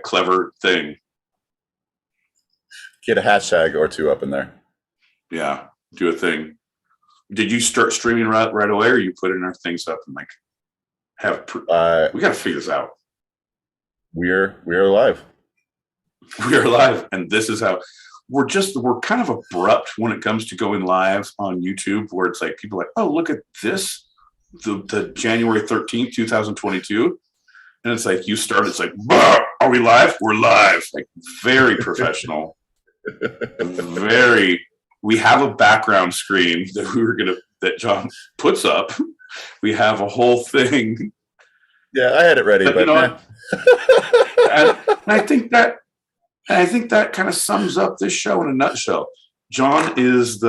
clever thing. Get a hashtag or two up in there. Yeah, do a thing. Did you start streaming right away, or you put in our things up and like have? We got to figure this out. We're live. We are live, and this is how we're kind of abrupt when it comes to going live on YouTube, where it's like people are like, oh, look at this, the January 13th, 2022. And it's like you start, it's like, are we live? We're live. Like very professional. We have a background screen that John puts up. We have a whole thing. Yeah, I had it ready, but you know, and I think that kind of sums up this show in a nutshell. John is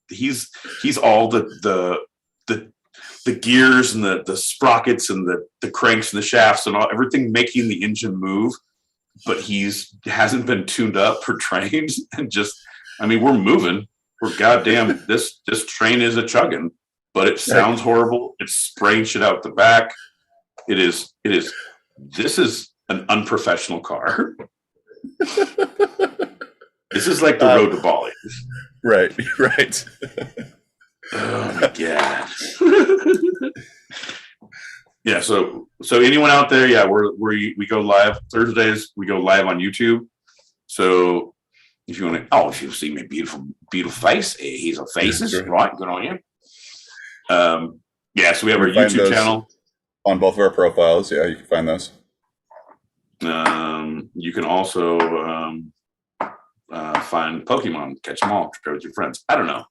he's all the gears and the sprockets and the cranks and the shafts and everything making the engine move, but hasn't been tuned up or trained, and we're moving. We're goddamn this train is a chugging, but it sounds horrible. It's spraying shit out the back. This is an unprofessional car. This is like the road to Bali. Right. Oh my god. Yeah, so anyone out there, yeah, we go live Thursdays. We go live on YouTube. So if you want to, if you see my beautiful face, he's a faces, right? Good on you. Yeah, so we have our YouTube channel on both of our profiles. Yeah, you can find those. You can also find Pokemon, catch them all, share with your friends. I don't know.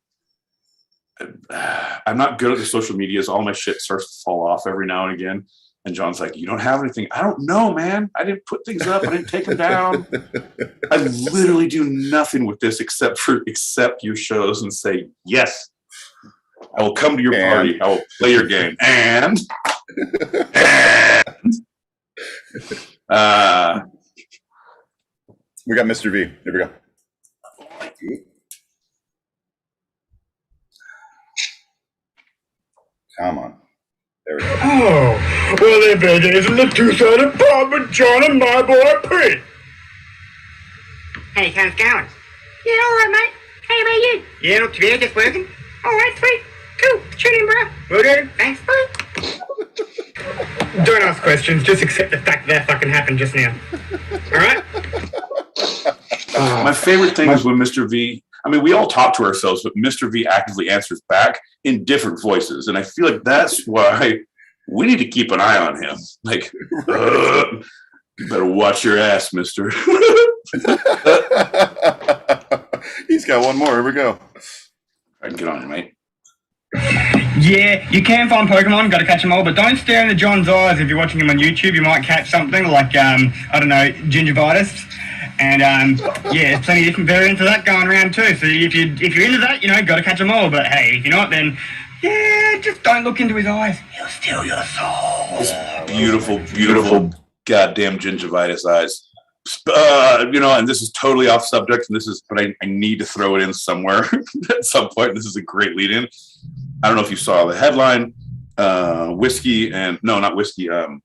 I'm not good at the social medias. All my shit starts to fall off every now and again. And John's like, you don't have anything. I don't know, man. I didn't put things up. I didn't take them down. I literally do nothing with this except accept your shows and say, yes, I will come to your party. I will play your game. And we got Mr. V. Here we go. Come on. There we go. Oh, well, if it isn't the two-sided pub with John and my boy Pete. Hey, how's it going? Yeah, all right, mate. How about you? Yeah, not too bad, just working. All right, sweet. Cool. Tune in, bro. Will do. Thanks, bye. Don't ask questions, just accept the fact that fucking happened just now. All right? My favorite thing is when Mr. V, we all talk to ourselves, but Mr. V actively answers back in different voices. And I feel like that's why we need to keep an eye on him. Like, you better watch your ass, mister. He's got one more. Here we go. I can get on it, mate. Yeah, you can find Pokemon, got to catch them all, but don't stare into John's eyes. If you're watching him on YouTube, you might catch something like, I don't know, gingivitis. And there's plenty of different variants of that going around too. So if you're into that, got to catch them all. But hey, if you're not, then just don't look into his eyes. He'll steal your soul. His beautiful goddamn gingivitis eyes. And this is totally off subject, but I need to throw it in somewhere at some point. This is a great lead in. I don't know if you saw the headline. Whiskey and no, not Whiskey. I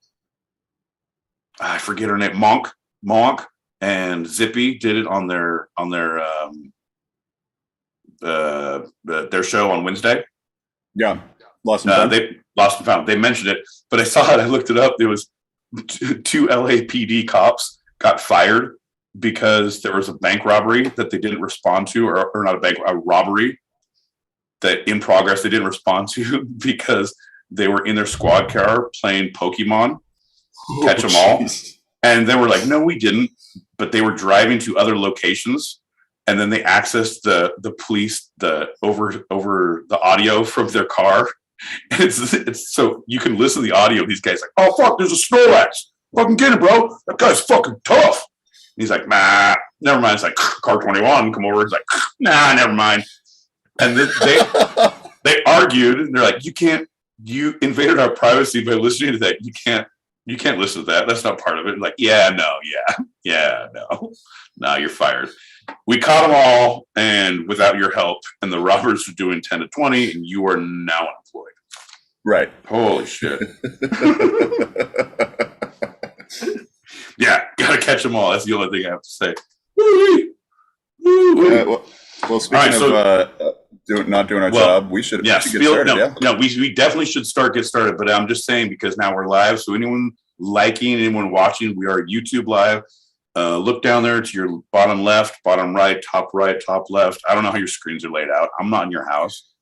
forget her name. Monk and Zippy did it on their show on Wednesday. Yeah, Lost and Found. They mentioned it, but I saw it. I looked it up. There was two LAPD cops got fired because there was a bank robbery that they didn't respond to, or not a robbery that in progress they didn't respond to because they were in their squad car playing Pokemon, catch them all. And they were like, no, we didn't. But they were driving to other locations, and then they accessed the police over the audio from their car. And it's so you can listen to the audio. These guys like, oh fuck, there's a Snorlax. Fucking get it, bro. That guy's fucking tough. And he's like, nah, never mind. It's like car 21, come over. It's like, nah, never mind. And then they argued, and they're like, you invaded our privacy by listening to that. You can't listen to that. That's not part of it. And like, no, you're fired. We caught them all, and without your help, and the robbers are doing 10 to 20, and you are now unemployed. Right. Holy shit. Yeah, gotta catch them all. That's the only thing I have to say. Well, speaking of not doing our job, we should get started. We definitely should get started. But I'm just saying, because now we're live. So anyone liking, anyone watching, we are YouTube live. Look down there to your bottom left, bottom right, top left. I don't know how your screens are laid out. I'm not in your house.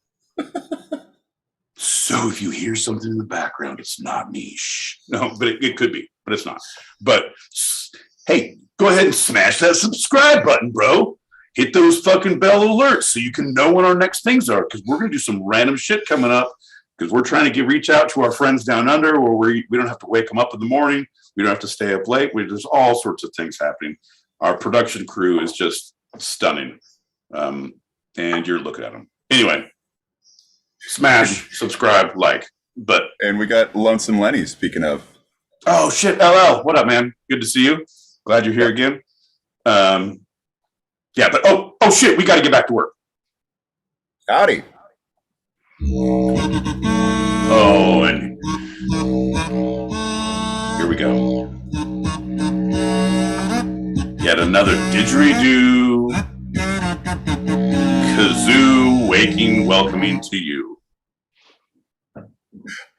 So if you hear something in the background, it's not me. Shh. No, but it could be, but it's not. But hey, go ahead and smash that subscribe button, bro. Hit those fucking bell alerts so you can know when our next things are, because we're going to do some random shit coming up, because we're trying to reach out to our friends down under where we don't have to wake them up in the morning. We don't have to stay up late. There's all sorts of things happening. Our production crew is just stunning. And you're looking at them. Anyway, smash, subscribe, like. And we got Lonesome Lenny, speaking of. Oh, shit, LL. What up, man? Good to see you. Glad you're here again. Yeah, but oh shit, we got to get back to work. Howdy. Oh, and here we go. Yet another didgeridoo, kazoo, waking, welcoming to you.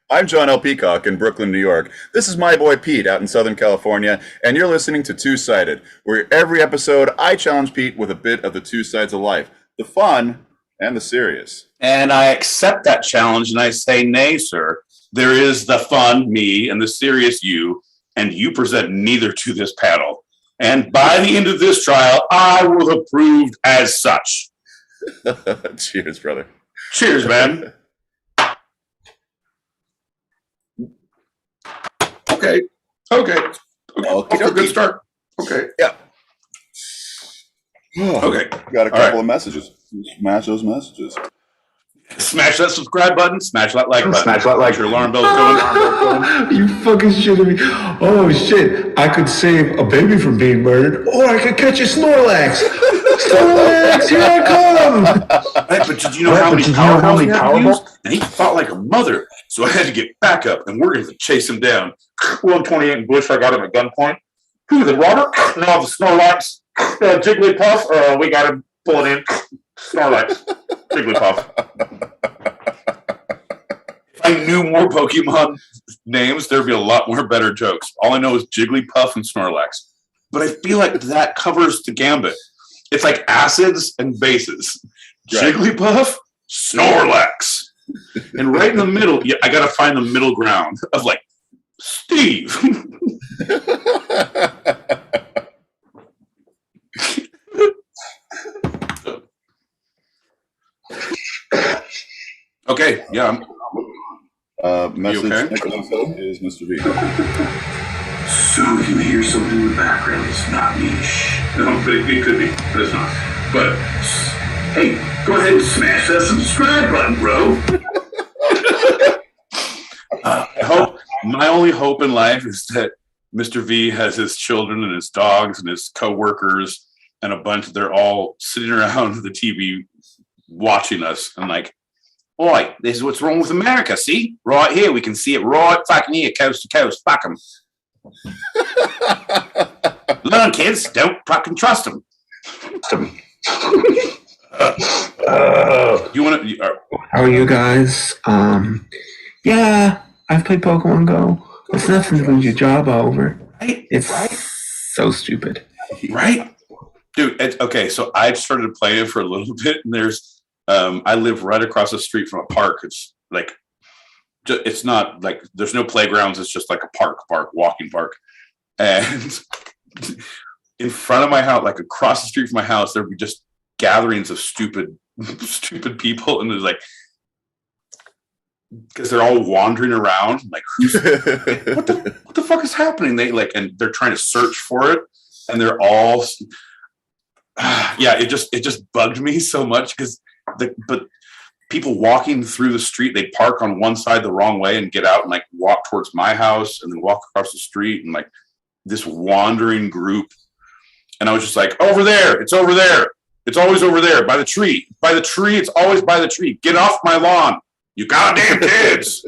I'm John L. Peacock in Brooklyn, New York. This is my boy Pete out in Southern California, and you're listening to Two-Sided, where every episode I challenge Pete with a bit of the two sides of life, the fun and the serious. And I accept that challenge, and I say, nay, sir. There is the fun, me, and the serious, you, and you present neither to this panel. And by the end of this trial, I will have proved as such. Cheers, brother. Cheers, man. Okay. Good start. Okay. Yeah. Okay. Got a couple of messages. Smash those messages. Smash that subscribe button. Smash that like button. Smash that like. Your alarm bell's going. You fucking shitting me. Oh shit. I could save a baby from being murdered, or I could catch a Snorlax. Snorlax, here I come. Right, but did you know how many Powerballs? And he fought like a mother. So I had to get back up, and we're going to chase him down. 128 in Bush, I got him at gunpoint. Who, the Robert? No, the Snorlax. Jigglypuff, we got him pulling in. Snorlax. Jigglypuff. If I knew more Pokemon names, there'd be a lot more better jokes. All I know is Jigglypuff and Snorlax. But I feel like that covers the gambit. It's like acids and bases. Right. Jigglypuff, Snorlax. And right in the middle, I got to find the middle ground of like, Steve. Okay, yeah. Message okay? is Mr. V. So if you hear something in the background, it's not me. No, but it could be, but it's not. But hey, go ahead and smash that subscribe button, bro. My only hope in life is that Mr. V has his children and his dogs and his co-workers and a bunch. They're all sitting around the TV watching us and like, oi, this is what's wrong with America. See? Right here. We can see it right fucking here, coast to coast. Fuck them. Learn, kids. Don't fucking trust them. You want to... How are you guys? Yeah, I've played Pokemon Go. It's nothing to lose your job over. Right? It's so stupid. Right? Dude, okay, so I started playing it for a little bit, and there's... I live right across the street from a park. It's like... It's not like... There's no playgrounds. It's just like a walking park. And in front of my house, like across the street from my house, there would be just gatherings of stupid people, and there's like... Because they're all wandering around, like, what the fuck is happening? And they're trying to search for it, and they're all, it just bugged me so much because but people walking through the street, they park on one side the wrong way and get out and like walk towards my house and then walk across the street, and like this wandering group, and I was just like, over there, it's over there, it's always over there by the tree, it's always by the tree. Get off my lawn. You goddamn kids!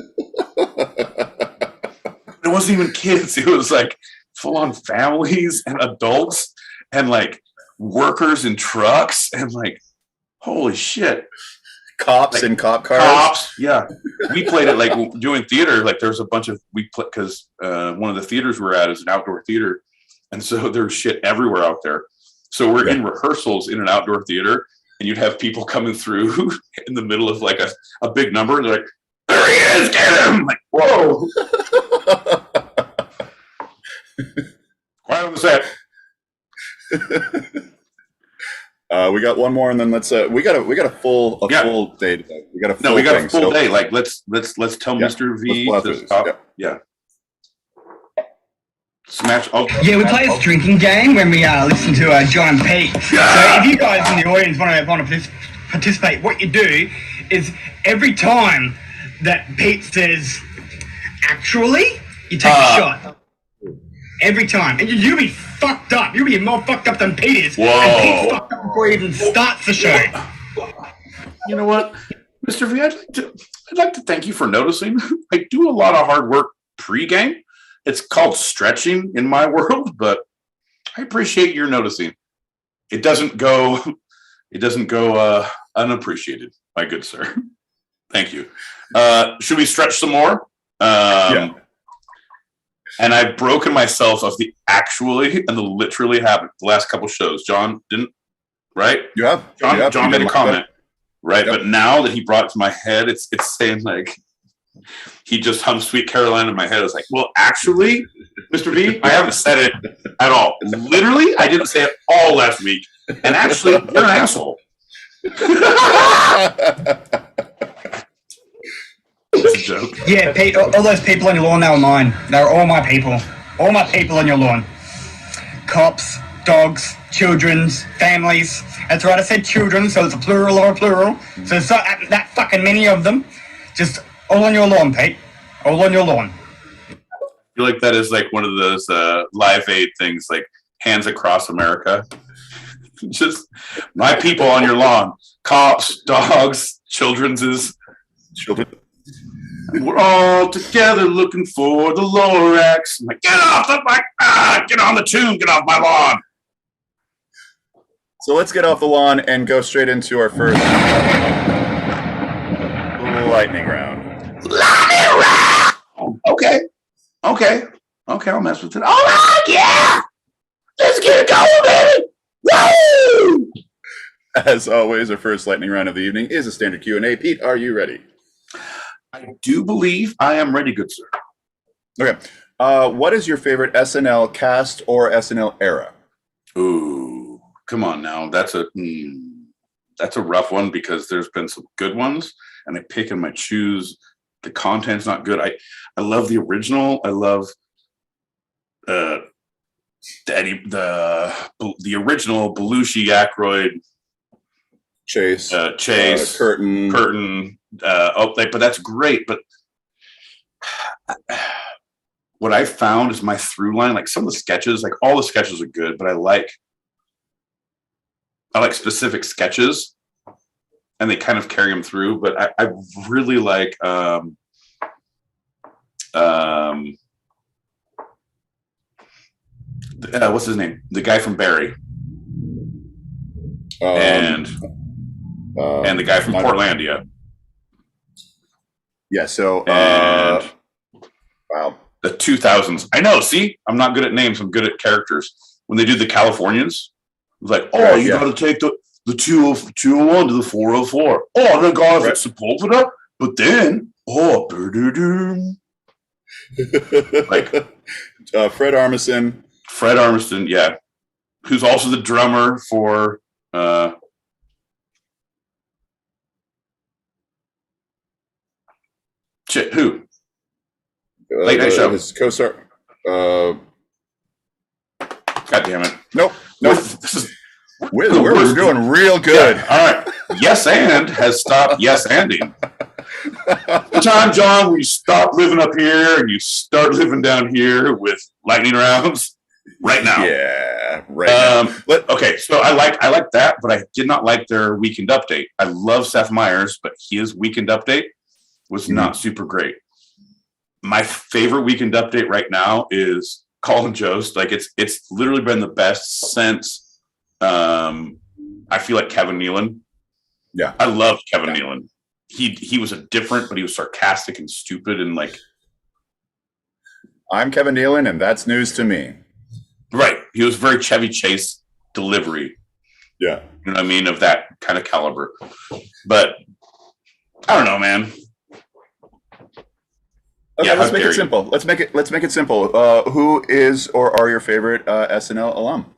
It wasn't even kids. It was like full on families and adults and like workers in trucks and like, holy shit. Cops like, in cop cars. Cops, yeah. We played it like doing theater. Like there's a bunch of because one of the theaters we're at is an outdoor theater, and so there's shit everywhere out there. So we're in rehearsals in an outdoor theater, and you'd have people coming through in the middle of like a big number, and they're like, "There he is, get him!" I'm like, whoa. Quiet on the set. We got one more, and then let's. We got a full day today. We got a full day. Like let's tell Mr. V to stop. Yeah. Smash. Oh. Yeah, we play this drinking game when we listen to John and Pete. Yeah. So if you guys in the audience want to participate, what you do is every time that Pete says, "Actually," you take a shot. Every time. And you'll be fucked up. You'll be more fucked up than Pete is. Whoa. And Pete's fucked up before he even starts the show. You know what, Mr. V, I'd like to thank you for noticing. I do a lot of hard work pre-game. It's called stretching in my world, but I appreciate your noticing. It doesn't go unappreciated, my good sir. Thank you. Should we stretch some more? Yeah. And I've broken myself of the actually and the literally happened the last couple shows. John didn't, right? You have? John made a comment, right? Yep. But now that he brought it to my head, it's saying like he just hummed Sweet Caroline in my head. I was like, well, actually, Mr. V, I haven't said it at all. Literally, I didn't say it all last week. And actually, you're an asshole. It's a joke. Yeah, Pete, all those people on your lawn, they were mine. They were all my people. All my people on your lawn. Cops, dogs, children's, families. That's right, I said children, so it's a plural or a plural. So it's not that fucking many of them. Just all on your lawn, Pete. All on your lawn. I feel like that is like one of those Live Aid things, like Hands Across America. Just my people on your lawn. Cops, dogs, children. We're all together looking for the Lorax. I'm like, get off get on the tune, get off my lawn. So let's get off the lawn and go straight into our first lightning round. Lightning round! Okay, I'll mess with it. All right, yeah! Let's get it going, baby! Woo! As always, our first lightning round of the evening is a standard Q&A. Pete, are you ready? I do believe I am ready, good sir. Okay. What is your favorite SNL cast or SNL era? Ooh, come on now. That's a rough one because there's been some good ones, and I pick and I choose. The content's not good. I love the original. I love the original Belushi, Aykroyd, Chase, Curtin. But that's great. But what I found is my through line. Like some of the sketches, like all the sketches are good, but I like specific sketches, and they kind of carry them through. But I really like what's his name? The guy from Barry, and the guy from Portlandia. Yeah. So and wow, the 2000s. I know. See, I'm not good at names. I'm good at characters. When they do the Californians, it was like, oh, you got to take the 201 to the 404. Oh, then God, it's Sepulveda. But then, like Fred Armisen. Fred Armisen, yeah, who's also the drummer for who? Late Night Show. His co-star. God damn it! Nope. This is we're doing real good. Yeah, all right. Yes and has stopped yes-anding. The time, John, when you stop living up here and you start living down here with lightning rounds right now. Yeah, right now. Okay, so I like that, but I did not like their weekend update. I love Seth Meyers, but his weekend update was not super great. My favorite weekend update right now is calling Jost. Like it's literally been the best since I feel like Kevin Nealon. Yeah. I love Kevin Nealon. He was a different, but he was sarcastic and stupid and like. I'm Kevin Nealon, and that's news to me. Right. He was very Chevy Chase delivery. Yeah. You know what I mean? Of that kind of caliber. But I don't know, man. Okay, Yeah, let's how make dare it simple. Let's make it simple. Who is or are your favorite SNL alum?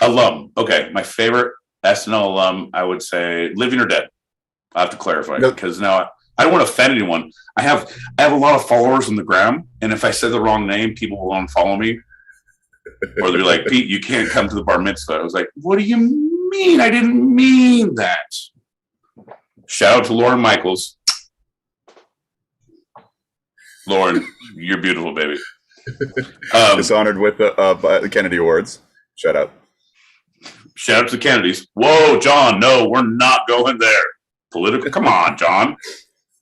Alum. Okay. My favorite SNL alum, I would say living or dead. I have to clarify because now I don't want to offend anyone. I have a lot of followers on the gram, and if I say the wrong name, people will unfollow me. Or they're like, Pete, you can't come to the bar mitzvah. I was like, what do you mean? I didn't mean that. Shout out to Lauren Michaels. Lauren, you're beautiful, baby. Dishonored with the Kennedy Awards. Shout out. Shout out to the Kennedys. Whoa, John, no, we're not going there. Political. Come on, John.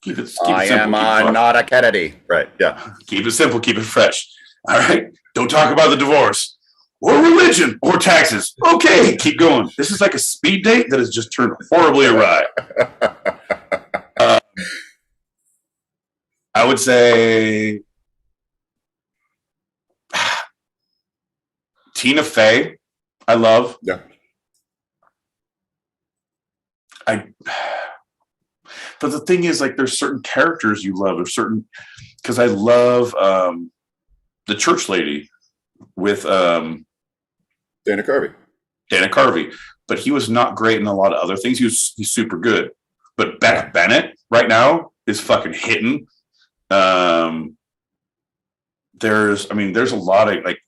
Keep it simple. I am not a Kennedy. Right, yeah. Keep it simple. Keep it fresh. All right? Don't talk about the divorce or religion or taxes. Okay, keep going. This is like a speed date that has just turned horribly awry. I would say Tina Fey, I love. Yeah. But the thing is, like, there's certain characters you love, or certain, because I love the church lady with Dana Carvey, but he was not great in a lot of other things. He's super good, but Beck Bennett right now is fucking hitting. There's a lot of like,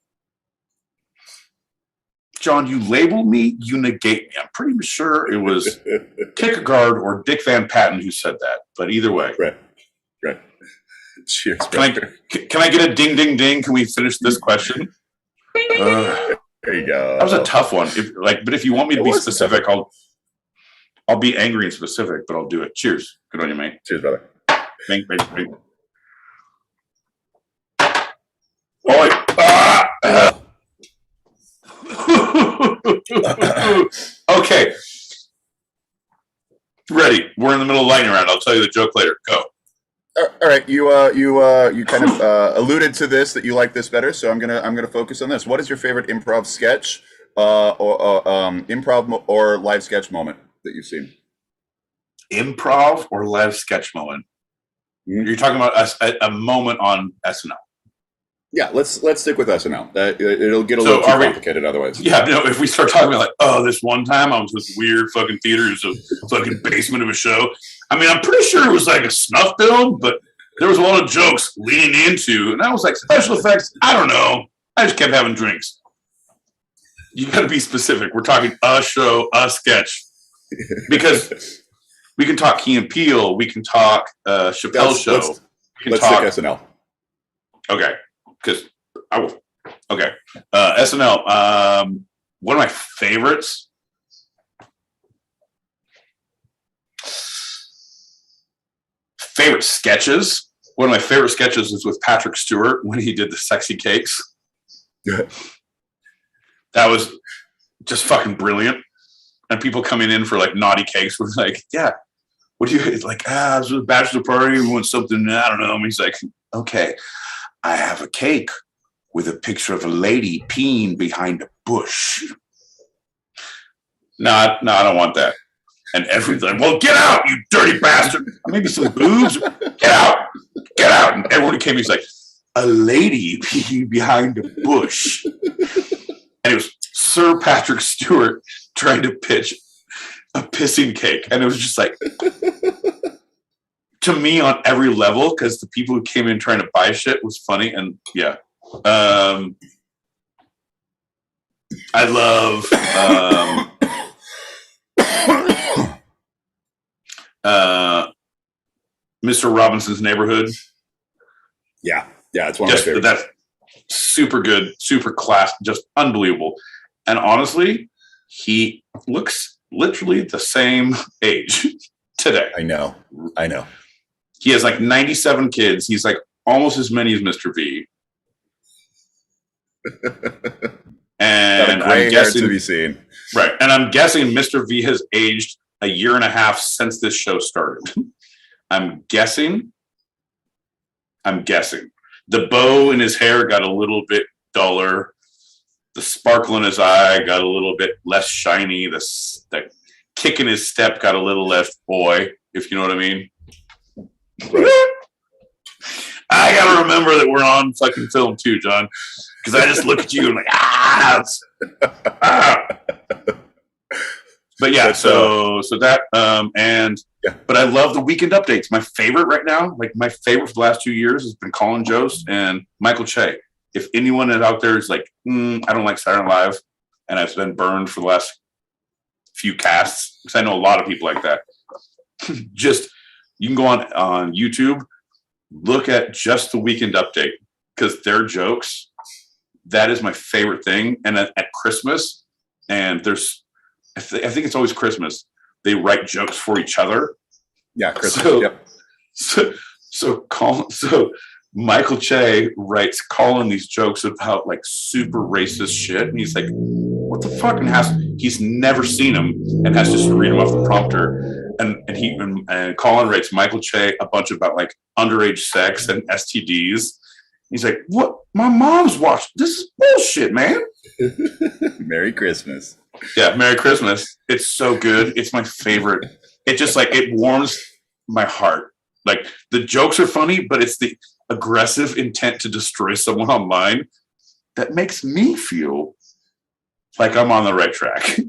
John, you label me, you negate me. I'm pretty sure it was Kierkegaard or Dick Van Patten who said that, but either way. Right. Cheers. Can I get a ding, ding, ding? Can we finish this question? There you go. That was a tough one. But if you want me to be specific, I'll be angry and specific, but I'll do it. Cheers. Good on you, mate. Cheers, brother. Bing, bing, bing. Oh, okay. Ready. We're in the middle of lightning round. I'll tell you the joke later. Go. All right. You kind of alluded to this, that you like this better, so I'm gonna focus on this. What is your favorite improv sketch, or improv or live sketch moment that you've seen? Improv or live sketch moment? Mm-hmm. You're talking about a moment on SNL. Yeah, let's stick with SNL. It'll get a little too complicated otherwise. Yeah, if we start talking about like, oh, this one time I was in this weird fucking theater, it's a fucking basement of a show. I mean, I'm pretty sure it was like a snuff film, but there was a lot of jokes leaning into, and I was like, special effects. I don't know. I just kept having drinks. You got to be specific. We're talking a show, a sketch, because we can talk Key and Peele, we can talk Chappelle Show. Let's talk SNL. Okay. Because SNL. One of my favorites. Favorite sketches. One of my favorite sketches is with Patrick Stewart when he did the sexy cakes. That was just fucking brilliant. And people coming in for like naughty cakes were like, yeah, what do you like? This was a bachelor party. We want something. I don't know. And he's like, okay. I have a cake with a picture of a lady peeing behind a bush. No, I don't want that. And everyone's like, well, get out, you dirty bastard. Maybe some booze. Get out. And everyone came, he's like, a lady peeing behind a bush. And it was Sir Patrick Stewart trying to pitch a pissing cake. And it was just like... to me on every level, because the people who came in trying to buy shit was funny. And yeah, I love Mr. Robinson's Neighborhood. Yeah, it's one of my favorites. That's super good, super class, just unbelievable. And honestly, he looks literally the same age today. I know. He has like 97 kids. He's like almost as many as Mr. V. And Got a gray I'm hair guessing to be seen. right, and I'm guessing Mr. V has aged a year and a half since this show started. I'm guessing. The bow in his hair got a little bit duller. The sparkle in his eye got a little bit less shiny. The kick in his step got a little less boy, if you know what I mean. Right. I gotta remember that we're on fucking film too, John, because I just look at you and like ah. But yeah, so that and yeah. But I love the weekend updates. My favorite right now, like my favorite for the last 2 years, has been Colin Jost and Michael Che. If anyone out there is like, I don't like Saturday Night Live, and I've been burned for the last few casts, because I know a lot of people like that. Just you can go on YouTube, look at just the weekend update, because their jokes, that is my favorite thing. And at Christmas, and there's, I think it's always Christmas, they write jokes for each other. Yeah, Christmas. So, yep. So Michael Che writes Colin these jokes about like super racist shit, and he's like, "What the fuck?" And he's never seen them and has to just read them off the prompter. And Colin writes Michael Che a bunch about like underage sex and STDs. He's like, "What? My mom's watched. This is bullshit, man." Merry Christmas. Yeah, Merry Christmas. It's so good. It's my favorite. It just like it warms my heart. Like the jokes are funny, but it's the aggressive intent to destroy someone online that makes me feel like I'm on the right track.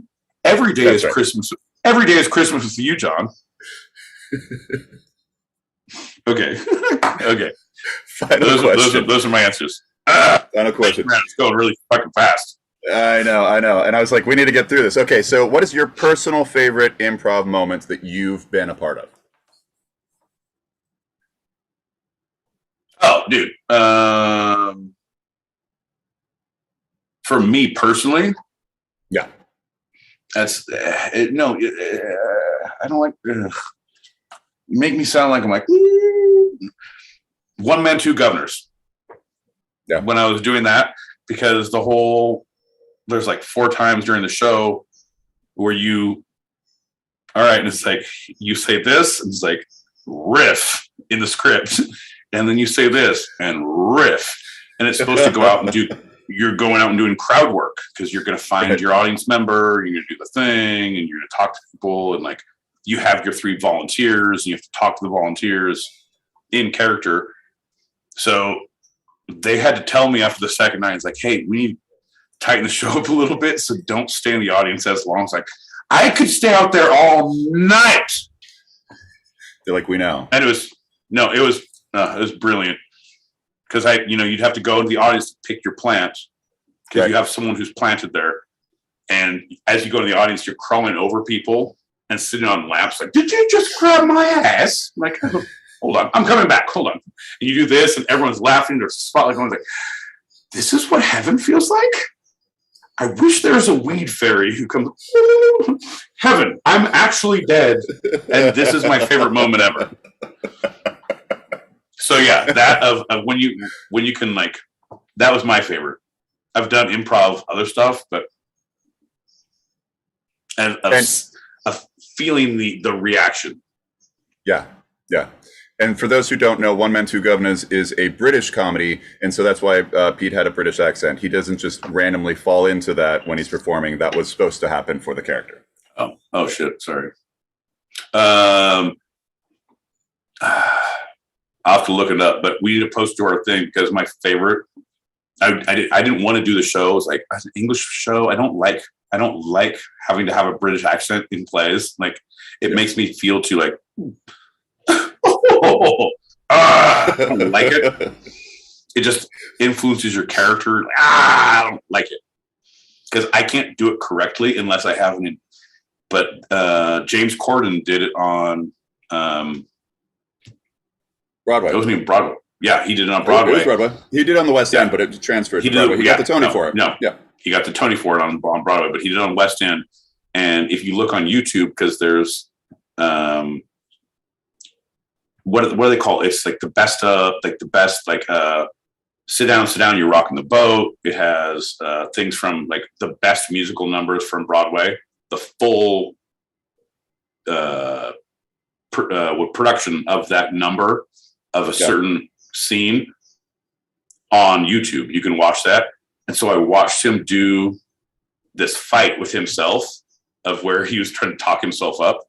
Every day is Christmas. Every day is Christmas with you, John. Okay. Okay. Those are my answers. Final question. Man, it's going really fucking fast. I know. And I was like, we need to get through this. Okay, so what is your personal favorite improv moment that you've been a part of? Oh, dude. For me personally, yeah, that's I don't like. You make me sound like I'm like 1 Man 2 Governors. Yeah. When I was doing that, because there's like 4 times during the show where all right, and it's like you say this, and it's like riff in the script. And then you say this and riff, and it's supposed to go out and you're going out and doing crowd work, because you're going to find your audience member, you're going to do the thing, and you're going to talk to people, and like you have your 3 volunteers, and you have to talk to the volunteers in character. So they had to tell me after the second night, it's like, hey, we need to tighten the show up a little bit, so don't stay in the audience as long. It's like, I could stay out there all night. They're like, we know. And it was brilliant, because you'd have to go into the audience to pick your plant, because you have someone who's planted there, and as you go to the audience, you're crawling over people and sitting on laps. Like, did you just grab my ass? I'm like, hold on, I'm coming back. Hold on. And you do this, and everyone's laughing. There's a spotlight going, like, this is what heaven feels like. I wish there was a weed fairy who comes. Heaven, I'm actually dead, and this is my favorite moment ever. So yeah, that of when you can like, that was my favorite. I've done improv other stuff, but of feeling the reaction. Yeah. And for those who don't know, 1 Man 2 Governors is a British comedy, and so that's why Pete had a British accent. He doesn't just randomly fall into that when he's performing. That was supposed to happen for the character. Oh shit! Sorry. I'll have to look it up, but we need to post to our thing, because my favorite. I didn't want to do the show. It was like an English show. I don't like having to have a British accent in plays. Like it makes me feel too like. I don't like it. It just influences your character. I don't like it, because I can't do it correctly unless I have an. But James Corden did it on Broadway. It wasn't even Broadway. Yeah, he did it on Broadway. It was Broadway. He did it on the West End, but it transferred to Broadway. He got the Tony for it. No, yeah, he got the Tony for it on Broadway, but he did it on West End. And if you look on YouTube, because there's what do they call it? It's like the best Sit Down, You're Rocking the Boat. It has things from like the best musical numbers from Broadway, the full production of that number of a certain scene on YouTube. You can watch that. And so I watched him do this fight with himself of where he was trying to talk himself up.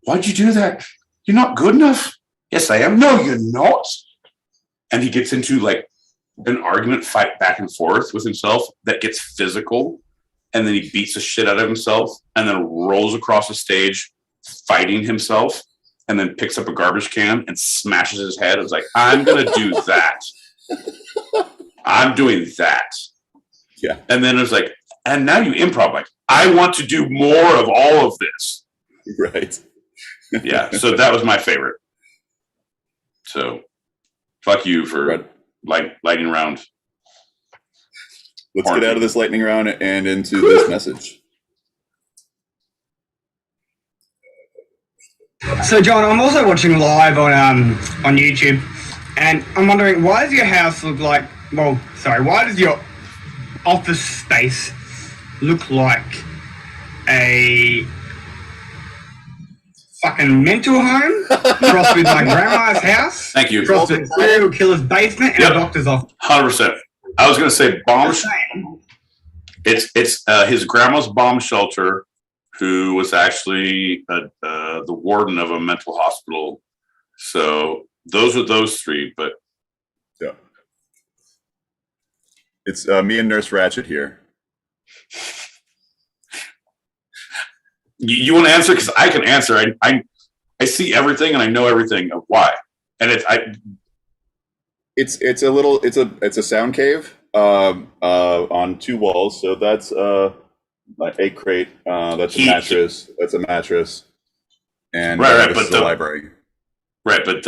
Why'd you do that? You're not good enough. Yes, I am. No, you're not. And he gets into like an argument fight back and forth with himself that gets physical. And then he beats the shit out of himself and then rolls across the stage fighting himself and then picks up a garbage can and smashes his head. It's like, I'm going to do that. I'm doing that. Yeah. And then it's like, and now you improv. Like, I want to do more of all of this. Right. Yeah. So that was my favorite. So fuck you for lightning round. Let's get out of this lightning round and into this message. So, John, I'm also watching live on YouTube, and I'm wondering, why does your house look like, why does your office space look like a fucking mental home crossed with my grandma's house? Thank you. Crossed with a serial killer's basement and a doctor's office. 100%. I was going to say bomb. It's his grandma's bomb shelter, who was actually the warden of a mental hospital. So those are those three. But yeah, it's me and Nurse Ratched here. You want to answer? Because I can answer. I see everything and I know everything of why. And it's a sound cave on two walls. So that's a crate. That's a mattress. That's a mattress. And right, this is the library. Right, but it's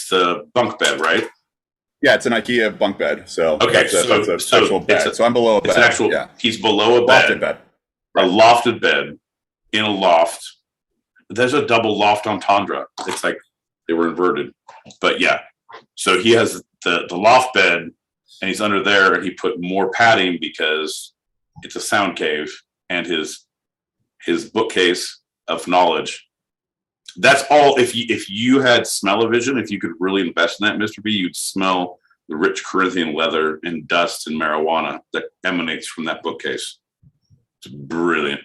the bunk bed, right? Yeah, it's an IKEA bunk bed. So okay, that's an actual bed. So I'm below a bed. It's an actual. Yeah. He's below a bed. Lofted bed. A lofted bed in a loft. There's a double loft entendre. It's like they were inverted, but yeah. So he has the loft bed, and he's under there, and he put more padding because it's a sound cave, and his bookcase of knowledge. That's all. If you had smell-o-vision, if you could really invest in that, Mr. B, you'd smell the rich Corinthian leather and dust and marijuana that emanates from that bookcase. It's brilliant.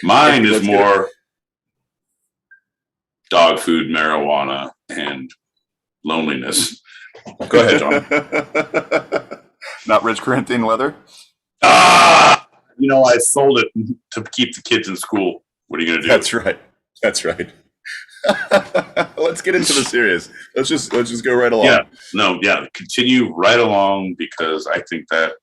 Mine is more dog food, marijuana, and loneliness. Go ahead, John. Not rich Corinthian leather? I sold it to keep the kids in school. What are you going to do? That's right. Let's get into the serious. Let's just go right along. Continue right along, because I think that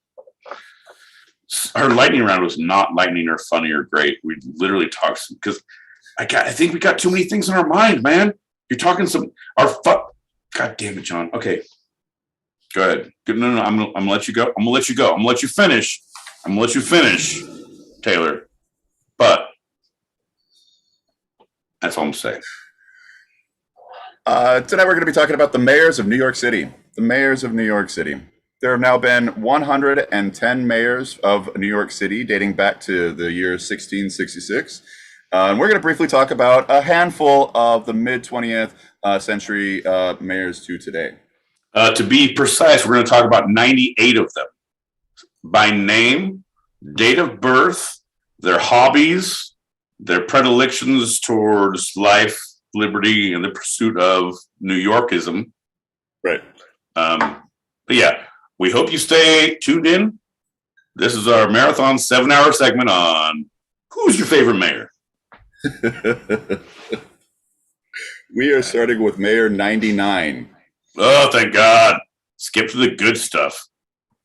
our lightning round was not lightning or funny or great. We literally talked because I think we got too many things in our mind, man. You're talking God damn it, John. Okay, go ahead. No. I'm gonna let you go. I'm gonna let you go. I'm gonna let you finish. Taylor. But that's all I'm saying. Tonight we're going to be talking about the mayors of New York City. The mayors of New York City. There have now been 110 mayors of New York City dating back to the year 1666. And we're going to briefly talk about a handful of the mid-20th century mayors to today. To be precise, we're going to talk about 98 of them. By name, date of birth, their hobbies, their predilections towards life, liberty, and the pursuit of New Yorkism. Right. But yeah, we hope you stay tuned in. This is our marathon 7-hour segment on who's your favorite mayor. We are starting with Mayor 99. Oh, thank God. Skip to the good stuff.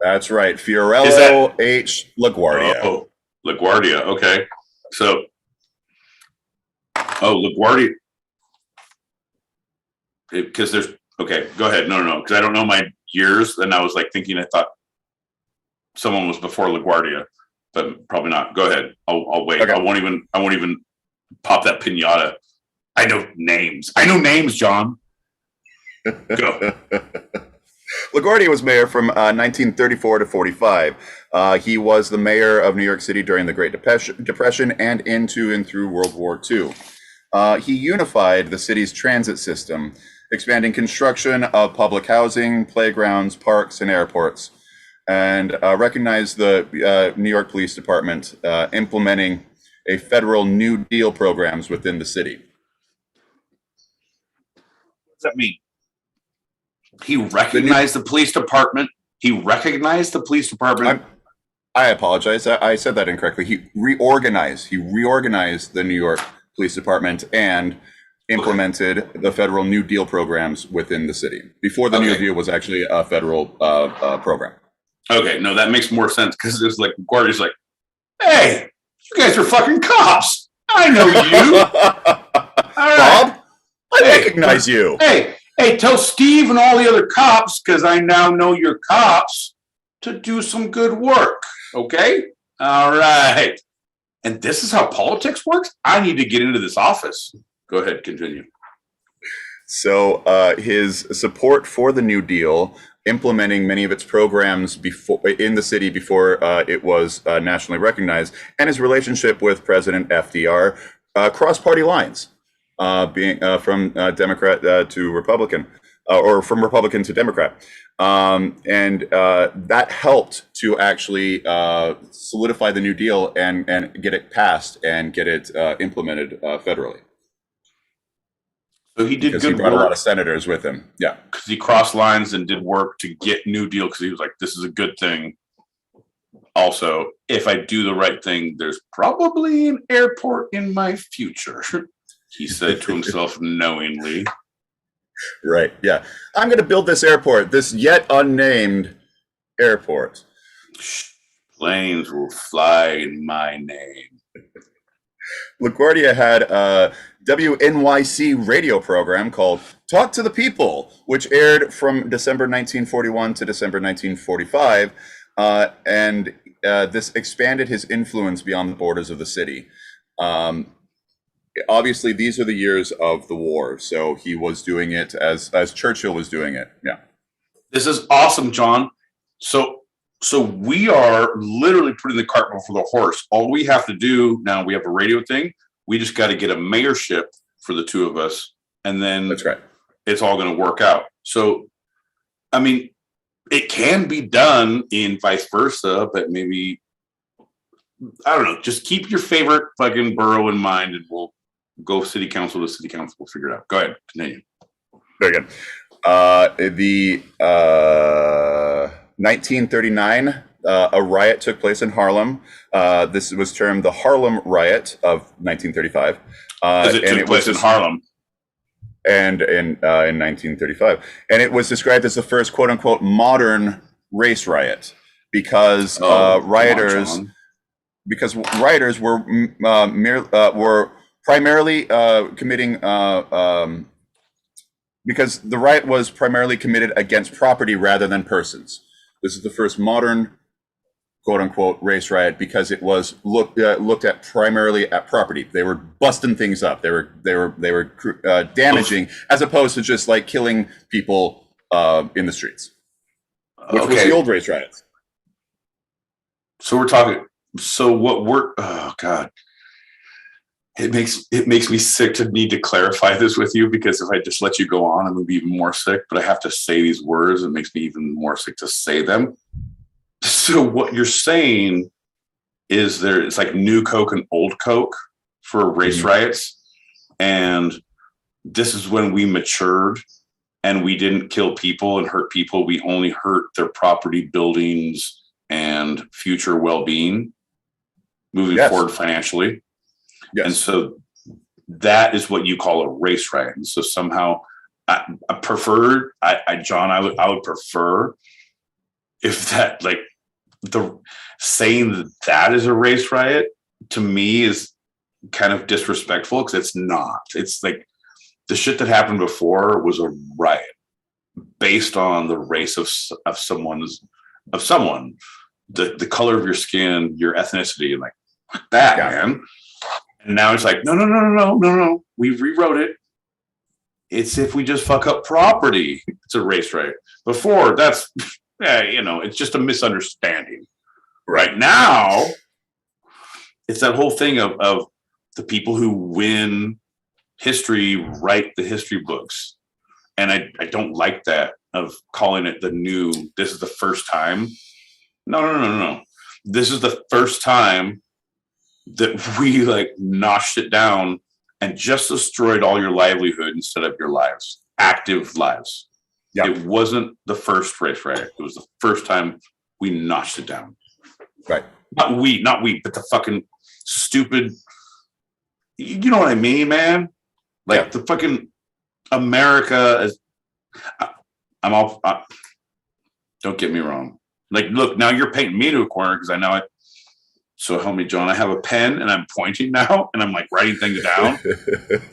That's right. Fiorello H. LaGuardia. Oh, LaGuardia. Okay. So, LaGuardia. Because there's, okay, go ahead. No. Because I don't know my years. And I was like thinking, I thought someone was before LaGuardia, but probably not. Go ahead. I'll wait. Okay. I won't even pop that pinata. I know names, John. Go. LaGuardia was mayor from 1934 to 45. He was the mayor of New York City during the Great Depression and into and through World War II. He unified the city's transit system, expanding construction of housing, playgrounds, parks, and airports, and recognized the New York Police Department implementing a federal New Deal programs within the city. What does that mean? He recognized the police department. He recognized the police department. I apologize. I said that incorrectly. He reorganized the New York Police Department and implemented the federal New Deal programs within the city. Before the New Deal was actually a federal program. Okay, no, that makes more sense because it's like Guardia's like, hey, you guys are fucking cops. I know you. All right. Bob, I recognize you. Hey, tell Steve and all the other cops, because I now know you're cops, to do some good work. Okay? All right. And this is how politics works? I need to get into this office. Go ahead, continue. So his support for the New Deal, implementing many of its programs before in the city before it was nationally recognized, and his relationship with President FDR crossed party lines. Being from Democrat to Republican, or from Republican to Democrat. And that helped to actually solidify the New Deal and get it passed and get it implemented federally. So he did because good he brought work. A lot of senators with him. Yeah. Because he crossed lines and did work to get New Deal because he was like, this is a good thing. Also, if I do the right thing, there's probably an airport in my future. He said to himself knowingly. Right, yeah. I'm going to build this airport, this yet unnamed airport. Planes will fly in my name. LaGuardia had a WNYC radio program called Talk to the People, which aired from December 1941 to December 1945. And this expanded his influence beyond the borders of the city. Obviously, these are the years of the war, so he was doing it as Churchill was doing it. Yeah, this is awesome, John. So we are literally putting the cart before the horse. All we have to do now, we have a radio thing. We just got to get a mayorship for the two of us, and then that's right. It's all going to work out. So, I mean, it can be done in vice versa, but maybe I don't know. Just keep your favorite fucking borough in mind, and we'll go city council to city council. We'll figure it out. Go ahead. Continue. Very good. The 1939, a riot took place in Harlem. This was termed the Harlem Riot of 1935. It took place in Harlem. And in 1935. And it was described as the first quote-unquote modern race riot because rioters were primarily committing because the riot was primarily committed against property rather than persons. This is the first modern quote-unquote race riot because it was looked at primarily at property. They were busting things up. They were damaging as opposed to just like killing people in the streets, which was the old race riots. So we're talking. So what we're oh god. It makes me sick to need to clarify this with you because if I just let you go on, I'm going to be even more sick. But I have to say these words. It makes me even more sick to say them. So what you're saying is it's like new Coke and old Coke for race riots. And this is when we matured and we didn't kill people and hurt people. We only hurt their property, buildings, and future well-being moving forward financially. Yes. And so that is what you call a race riot. And so somehow I would prefer if that like the saying that is a race riot to me is kind of disrespectful because it's not. It's like the shit that happened before was a riot based on the race of someone, the color of your skin, your ethnicity, and like fuck that, man. And now it's like, no. We rewrote it. It's if we just fuck up property, it's a race riot. Before, that's, it's just a misunderstanding. Right now, it's that whole thing of the people who win history write the history books. And I don't like that of calling it this is the first time. No. This is the first time that we like notched it down and just destroyed all your livelihood instead of your lives, active lives. Yeah. It wasn't the first race riot. It was the first time we notched it down. Right. Not we, but the fucking stupid, you know what I mean, man? Like the fucking America is, don't get me wrong. Like, look, now you're painting me to a corner because I know it. So help me, John. I have a pen and I'm pointing now and I'm like writing things down.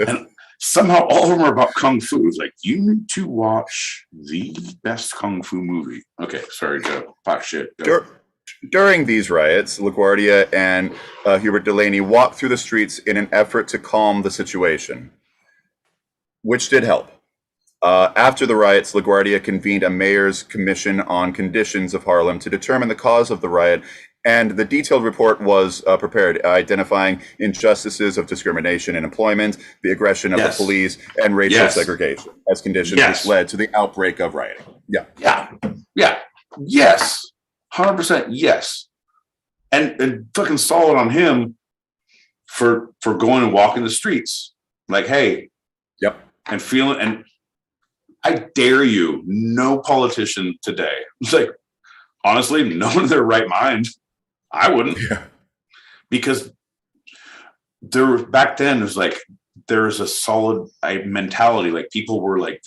And somehow all of them are about Kung Fu. It's like, you need to watch the best Kung Fu movie. Okay, sorry, Joe. Fuck shit. During these riots, LaGuardia and Hubert Delaney walked through the streets in an effort to calm the situation, which did help. After the riots, LaGuardia convened a mayor's commission on conditions of Harlem to determine the cause of the riot, and the detailed report was prepared, identifying injustices of discrimination in employment, the aggression of the police, and racial segregation as conditions which led to the outbreak of rioting. Yes. 100% yes. And fucking solid on him for going and walking the streets. Like, hey. Yep. And feeling, and I dare you, no politician today. It's like, honestly, no one in their right mind. I wouldn't. Yeah. Because back then, there was a solid mentality. Like, people were like,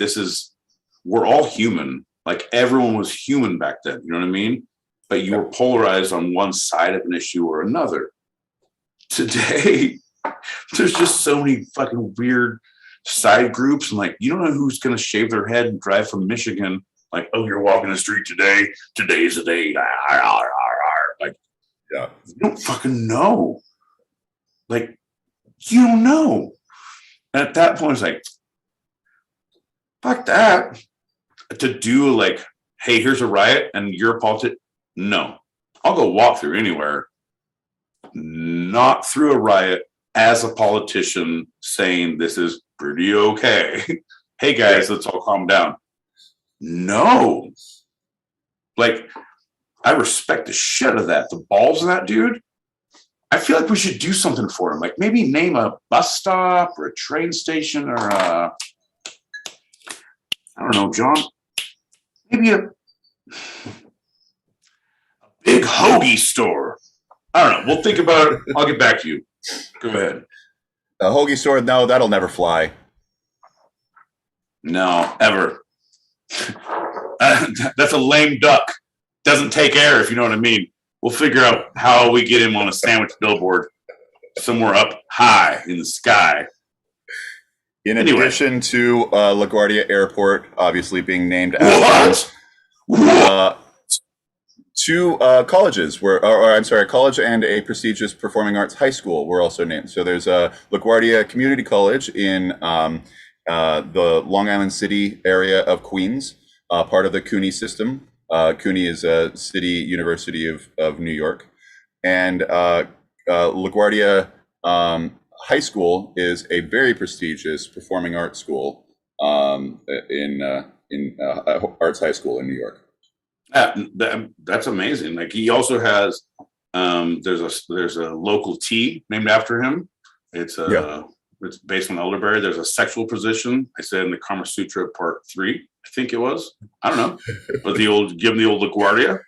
we're all human. Like, everyone was human back then. You know what I mean? But you were polarized on one side of an issue or another. Today, there's just so many fucking weird side groups. And like, you don't know who's going to shave their head and drive from Michigan. Like, oh, you're walking the street today. Today's the day. Like, you don't fucking know. Like, you don't know. And at that point, it's like, fuck that. To do like, hey, here's a riot and you're a politician. No, I'll go walk through anywhere, not through a riot as a politician saying this is pretty okay. Hey guys, let's all calm down. No. Like, I respect the shit out of that. The balls of that dude. I feel like we should do something for him. Like, maybe name a bus stop or a train station or I don't know, John. Maybe a big hoagie store. I don't know. We'll think about it. I'll get back to you. Go ahead. A hoagie store? No, that'll never fly. No, ever. That's a lame duck. Doesn't take air, if you know what I mean. We'll figure out how we get him on a sandwich billboard somewhere up high in the sky. In addition to LaGuardia Airport, obviously being named after two colleges a college and a prestigious performing arts high school were also named. So there's LaGuardia Community College in the Long Island City area of Queens, part of the CUNY system. CUNY is a city university of New York, and LaGuardia High School is a very prestigious performing arts school in Arts High School in New York. That's amazing. Like, he also has there's a local tea named after him. It's based on elderberry. There's a sexual position, I said, in the Kama Sutra Part 3, I think it was. I don't know. But give him the old LaGuardia.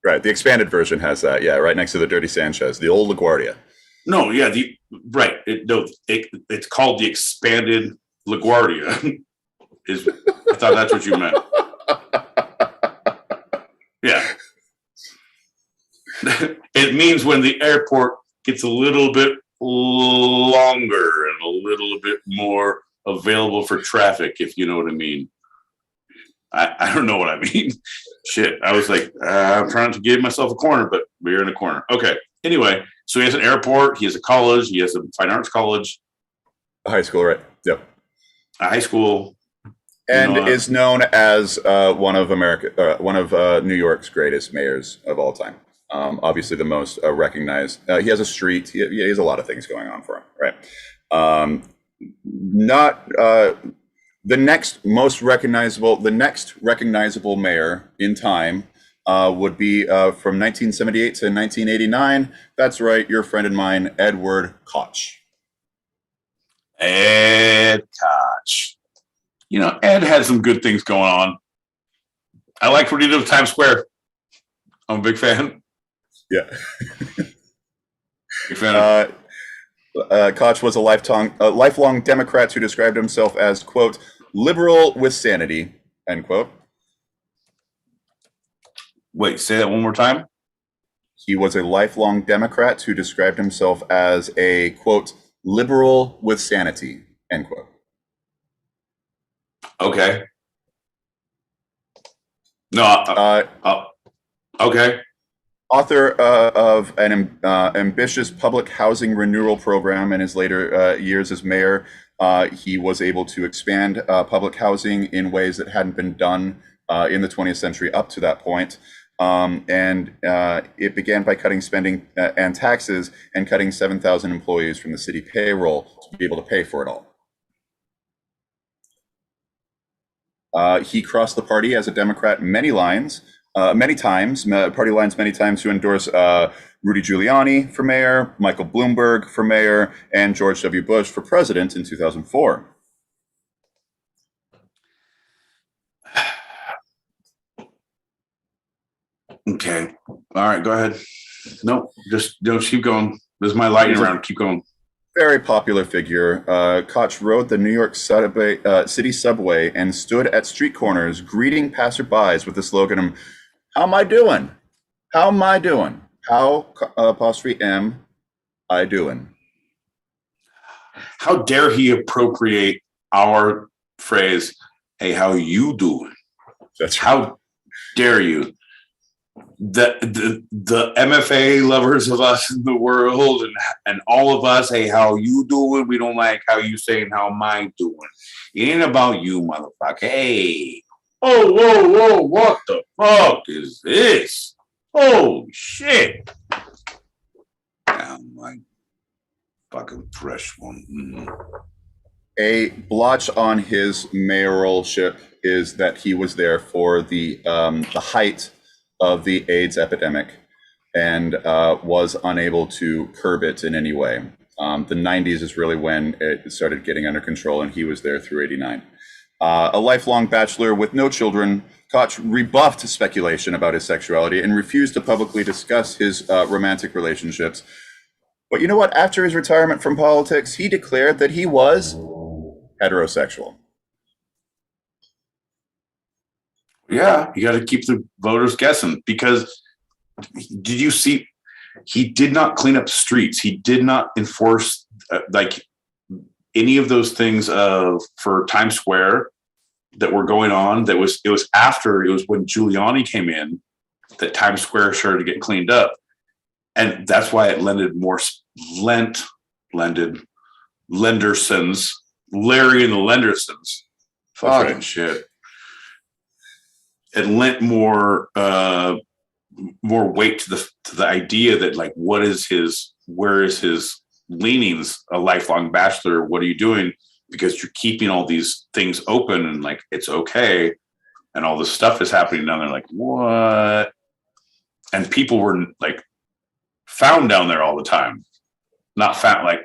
Right. The expanded version has that. Yeah, right next to the Dirty Sanchez, the old LaGuardia. No, yeah, it's called the expanded LaGuardia. I thought that's what you meant. Yeah. It means when the airport gets a little bit longer and a little bit more available for traffic, if you know what I mean. I don't know what I mean. Shit. I was like, I'm trying to give myself a corner, but we're in a corner. Okay. Anyway, so he has an airport, he has a college, he has a fine arts college. A high school, right? Yep. a high school, and is known as one of New York's greatest mayors of all time. Obviously, the most recognized. He has a street. He has a lot of things going on for him, right? Not the next recognizable mayor in time would be from 1978 to 1989. That's right, your friend and mine, Edward Koch. Ed Koch. You know, Ed had some good things going on. I liked what he did with Times Square. I'm a big fan. Yeah. Big fan. Koch was a lifelong Democrat who described himself as, quote, liberal with sanity, end quote. Wait, say that one more time. He was a lifelong Democrat who described himself as a, quote, liberal with sanity, end quote. Okay. No. Okay. Author of an ambitious public housing renewal program in his later years as mayor, he was able to expand public housing in ways that hadn't been done in the 20th century up to that point. And it began by cutting spending and taxes and cutting 7,000 employees from the city payroll to be able to pay for it all. He crossed the party as a Democrat many times, to endorse Rudy Giuliani for mayor, Michael Bloomberg for mayor, and George W. Bush for president in 2004. Okay. All right, go ahead. No, just keep going. This is my lightning round. Keep going. Very popular figure. Koch rode the New York city subway and stood at street corners greeting passerbys with the slogan, "How am I doing? How am I doing? How apostrophe M I doing?" How dare he appropriate our phrase, "Hey, how you doing?" That's right. How dare you? The MFA lovers of us in the world and all of us, hey, how you doing? We don't like how you saying how am I doing. It ain't about you, motherfucker. Hey, oh, whoa, what the fuck is this? Oh shit. Oh my fucking fresh one. A blotch on his mayoralship is that he was there for the height of the AIDS epidemic and was unable to curb it in any way. The 90s is really when it started getting under control, and he was there through 89. A lifelong bachelor with no children, Koch rebuffed speculation about his sexuality and refused to publicly discuss his romantic relationships. But you know what? After his retirement from politics, he declared that he was heterosexual. Yeah, you got to keep the voters guessing, because did you see he did not clean up streets. He did not enforce like any of those things for Times Square that were going on. It was when Giuliani came in that Times Square started to get cleaned up. And that's why it Lendersons, Larry and the Lendersons. Fucking right. Shit. It lent more weight to the idea that, like, where is his leanings? A lifelong bachelor, what are you doing? Because you're keeping all these things open and like it's okay, and all this stuff is happening down there. Like, what? And people were like found down there all the time, not found like,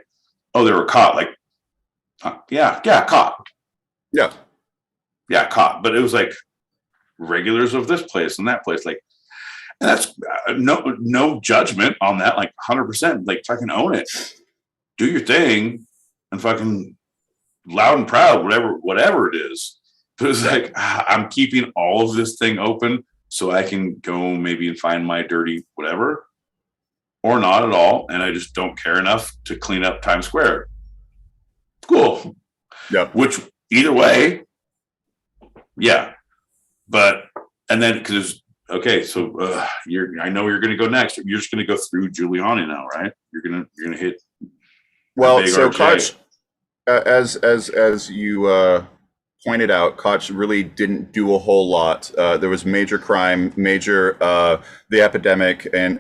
oh, they were caught. Like, caught. Yeah, caught. But it was like regulars of this place and that place, like, and that's no judgment on that, like 100%. Like, fucking own it, do your thing, and fucking loud and proud, whatever it is. But it's like, I'm keeping all of this thing open so I can go maybe and find my dirty whatever, or not at all, and I just don't care enough to clean up Times Square. Cool. Yeah. Which either way, yeah. But and then because okay, so I know you're going to go next. You're just going to go through Giuliani now, right? You're gonna hit. Well, so as you pointed out, Koch really didn't do a whole lot. There was major crime, the epidemic, and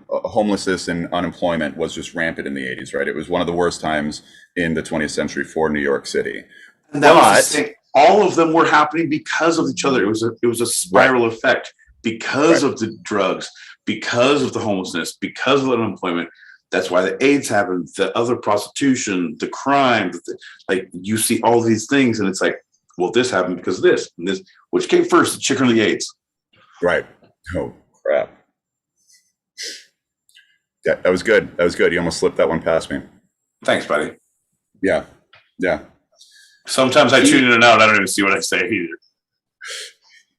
homelessness and unemployment was just rampant in the 80s, right? It was one of the worst times in the 20th century for New York City. And that was the thing. All of them were happening because of each other. It was a spiral effect because of the drugs, because of the homelessness, because of the unemployment. That's why the AIDS happened, the other prostitution, the crime. Like you see all these things, and it's like, well, this happened because of this and this. Which came first, the chicken or the AIDS? Right. Oh crap. Yeah, that was good. That was good. You almost slipped that one past me. Thanks, buddy. Yeah. Yeah. Sometimes I tune in and out. I don't even see what I say either.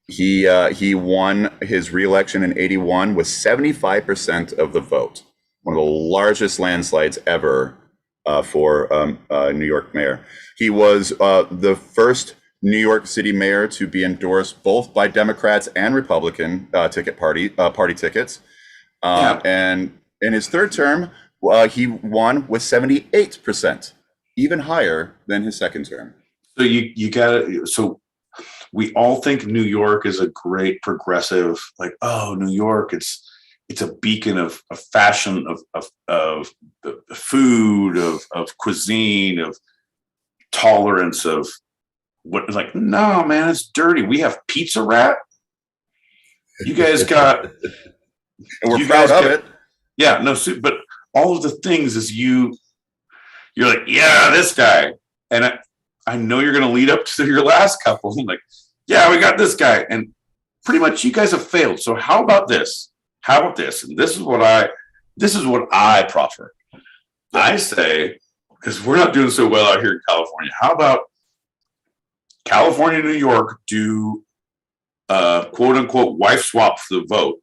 He won his re-election in 81 with 75% of the vote. One of the largest landslides ever for New York mayor. He was the first New York City mayor to be endorsed both by Democrats and Republican party tickets. And in his third term, he won with 78%, even higher than his second term. So you got to. So we all think New York is a great progressive. Like, oh, New York, it's a beacon of fashion, of food, of cuisine, of tolerance, of what. Like, no, man, it's dirty. We have Pizza Rat. You guys got, and we're proud of it. Yeah, no, but all of the things is you're like, yeah, this guy, and I know you're going to lead up to your last couple. Like, yeah, we got this guy, and pretty much you guys have failed. So how about this? How about this? And this is what I proffer. I say, because we're not doing so well out here in California. How about California and New York do quote unquote wife swap for the vote,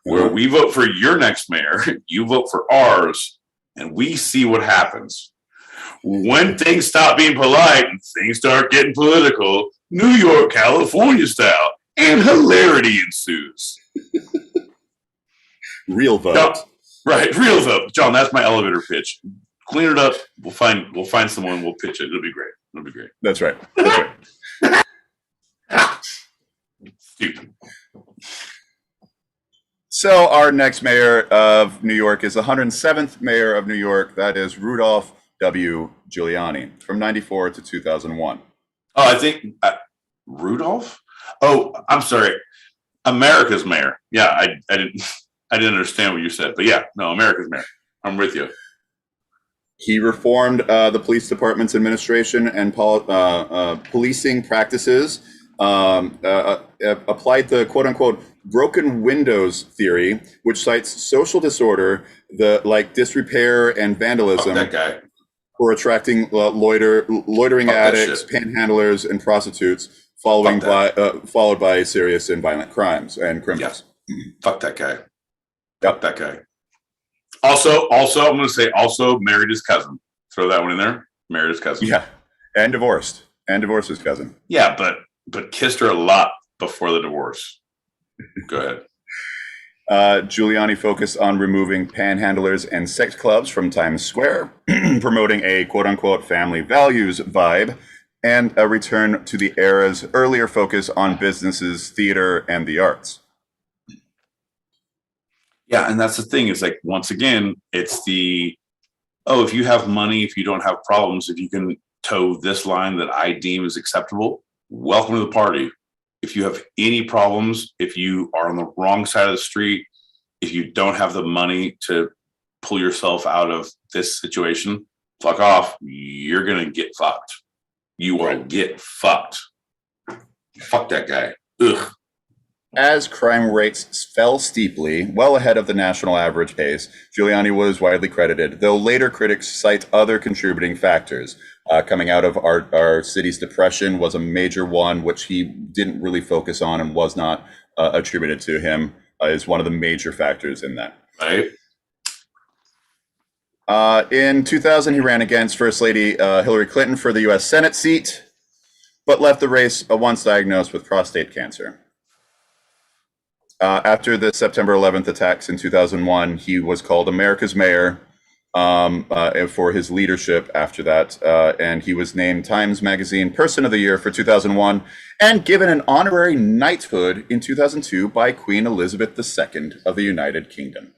where we vote for your next mayor, you vote for ours, and we see what happens. When things stop being polite and things start getting political, New York, California style, and hilarity ensues. Real vote. No, right, real vote. John, that's my elevator pitch. Clean it up. We'll find someone, we'll pitch it. It'll be great. It'll be great. That's right. That's right. Stupid. So our next mayor of New York is the 107th mayor of New York. That is Rudolph W. Giuliani from 94 to 2001. Oh, I think Rudolph? Oh, I'm sorry. America's mayor. Yeah, I didn't understand what you said, but yeah, no, America's mayor. I'm with you. He reformed the police department's administration and policing practices, applied the quote-unquote broken windows theory, which cites social disorder, like disrepair and vandalism, that guy, for attracting loitering addicts, panhandlers, and prostitutes, followed by serious and violent crimes and criminals. Yeah. Fuck that guy. Yep. That guy. Also, I'm going to say married his cousin. Throw that one in there. Married his cousin. Yeah, and divorced his cousin. Yeah, but kissed her a lot before the divorce. Go ahead. Giuliani focused on removing panhandlers and sex clubs from Times Square, promoting a quote-unquote family values vibe, and a return to the era's earlier focus on businesses, theater, and the arts. Yeah, and that's the thing is, like, once again, it's if you have money, if you don't have problems, if you can toe this line that I deem is acceptable, welcome to the party. If you have any problems, if you are on the wrong side of the street, if you don't have the money to pull yourself out of this situation, fuck off. You're going to get fucked. You will get fucked. Fuck that guy. Ugh. As crime rates fell steeply, well ahead of the national average pace, Giuliani was widely credited, though later critics cite other contributing factors. Coming out of our city's depression was a major one, which he didn't really focus on and was not attributed to him, is one of the major factors in that. Right. In 2000, he ran against First Lady Hillary Clinton for the U.S. Senate seat, but left the race once diagnosed with prostate cancer. After the September 11th attacks in 2001, he was called America's mayor for his leadership after that. And he was named Times Magazine Person of the Year for 2001 and given an honorary knighthood in 2002 by Queen Elizabeth II of the United Kingdom.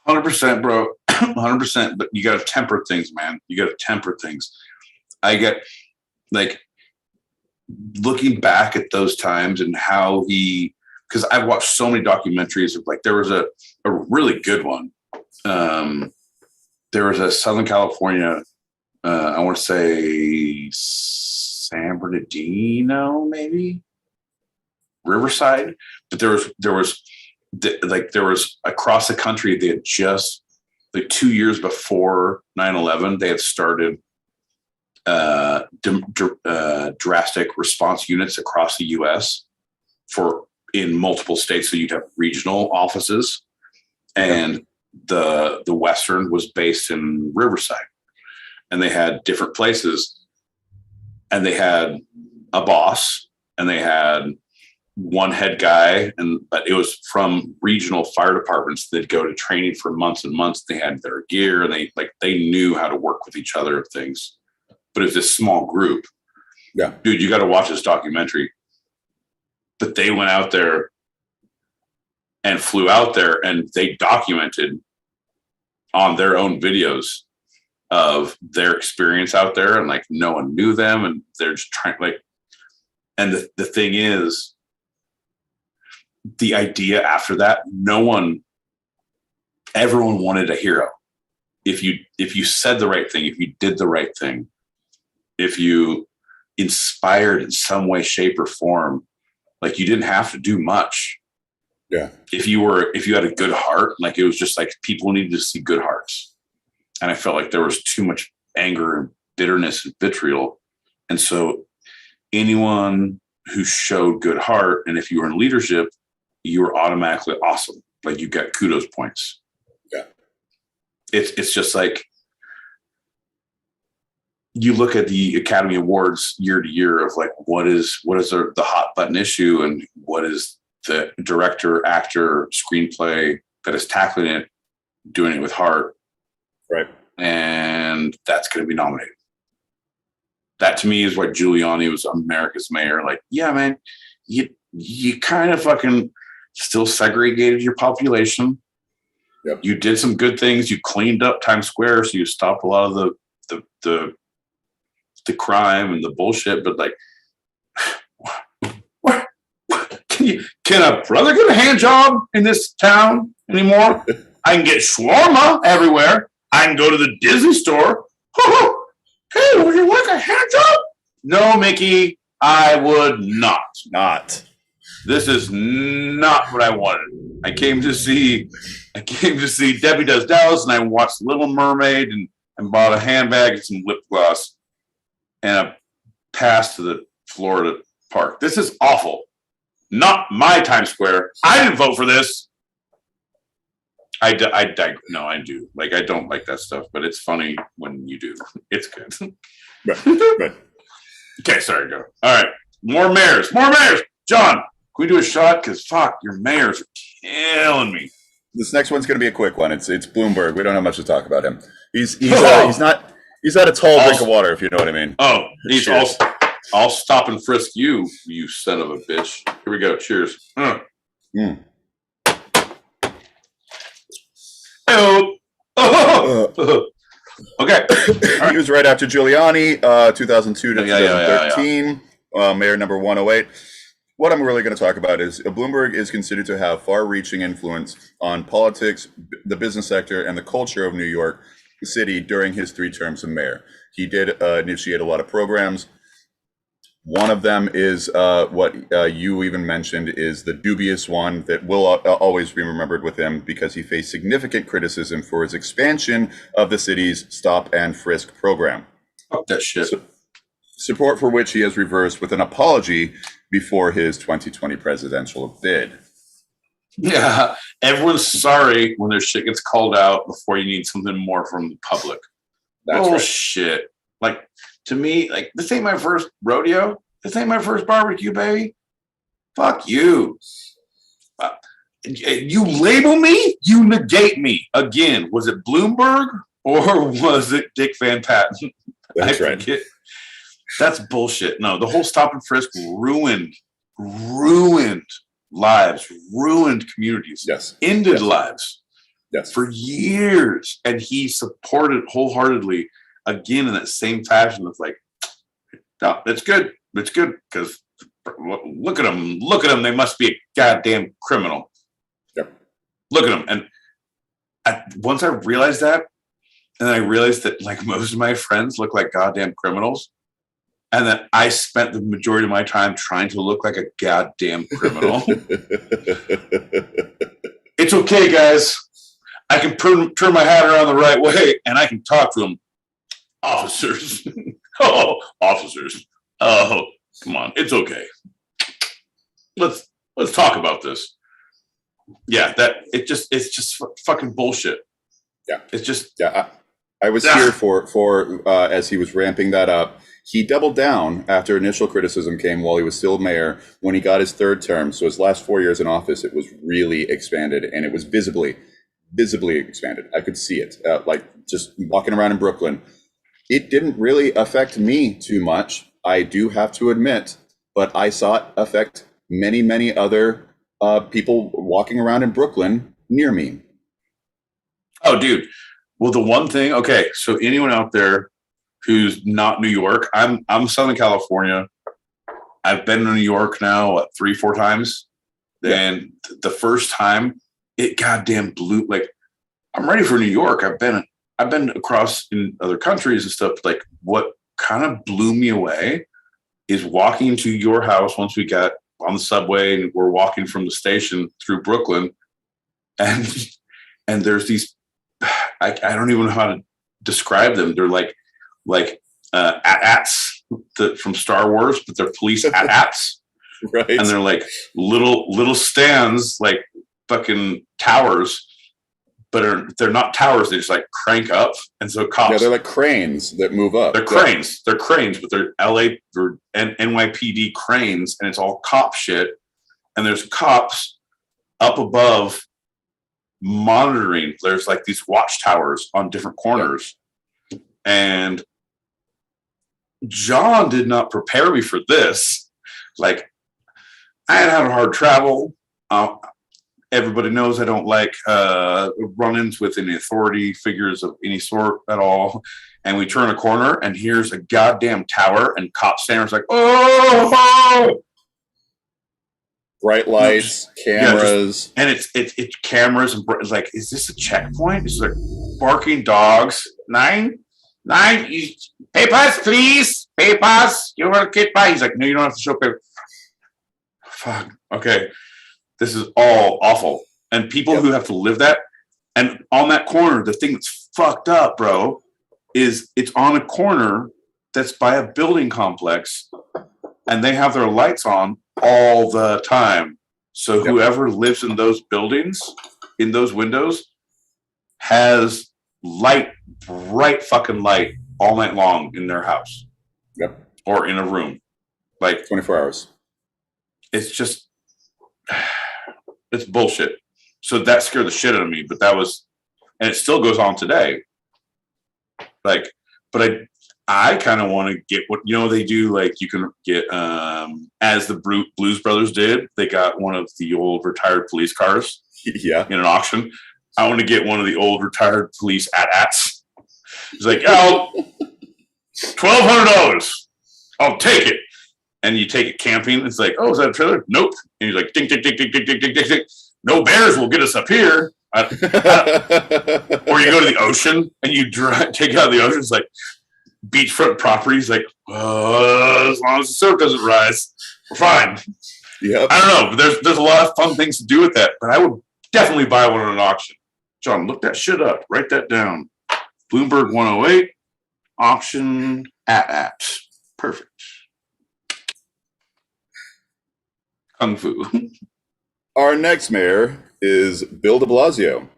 100%, bro. 100%. But you got to temper things, man. You got to temper things. I get like looking back at those times and how because I've watched so many documentaries of like, there was a really good one. There was a Southern California, I want to say San Bernardino, maybe Riverside, but there was across the country. They had just like 2 years before 9/11, they had started drastic response units across the U.S. in multiple states. So you'd have regional offices, and the Western was based in Riverside, and they had different places, and they had a boss, and they had one head guy, but it was from regional fire departments. They'd go to training for months and months. They had their gear, and they knew how to work with each other of things. But it was this small group. Yeah, dude, you got to watch this documentary. But they went out there and flew out there, and they documented on their own videos of their experience out there, and like no one knew them, and they're just trying and the thing is, the idea after that, everyone wanted a hero. If you said the right thing, if you did the right thing, if you inspired in some way, shape, or form, like you didn't have to do much. Yeah. If you had a good heart, like it was just like people needed to see good hearts. And I felt like there was too much anger and bitterness and vitriol. And so anyone who showed good heart, and if you were in leadership, you were automatically awesome. Like you got kudos points. Yeah. It's just like, you look at the Academy Awards year to year of like, what is the hot button issue, and what is the director, actor, screenplay that is tackling it, doing it with heart. Right. And that's going to be nominated. That to me is why Giuliani was America's mayor. Like, yeah, man, you kind of fucking still segregated your population. Yep. You did some good things. You cleaned up Times Square, so you stopped a lot of the crime and the bullshit. But like, what can a brother get a hand job in this town anymore? I can get shawarma everywhere. I can go to the Disney store. Hey, would you like a hand job? No, Mickey, I would not. Not. This is not what I wanted. I came to see Debbie Does Dallas, and I watched Little Mermaid, and bought a handbag and some lip gloss and a pass to the Florida park. This is awful. Not my Times Square. I didn't vote for this. I do. Like, I don't like that stuff, but it's funny when you do. It's good. Right. Okay, sorry, go. All right. More mayors. John, can we do a shot? Because fuck, your mayors are killing me. This next one's going to be a quick one. It's Bloomberg. We don't have much to talk about him. He's not a tall drink of water, if you know what I mean. Oh, I'll stop and frisk you, you son of a bitch. Here we go. Cheers. Mm. Okay. He was right after Giuliani, 2002 to 2013, mayor number 108. What I'm really going to talk about is Bloomberg is considered to have far-reaching influence on politics, the business sector, and the culture of New York City during his 3 terms of mayor. He did initiate a lot of programs. One of them is what you even mentioned is the dubious one that will always be remembered with him because he faced significant criticism for his expansion of the city's stop and frisk program. Fuck that shit. Support for which he has reversed with an apology before his 2020 presidential bid. Yeah, everyone's sorry when their shit gets called out before you need something more from the public. That's right. Shit. Like, to me, like, this ain't my first rodeo. This ain't my first barbecue, baby. Fuck you. You label me, you negate me. Again, was it Bloomberg Or was it Dick Van Patten? That's I right. forget. That's bullshit. No, the whole stop and frisk ruined lives, ruined communities, Yes. ended Yes. lives for years. And he supported wholeheartedly again in that same fashion of like, no, it's good. It's good because look at them. Look at them. They must be a goddamn criminal. Yep. Look at them. And once I realized that, and I realized that like most of my friends look like goddamn criminals, and that I spent the majority of my time trying to look like a goddamn criminal. It's okay, guys. I can turn my hat around the right way, and I can talk to them. Officers. Oh, officers. Oh, come on. It's okay. Let's talk about this. Yeah, it's just fucking bullshit. Yeah. It's just. Yeah. I was here for as he was ramping that up. He doubled down after initial criticism came while he was still mayor. When he got his third term, so his last 4 years in office, it was really expanded, and it was visibly expanded. I could see it, like just walking around in Brooklyn. It didn't really affect me too much, I do have to admit, but I saw it affect many other people walking around in Brooklyn near me. Oh, dude. Well, the one thing, okay, so anyone out there who's not New York, I'm Southern California. I've been to New York now 3-4 times. Yeah. And the first time it goddamn blew, like, I'm ready for New York. I've been across in other countries and stuff. Like, what kind of blew me away is walking into your house once we got on the subway and we're walking from the station through Brooklyn, and there's these, I don't even know how to describe them. They're like AT-ATs from Star Wars, but they're police AT-ATs. Right. And they're like little stands, like fucking towers, but they're not towers. They just like crank up. And so cops. Yeah, they're like cranes that move up. They're cranes. They're cranes, but they're LA or NYPD cranes, and it's all cop shit. And there's cops up above monitoring. There's like these watchtowers on different corners. Yeah. And John did not prepare me for this. Like, I had had hard travel. Everybody knows I don't like run-ins with any authority figures of any sort at all. And we turn a corner, and here's a goddamn tower, and cop standers like, oh! Bright lights, cameras. Yeah, and it's cameras, and it's like, is this a checkpoint? It's like barking dogs. Nine, papers, please. Papers. You want to get by? He's like, no, you don't have to show papers. Fuck. Okay. This is all awful. And people who have to live that, and on that corner, the thing that's fucked up, bro, is it's on a corner that's by a building complex, and they have their lights on all the time. So whoever lives in those buildings, in those windows, has light, bright fucking light all night long in their house. Yep. Or in a room. Like 24 hours. It's just, it's bullshit. So that scared the shit out of me, but that was, and it still goes on today. Like, but I kind of want to get what, you know, they do, like you can get, as the Blues Brothers did, they got one of the old retired police cars in an auction. I want to get one of the old retired police AT-ATs. It's like, oh, $1,200. I'll take it. And you take it camping. It's like, oh, is that a trailer? Nope. And you're like, ding, ding, ding, ding, ding, ding, ding, ding, ding. No bears will get us up here. Or you go to the ocean and you take it out of the ocean. It's like beachfront properties. Like, as long as the surf doesn't rise, we're fine. Yep. I don't know. But there's a lot of fun things to do with that. But I would definitely buy one at an auction. John, look that shit up. Write that down. Bloomberg 108 auction AT-AT. Perfect. Kung Fu. Our next mayor is Bill de Blasio.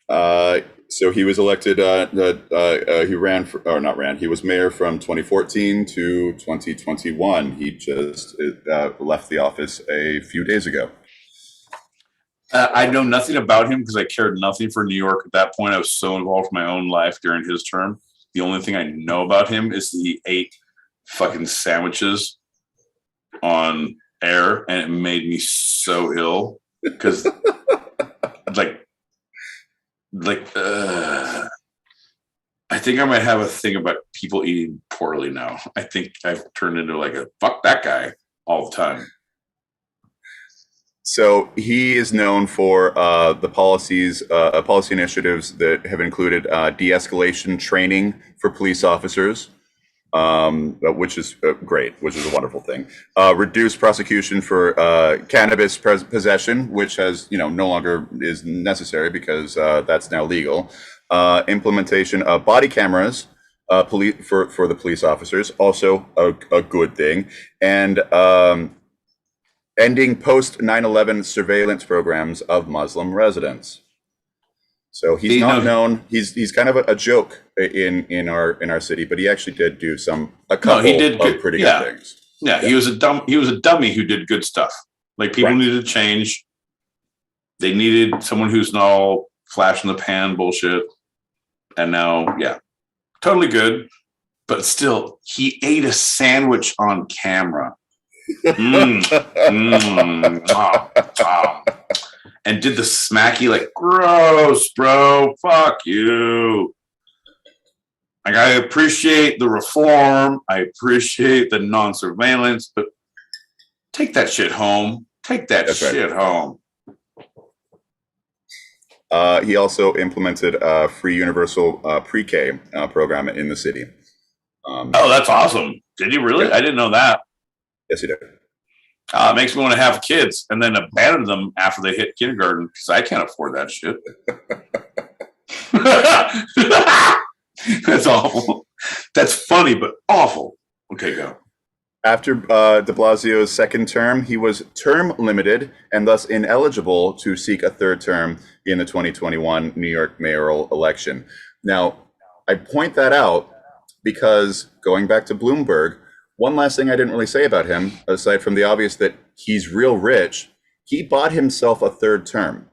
So he was elected, he was mayor from 2014 to 2021. He just left the office a few days ago. I know nothing about him because I cared nothing for New York at that point. I was so involved in my own life during his term. The only thing I know about him is he ate fucking sandwiches on air, and it made me so ill because, I think I might have a thing about people eating poorly now. I think I've turned into like a fuck that guy all the time. So he is known for the policy initiatives that have included de-escalation training for police officers, which is great, which is a wonderful thing. Reduced prosecution for cannabis possession, which has no longer is necessary because that's now legal. Implementation of body cameras for the police officers, also a good thing, and ending post 9/11 surveillance programs of Muslim residents. So he's not known. He's kind of a joke in our city, but he actually did do a couple of pretty good things. Yeah, he was a dummy who did good stuff. Like people needed to change. They needed someone who's not all flash in the pan bullshit. And now, totally good. But still, he ate a sandwich on camera. And did the smacky, like, gross, bro, fuck you. Like, I appreciate the reform. I appreciate the non-surveillance, but take that shit home. Take that shit home. He also implemented a free universal pre-K program in the city. That's awesome. Did he really? Yeah. I didn't know that. Yes, he did. It makes me want to have kids and then abandon them after they hit kindergarten because I can't afford that shit. That's awful. That's funny, but awful. Okay, go. After de Blasio's second term, he was term limited and thus ineligible to seek a third term in the 2021 New York mayoral election. Now, I point that out because going back to Bloomberg, one last thing I didn't really say about him, aside from the obvious that he's real rich, he bought himself a third term.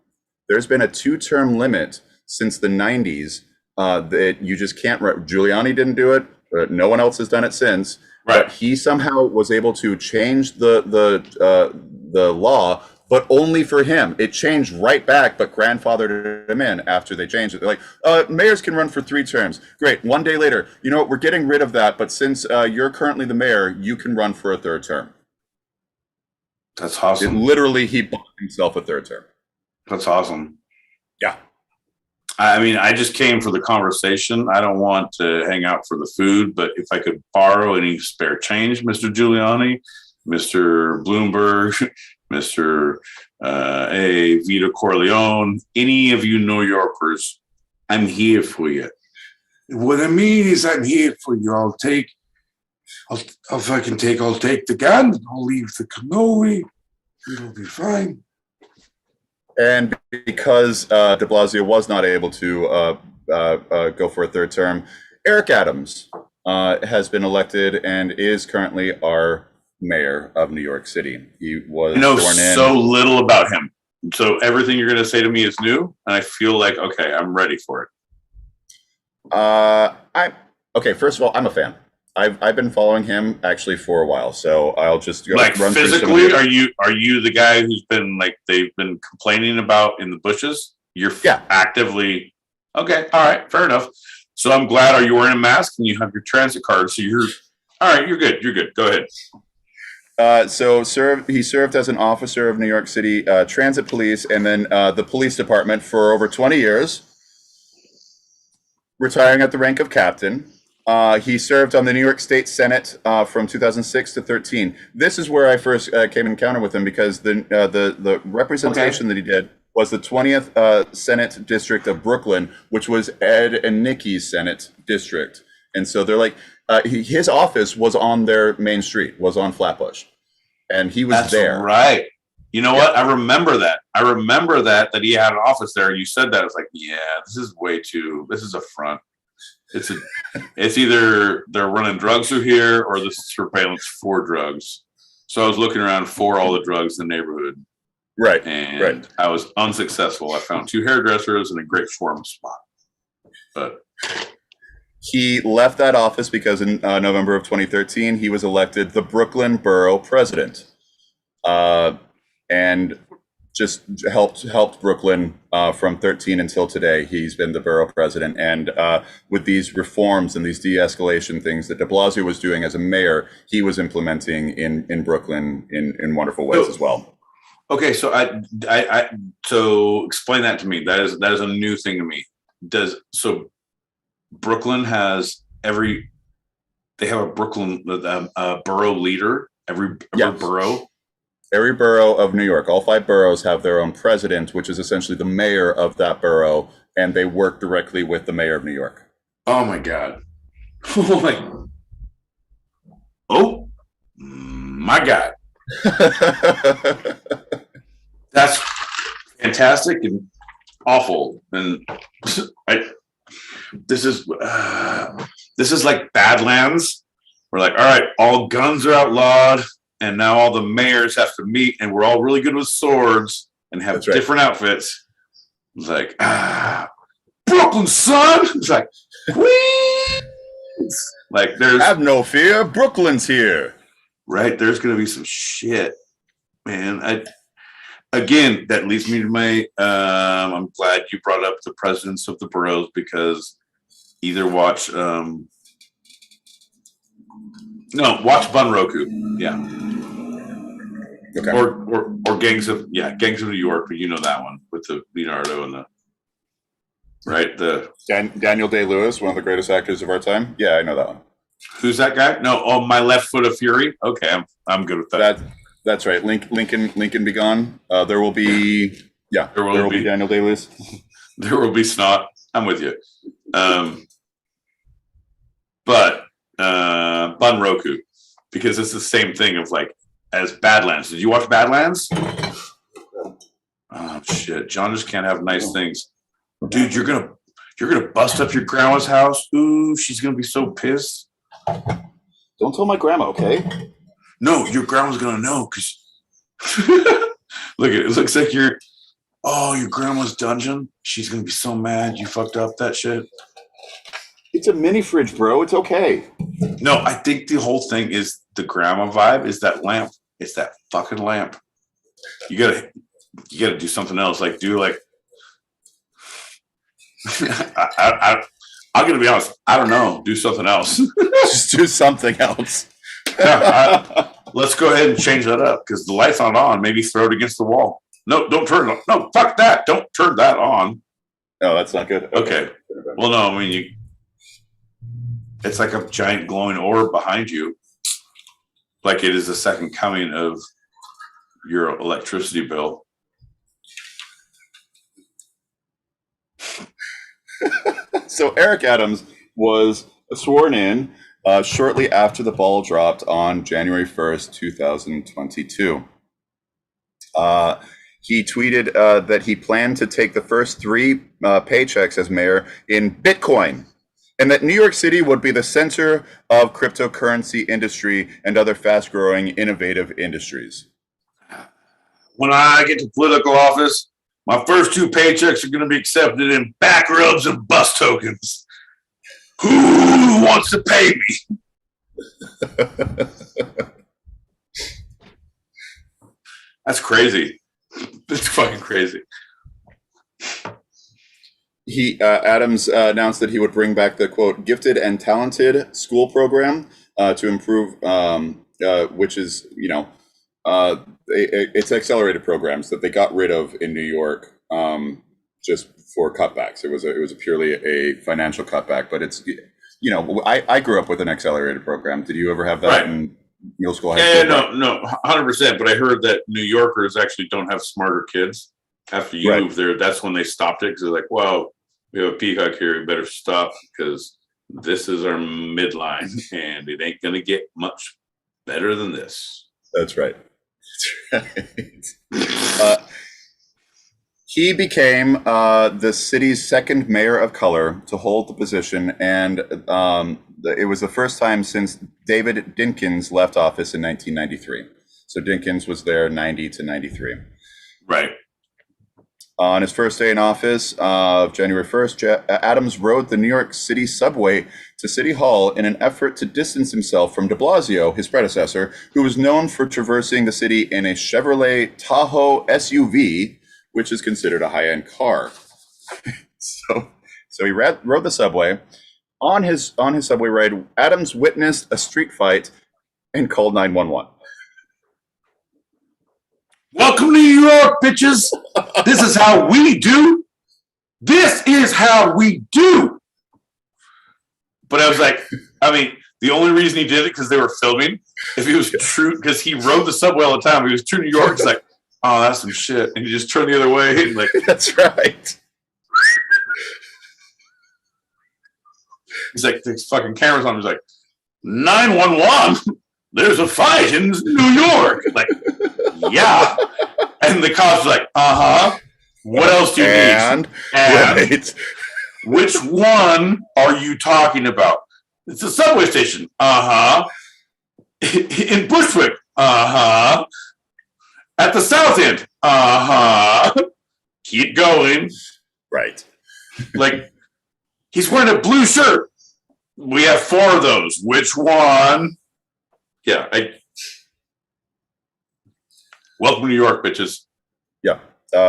There's been a 2-term limit since the 90s that you just can't. Giuliani didn't do it. No one else has done it since. Right. But he somehow was able to change the law, but only for him. It changed right back, but grandfathered him in after they changed it. They're like, mayors can run for 3 terms. Great. One day later, you know what? We're getting rid of that. But since you're currently the mayor, you can run for a 3rd term. That's awesome. Literally, he bought himself a 3rd term. That's awesome. Yeah. I mean, I just came for the conversation. I don't want to hang out for the food, but if I could borrow any spare change, Mr. Giuliani, Mr. Bloomberg, Mr. Vito Corleone, any of you New Yorkers, I'm here for you. What I mean is I'm here for you. I'll take the gun. I'll leave the cannoli. It'll be fine. And because de Blasio was not able to go for a 3rd term, Eric Adams has been elected and is currently our mayor of New York City. He was sworn in. So little about him. So everything you're going to say to me is new, and I feel like, okay, I'm ready for it. Okay. First of all, I'm a fan. I've been following him actually for a while, so I'll just run physically. Are you the guy who's been they've been complaining about in the bushes? You're actively okay. All right, fair enough. So I'm glad. Are you wearing a mask and you have your transit card? So you're all right. You're good. You're good. Go ahead. He served as an officer of New York City Transit Police and then the police department for over 20 years, retiring at the rank of captain. He served on the New York State Senate from 2006 to 13. This is where I first came in encounter with him because the representation that he did was the 20th Senate District of Brooklyn, which was Ed and Nikki's Senate District. And so they're like, his office was on their main street, was on Flatbush. And he was there. That's right. You know what? I remember that. That he had an office there. You said that. I was like, yeah, this is a front. It's either they're running drugs through here or this is surveillance for drugs. So I was looking around for all the drugs in the neighborhood. Right. And right. I was unsuccessful. I found 2 hairdressers and a great shawarma spot. But he left that office because in November of 2013, he was elected the Brooklyn Borough president, and just helped Brooklyn from 13 until today. He's been the borough president, and with these reforms and these de-escalation things that de Blasio was doing as a mayor, he was implementing in Brooklyn in wonderful ways as well. Okay, so so explain that to me. That is a new thing to me. Brooklyn has they have a Brooklyn borough leader. Every borough. Every borough of New York, all 5 boroughs have their own president, which is essentially the mayor of that borough, and they work directly with the mayor of New York. Oh my God! Oh my God! That's fantastic and awful. And this is like Badlands. We're like, all right, all guns are outlawed, and now all the mayors have to meet, and we're all really good with swords and have different outfits. It's like, Brooklyn, son. It's like, Queens. Like, have no fear, Brooklyn's here. Right, there's gonna be some shit, man. Again, that leads me to my. I'm glad you brought up the presidents of the boroughs, because either watch Bunroku, yeah, okay, or Gangs of New York, but you know that one with the Leonardo and the Daniel Day-Lewis, one of the greatest actors of our time. Yeah, I know that one. Who's that guy? No, My Left Foot of Fury. Okay, I'm good with that. That's right. Lincoln Be Gone. There will be Daniel Day-Lewis. There will be snot. I'm with you. But Bunroku, because it's the same thing of like as Badlands. Did you watch Badlands? Oh shit! John just can't have nice things, dude. You're gonna bust up your grandma's house. Ooh, she's gonna be so pissed. Don't tell my grandma, okay? No, your grandma's gonna know because look at it. It looks like your grandma's dungeon. She's gonna be so mad you fucked up that shit. It's a mini fridge, bro. It's okay. No, I think the whole thing is the grandma vibe is that lamp. It's that fucking lamp. You gotta do something else. Like do like I'm gonna be honest. I don't know. Do something else. Just do something else. Let's go ahead and change that up because the light's not on. Maybe throw it against the wall. No, don't turn it on. No, fuck that. Don't turn that on. No, that's not good. Okay. Well, no, I mean, it's like a giant glowing orb behind you. Like it is the second coming of your electricity bill. So Eric Adams was sworn in shortly after the ball dropped on January 1st, 2022. He tweeted that he planned to take the first 3 paychecks as mayor in Bitcoin, and that New York City would be the center of cryptocurrency industry and other fast-growing, innovative industries. When I get to political office, my first 2 paychecks are going to be accepted in back rubs and bus tokens. Who wants to pay me? That's crazy. That's fucking crazy. Adams announced that he would bring back the quote gifted and talented school program to improve, which is it's accelerated programs that they got rid of in New York just for cutbacks. It was purely a financial cutback, but it's I grew up with an accelerated program. Did you ever have that in middle school? High school? No, 100%. But I heard that New Yorkers actually don't have smarter kids. After you move there, that's when they stopped it because they're like, "Well, we have a peacock here. We better stop because this is our midline, and it ain't gonna get much better than this." That's right. He became the city's second mayor of color to hold the position, and it was the first time since David Dinkins left office in 1993. So Dinkins was there 90 to 93. Right. On his first day in office of January 1st, Adams rode the New York City subway to City Hall in an effort to distance himself from de Blasio, his predecessor, who was known for traversing the city in a Chevrolet Tahoe SUV, which is considered a high-end car. So he rode the subway. On his subway ride, Adams witnessed a street fight and called 911. Welcome to New York, bitches. This is how we do. This is how we do. But I was like, I mean, the only reason he did it because they were filming. If he was true, because he rode the subway all the time. If he was true New York, it's like, oh, that's some shit. And he just turned the other way. And like, that's right. He's like, the fucking camera's on. He's like, 911. There's a fight in New York. Like, yeah. And the cops are like, what else do you need? And right. Which one are you talking about? It's a subway station. In Bushwick. At the South End. Keep going. Right. Like, he's wearing a blue shirt. We have 4 of those. Which one? Yeah. Welcome to New York, bitches. Yeah.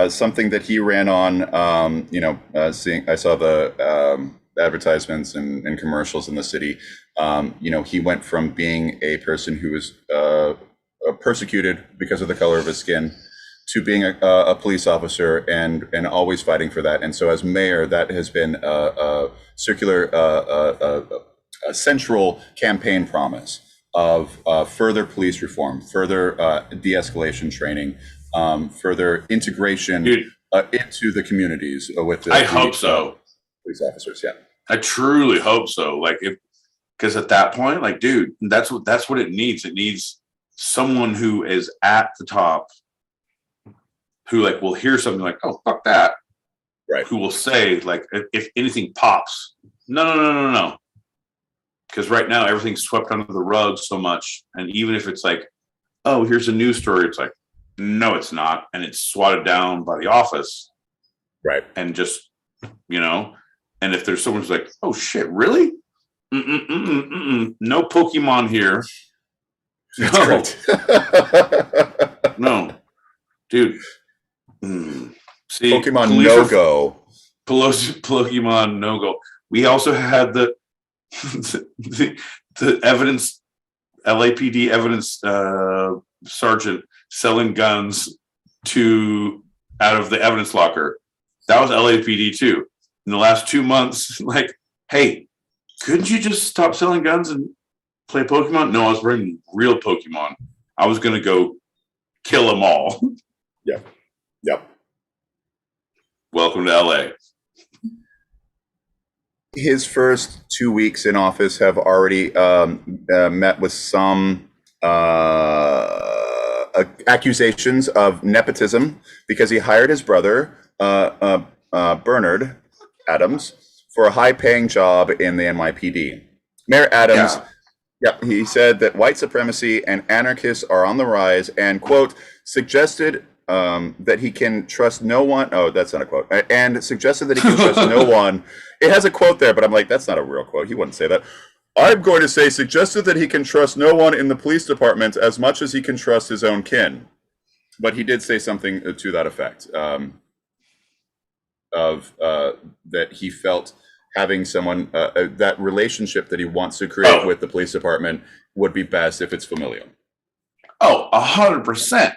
Something that he ran on, I saw the advertisements and commercials in the city. He went from being a person who was persecuted because of the color of his skin to being a police officer and always fighting for that. And so as mayor, that has been a central campaign promise of further police reform, further de-escalation training, further integration into the communities with the hope so. Police officers. Yeah, I truly hope so. Like, because at that point, like, dude, that's what it needs. It needs someone who is at the top, who like will hear something like, "Oh, fuck that," right? Who will say like, if anything pops, no. Because right now everything's swept under the rug so much, and even if it's like, oh, here's a news story, it's like, no, it's not, and it's swatted down by the office, right? And just, and if there's someone who's like, oh shit, really? No Pokemon here. No, no, dude. See, Pokemon no-go. Pokemon no-go. We also had the evidence, LAPD evidence sergeant selling guns out of the evidence locker. That was LAPD too. In the last 2 months, like, hey, couldn't you just stop selling guns and play Pokemon? No, I was bringing real Pokemon. I was going to go kill them all. Yep. Welcome to LA. His first 2 weeks in office have already met with some accusations of nepotism because he hired his brother, Bernard Adams, for a high-paying job in the NYPD. Mayor Adams, he said that white supremacy and anarchists are on the rise and, quote, suggested that he can trust no one. Oh, that's not a quote. And suggested that he can trust no one. It has a quote there, but I'm like, that's not a real quote. He wouldn't say that. I'm going to say suggested that he can trust no one in the police department as much as he can trust his own kin. But he did say something to that effect, that he felt having someone, that relationship that he wants to create with the police department would be best if it's familial. Oh, 100%.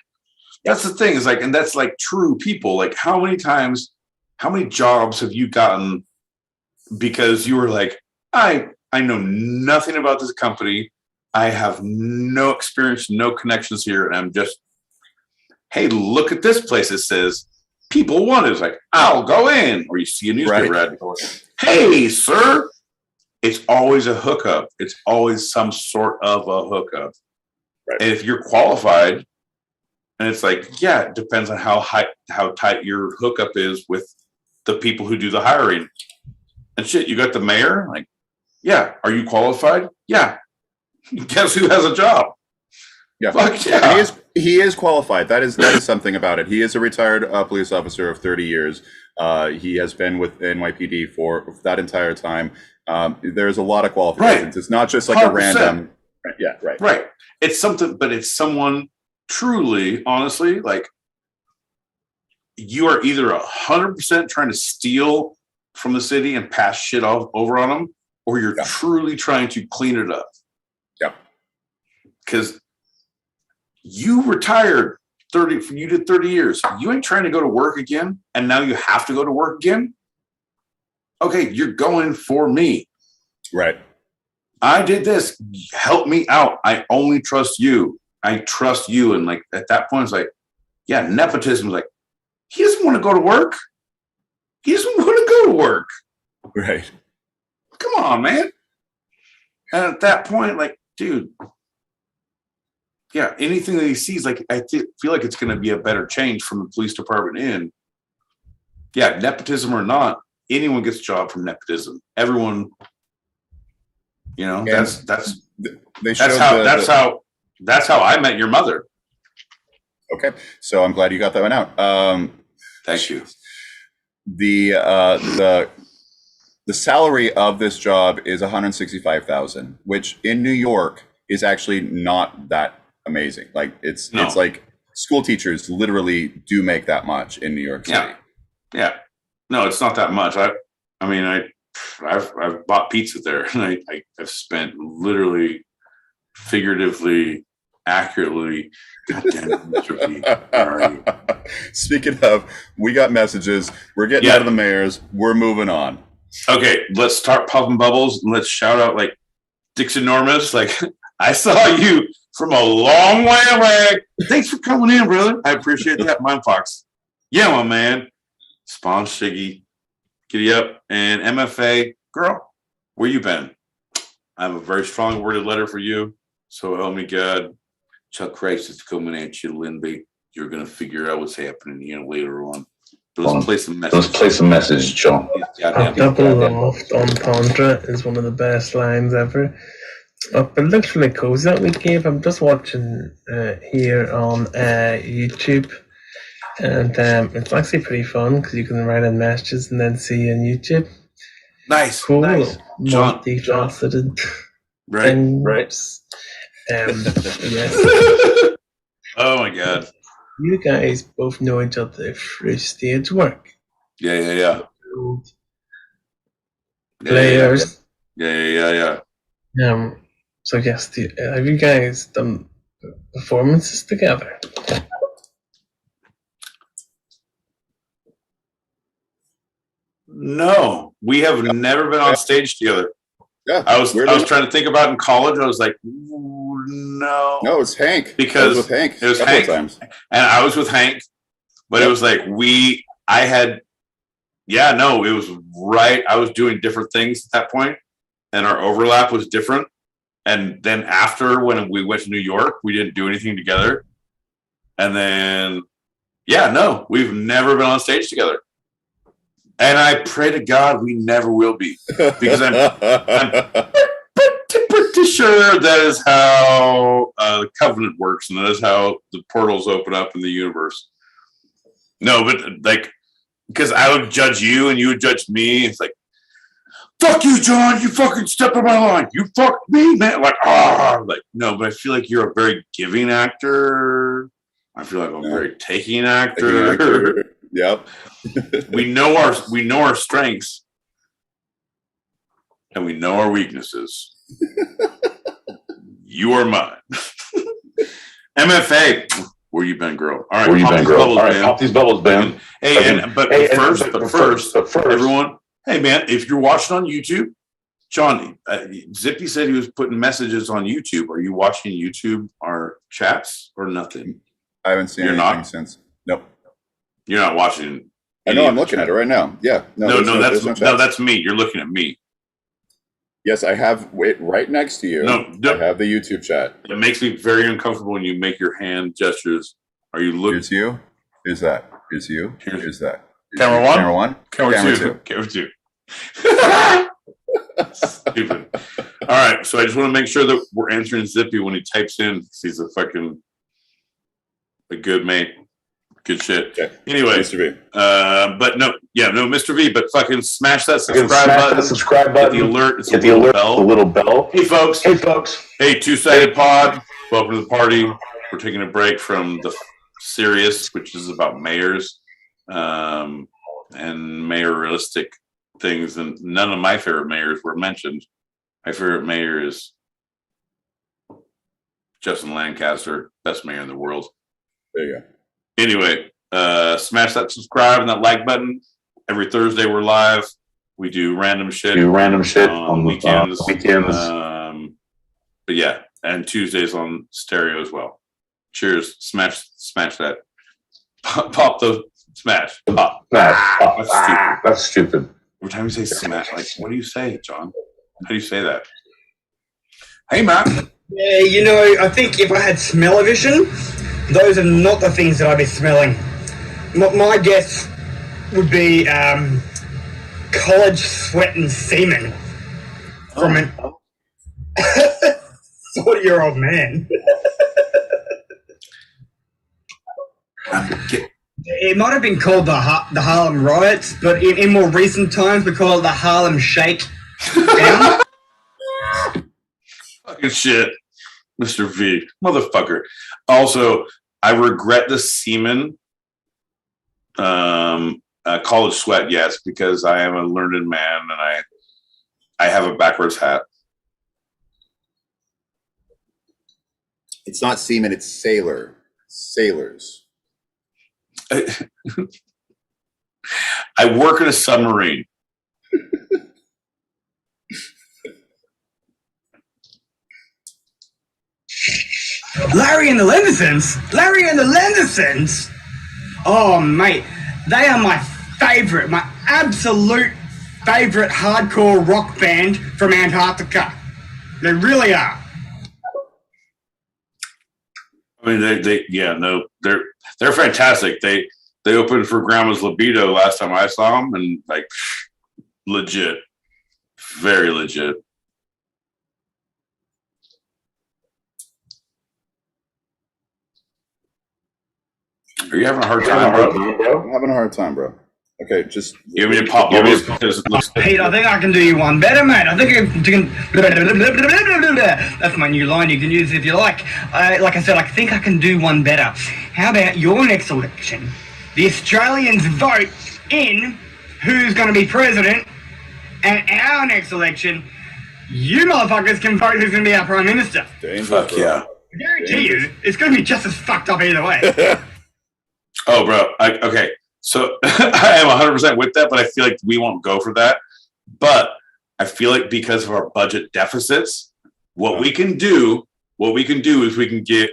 That's the thing, is like, and that's like true people. Like, how many jobs have you gotten because you were like, I know nothing about this company. I have no experience, no connections here. And I'm just, hey, look at this place. It says people want it. It's like, I'll go in. Or you see a newspaper ad. Hey, sir. It's always a hookup. It's always some sort of a hookup. Right. And if you're qualified, and it's like, yeah, it depends on how tight your hookup is with the people who do the hiring. And shit, you got the mayor? Like, yeah. Are you qualified? Yeah. Guess who has a job? Yeah. Fuck yeah. And he is qualified. That is something about it. He is a retired police officer of 30 years. He has been with NYPD for that entire time. There's a lot of qualifications. Right. It's not just like 100%. a random. Yeah, right. Right. It's something, but it's someone truly, honestly, like you are either 100% trying to steal from the city and pass shit over on them, or you're truly trying to clean it up. Yep. Because you retired you did 30 years. You ain't trying to go to work again, and now you have to go to work again. Okay, you're going for me. Right. I did this. Help me out. I only trust you. I trust you. And like at that point, it's like, yeah, nepotism is like, he doesn't want to go to work. He doesn't want to go to work. Right. Come on, man. And at that point, like, dude, yeah, anything that he sees, like, I feel like it's going to be a better change from the police department in. Yeah, nepotism or not, anyone gets a job from nepotism. Everyone, you know, that's how I met your mother. Okay, so I'm glad you got that one out. Thank you. The salary of this job is $165,000, which in New York is actually not that amazing. Like it's like school teachers literally do make that much in New York City. Yeah. No, it's not that much. I've bought pizza there, and I've spent literally, figuratively, accurately. Goddamn, where are you? Speaking of, we got messages. We're getting out of the mayors. We're moving on. Okay, let's start popping bubbles, and let's shout out like Dixon Normus. Like, I saw you from a long way away. Thanks for coming in, brother. I appreciate that. Mime Fox. Yeah, my man. Spawn Shiggy. Giddy up. And MFA. Girl, where you been? I have a very strong worded letter for you. So help me God. Chuck Christ is coming at you, Linby. You're going to figure out what's happening here later on. But let's play some messages. Let's play some message, John. A double loft entendre is one of the best lines ever. But it looks really cozy that we gave. I'm just watching here on YouTube, and it's actually pretty fun because you can write in messages and then see on YouTube. Nice, cool, nice. Multifaceted things. Yes. Oh my God. You guys both know each other through stage work. Yeah. Players. Yeah. So yes, have you guys done performances together? No, we have never been on stage together. Yeah, I was trying to think about in college. I was like, no. No, it's Hank. Because with Hank. It was Hank, and I was with Hank, but it was like it was right. I was doing different things at that point, and our overlap was different. And then after, when we went to New York, we didn't do anything together. And then, we've never been on stage together. And I pray to God we never will be, because I'm pretty sure that is how the covenant works, and that is how the portals open up in the universe. No, but like, because I would judge you and you would judge me. It's like, fuck you, John. You fucking stepped on my line. You fucked me, man. Like, no, but I feel like you're a very giving actor. I feel like I'm a very taking actor. Yep. we know our strengths, and we know our weaknesses. You are mine. MFA, where you been, girl? All right, where you been, girl? All right, pop these bubbles, Ben. But first, everyone. Hey, man, if you're watching on YouTube, John, Zippy said he was putting messages on YouTube. Are you watching YouTube, our chats, or nothing? I haven't seen anything since. Nope. You're not watching. I know. I'm looking at it right now. Yeah. No, that's me. You're looking at me. Yes, I have. Wait, right next to you. No, I have the YouTube chat. It makes me very uncomfortable when you make your hand gestures. Are you looking? Here's you. Here's that. Here's you. Here's that. Camera one. Camera one. Camera two. Camera two. Stupid. All right, so I just want to make sure that we're answering Zippy when he types in. He's a good mate. Good shit. Okay. Anyway, Mr. V. But no, Mr. V. But fucking smash that subscribe button. Get the alert. It's a little bell. Hey folks. Hey, two-sided pod. Welcome to the party. We're taking a break from the serious, which is about mayors and mayoristic things, and none of my favorite mayors were mentioned. My favorite mayor is Justin Lancaster, best mayor in the world. There you go. Anyway, smash that subscribe and that like button. Every Thursday we're live. We do random shit. On weekends. But yeah, and Tuesdays on stereo as well. Cheers. Smash that. Pop the smash. Pop. That's stupid. Every time you say smash, like, what do you say, John? How do you say that? Hey, Matt. Yeah, I think if I had smell-o-vision, those are not the things that I'd be smelling. My guess would be college sweat and semen from an 40-year-old man. It might have been called the Harlem Riots, but in more recent times we call it the Harlem Shake down. Fucking shit. Mr. V. Motherfucker. Also, I regret the semen. College sweat, yes, because I am a learned man and I have a backwards hat. It's not semen, it's sailor. Sailors. I work in a submarine. Larry and the Lendersons? Oh, mate, they are my absolute favorite hardcore rock band from Antarctica. They really are. I mean, they're fantastic. They opened for Grandma's Libido last time I saw them, and like, legit, very legit. Are you having a hard time, bro? I'm having a hard time, bro. Okay, just give me a pop bubbles because it looks. Pete, I think I can do you one better, mate. I think I can. That's my new line. You can use it if you like. Like I said, I think I can do one better. How about your next election? The Australians vote in who's going to be president, and our next election, you motherfuckers can vote who's going to be our prime minister. Fuck yeah! I guarantee you, it's going to be just as fucked up either way. Oh, bro. Okay. So I am 100% with that, but I feel like we won't go for that. But I feel like because of our budget deficits, what we can do is we can get,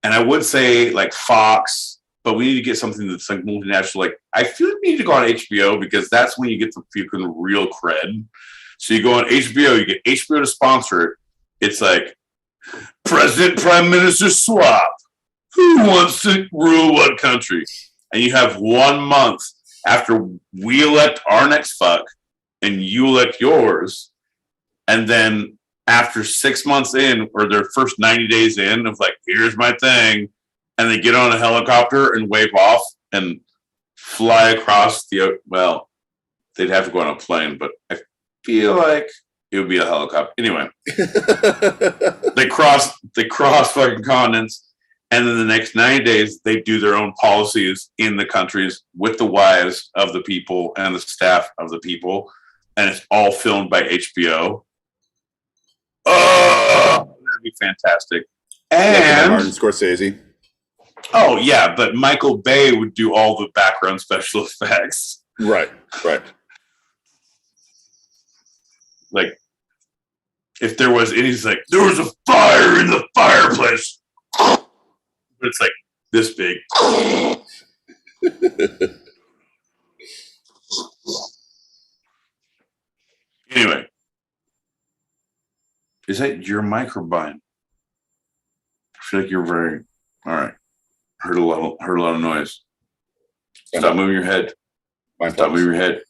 and I would say like Fox, but we need to get something that's like multinational. Like I feel like we need to go on HBO because that's when you get the fucking real cred. So you go on HBO, you get HBO to sponsor it. It's like President Prime Minister swap. Who wants to rule what country? And you have 1 month after we elect our next fuck and you elect yours. And then after 6 months in, or their first 90 days in of like, here's my thing. And they get on a helicopter and wave off and fly across well, they'd have to go on a plane, but I feel like it would be a helicopter. Anyway, they cross fucking continents. And then the next 90 days, they do their own policies in the countries with the wives of the people and the staff of the people. And it's all filmed by HBO. Oh, that'd be fantastic. And Martin Scorsese. Oh, yeah. But Michael Bay would do all the background special effects. Right. Like, if there was any, like, there was a fire in the fireplace. But it's like this big. Anyway, is that your microbiome? I feel like you're very all right. Heard a lot of noise. Stop moving your head. Stop moving your head.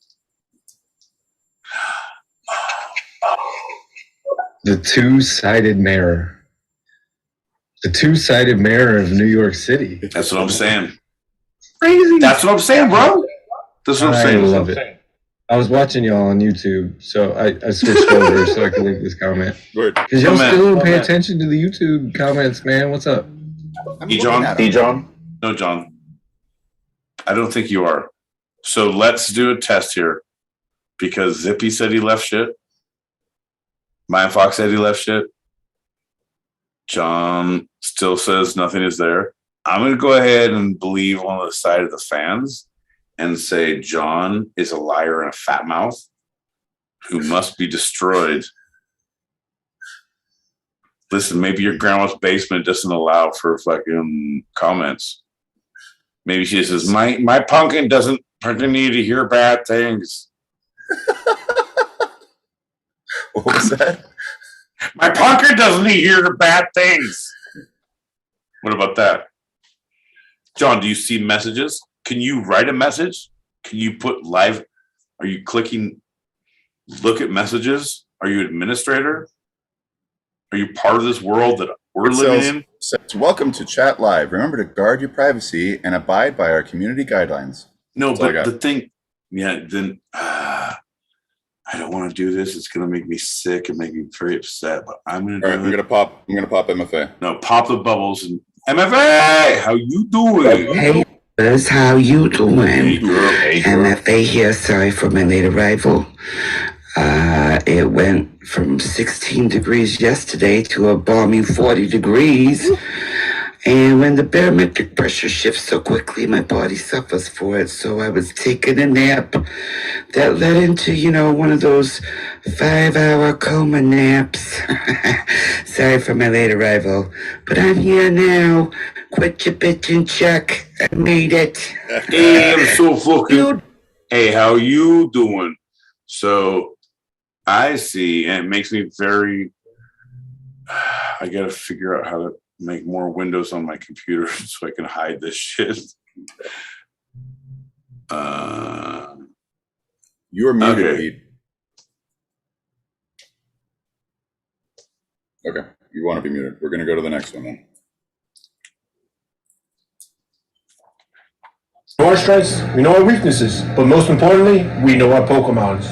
The two-sided mirror. The two-sided mirror of New York City. That's what I'm saying. Crazy. That's what I'm saying, bro. That's what I'm saying. I love it. I was watching y'all on YouTube, so I switched over so I could leave this comment. Because y'all still don't pay attention to the YouTube comments, man. What's up? John? No, John. I don't think you are. So let's do a test here. Because Zippy said he left shit. Maya Fox said he left shit. John still says nothing is there. I'm going to go ahead and believe on the side of the fans and say John is a liar and a fat mouth who must be destroyed. Listen, maybe your grandma's basement doesn't allow for fucking comments. Maybe she says, my pumpkin doesn't need to hear bad things. What was that? My pumpkin doesn't need to hear bad things. What about that? John, do you see messages? Can you write a message? Can you put live? Are you clicking look at messages? Are you an administrator? Are you part of this world that we're living in? Says, welcome to Chat Live. Remember to guard your privacy and abide by our community guidelines. No, but the thing, then I don't want to do this. It's going to make me sick and make me very upset. But I'm going to. I'm going to pop MFA. No, pop the bubbles and MFA. How you doing? Hey, Buzz, how you doing? Hey, girl. MFA here. Sorry for my late arrival. It went from 16 degrees yesterday to a balmy 40 degrees. And when the barometric pressure shifts so quickly, my body suffers for it. So I was taking a nap that led into, one of those 5-hour coma naps. Sorry for my late arrival, but I'm here now. Quit your bitching, Chuck. I made it. Hey, I'm so fucking. Hey, how you doing? So I see, and it makes me very. I got to figure out how to make more windows on my computer so I can hide this shit. You're muted, Pete. Okay, you want to be muted. We're going to go to the next one then. We know our strengths, we know our weaknesses, but most importantly, we know our Pokemons.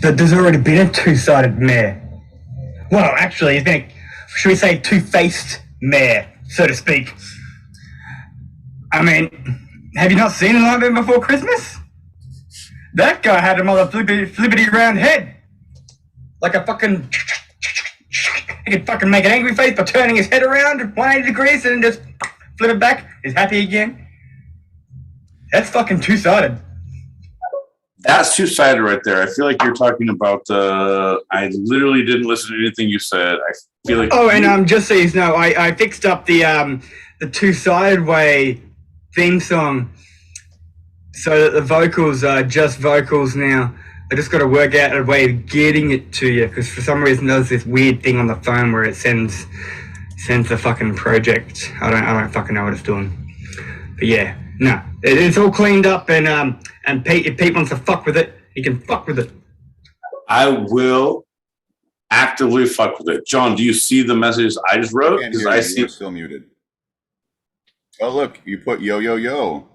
There's already been a two-sided mare. Well, actually, should we say two-faced mare, so to speak? I mean, have you not seen a Nightmare Before Christmas? That guy had a mother flippity round head. Like a fucking... He could fucking make an angry face by turning his head around 180 degrees and then just flip it back. He's happy again. That's fucking two-sided. That's two-sided right there. I feel like you're talking about. I literally didn't listen to anything you said. I feel like. Oh, and just so you know, I fixed up the two-sided way theme song so that the vocals are just vocals now. I just got to work out a way of getting it to you because for some reason there's this weird thing on the phone where it sends the fucking project. I don't fucking know what it's doing. But yeah, no, it's all cleaned up and Pete, if Pete wants to fuck with it, he can fuck with it. I will actively fuck with it. John, do you see the messages I just wrote? Because I see. You're still muted. Oh look, you put yo yo yo.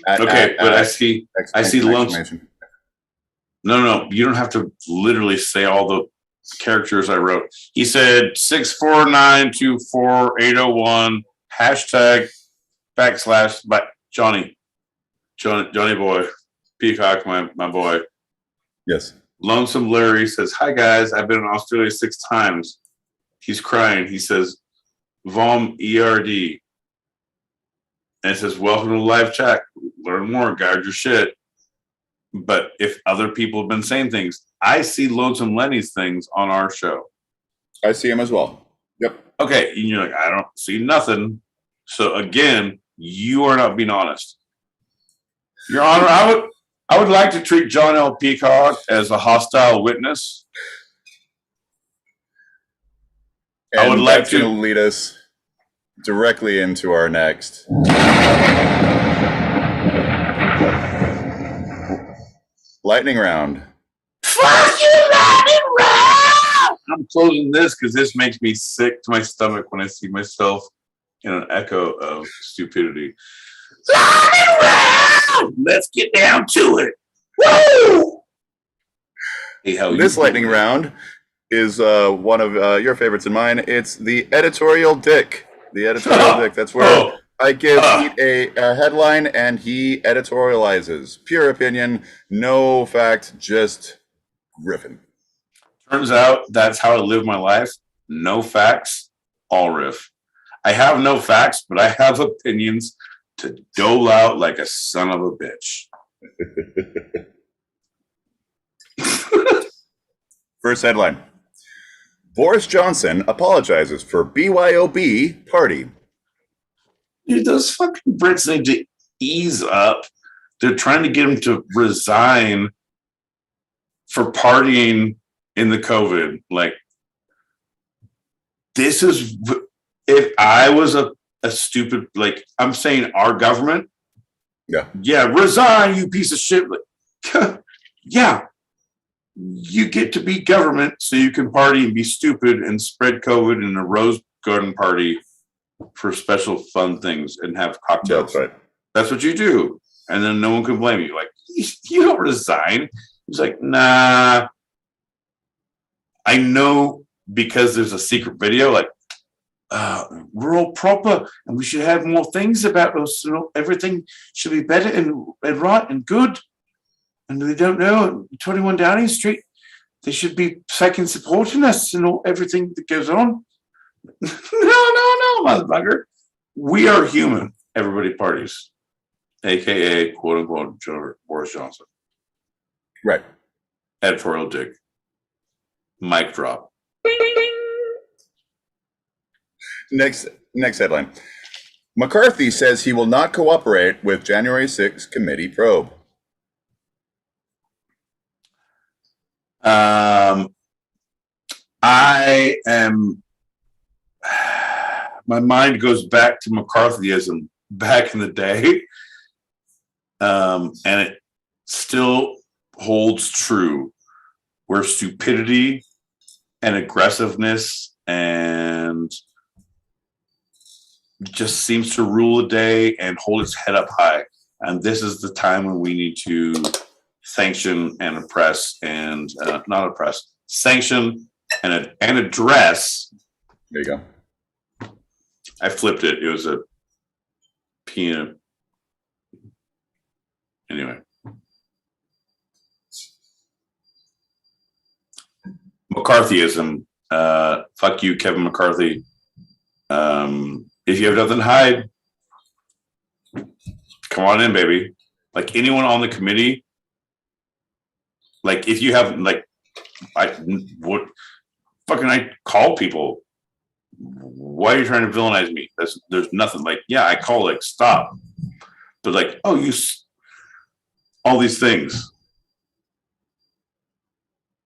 But I see lunch. No, you don't have to literally say all the characters I wrote. He said 649248001 #/ but Johnny boy, Peacock, my boy. Yes. Lonesome Larry says, "Hi guys, I've been in Australia 6 times." He's crying. He says, "Vom ERD," and it says, "Welcome to live chat. Learn more. Guard your shit." But if other people have been saying things, I see Lonesome Lenny's things on our show. I see him as well. Yep. Okay, and you're like, I don't see nothing. So again, you are not being honest. Your Honor, I would like to treat John L. Peacock as a hostile witness. And I would like to lead us directly into our next. Lightning round. Fuck you, Lightning Round! I'm closing this because this makes me sick to my stomach when I see myself in an echo of stupidity. Lightning Round! Let's get down to it. Woo! Hey, how This you lightning doing? round is one of your favorites and mine. It's the editorial dick. The editorial dick. That's where I give Pete a headline and he editorializes. Pure opinion, no fact, just riffing. Turns out that's how I live my life. No facts, all riff. I have no facts, but I have opinions to dole out like a son of a bitch. First headline. Boris Johnson apologizes for BYOB party. Dude, those fucking Brits need to ease up. They're trying to get him to resign for partying in the COVID. Like, this is, if I was a stupid, like, I'm saying our government, yeah, resign, you piece of shit. Like, yeah, you get to be government so you can party and be stupid and spread COVID in a rose garden party for special fun things and have cocktails. That's right. That's what you do. And then no one can blame you. Like, you don't resign. He's like, nah. I know because there's a secret video, like, we're all proper and we should have more things about us. You know, everything should be better and right and good. And they don't know 21 Downing Street, they should be second supporting us and all everything that goes on. No, motherfucker. We are human. Everybody parties. AKA quote unquote Boris Johnson. Right. Editorial dick. Mic drop. Next headline. McCarthy says he will not cooperate with January 6th committee probe. I am. My mind goes back to McCarthyism back in the day, and it still holds true, where stupidity and aggressiveness and just seems to rule the day and hold its head up high. And this is the time when we need to sanction and oppress and not oppress, sanction and address. There you go. I flipped it. It was a peanut. Anyway. McCarthyism. Fuck you, Kevin McCarthy. If you have nothing to hide, come on in, baby. Like anyone on the committee, like if you have like, I call people. Why are you trying to villainize me? There's nothing. Like, yeah, I call, like, stop. But like, oh, all these things.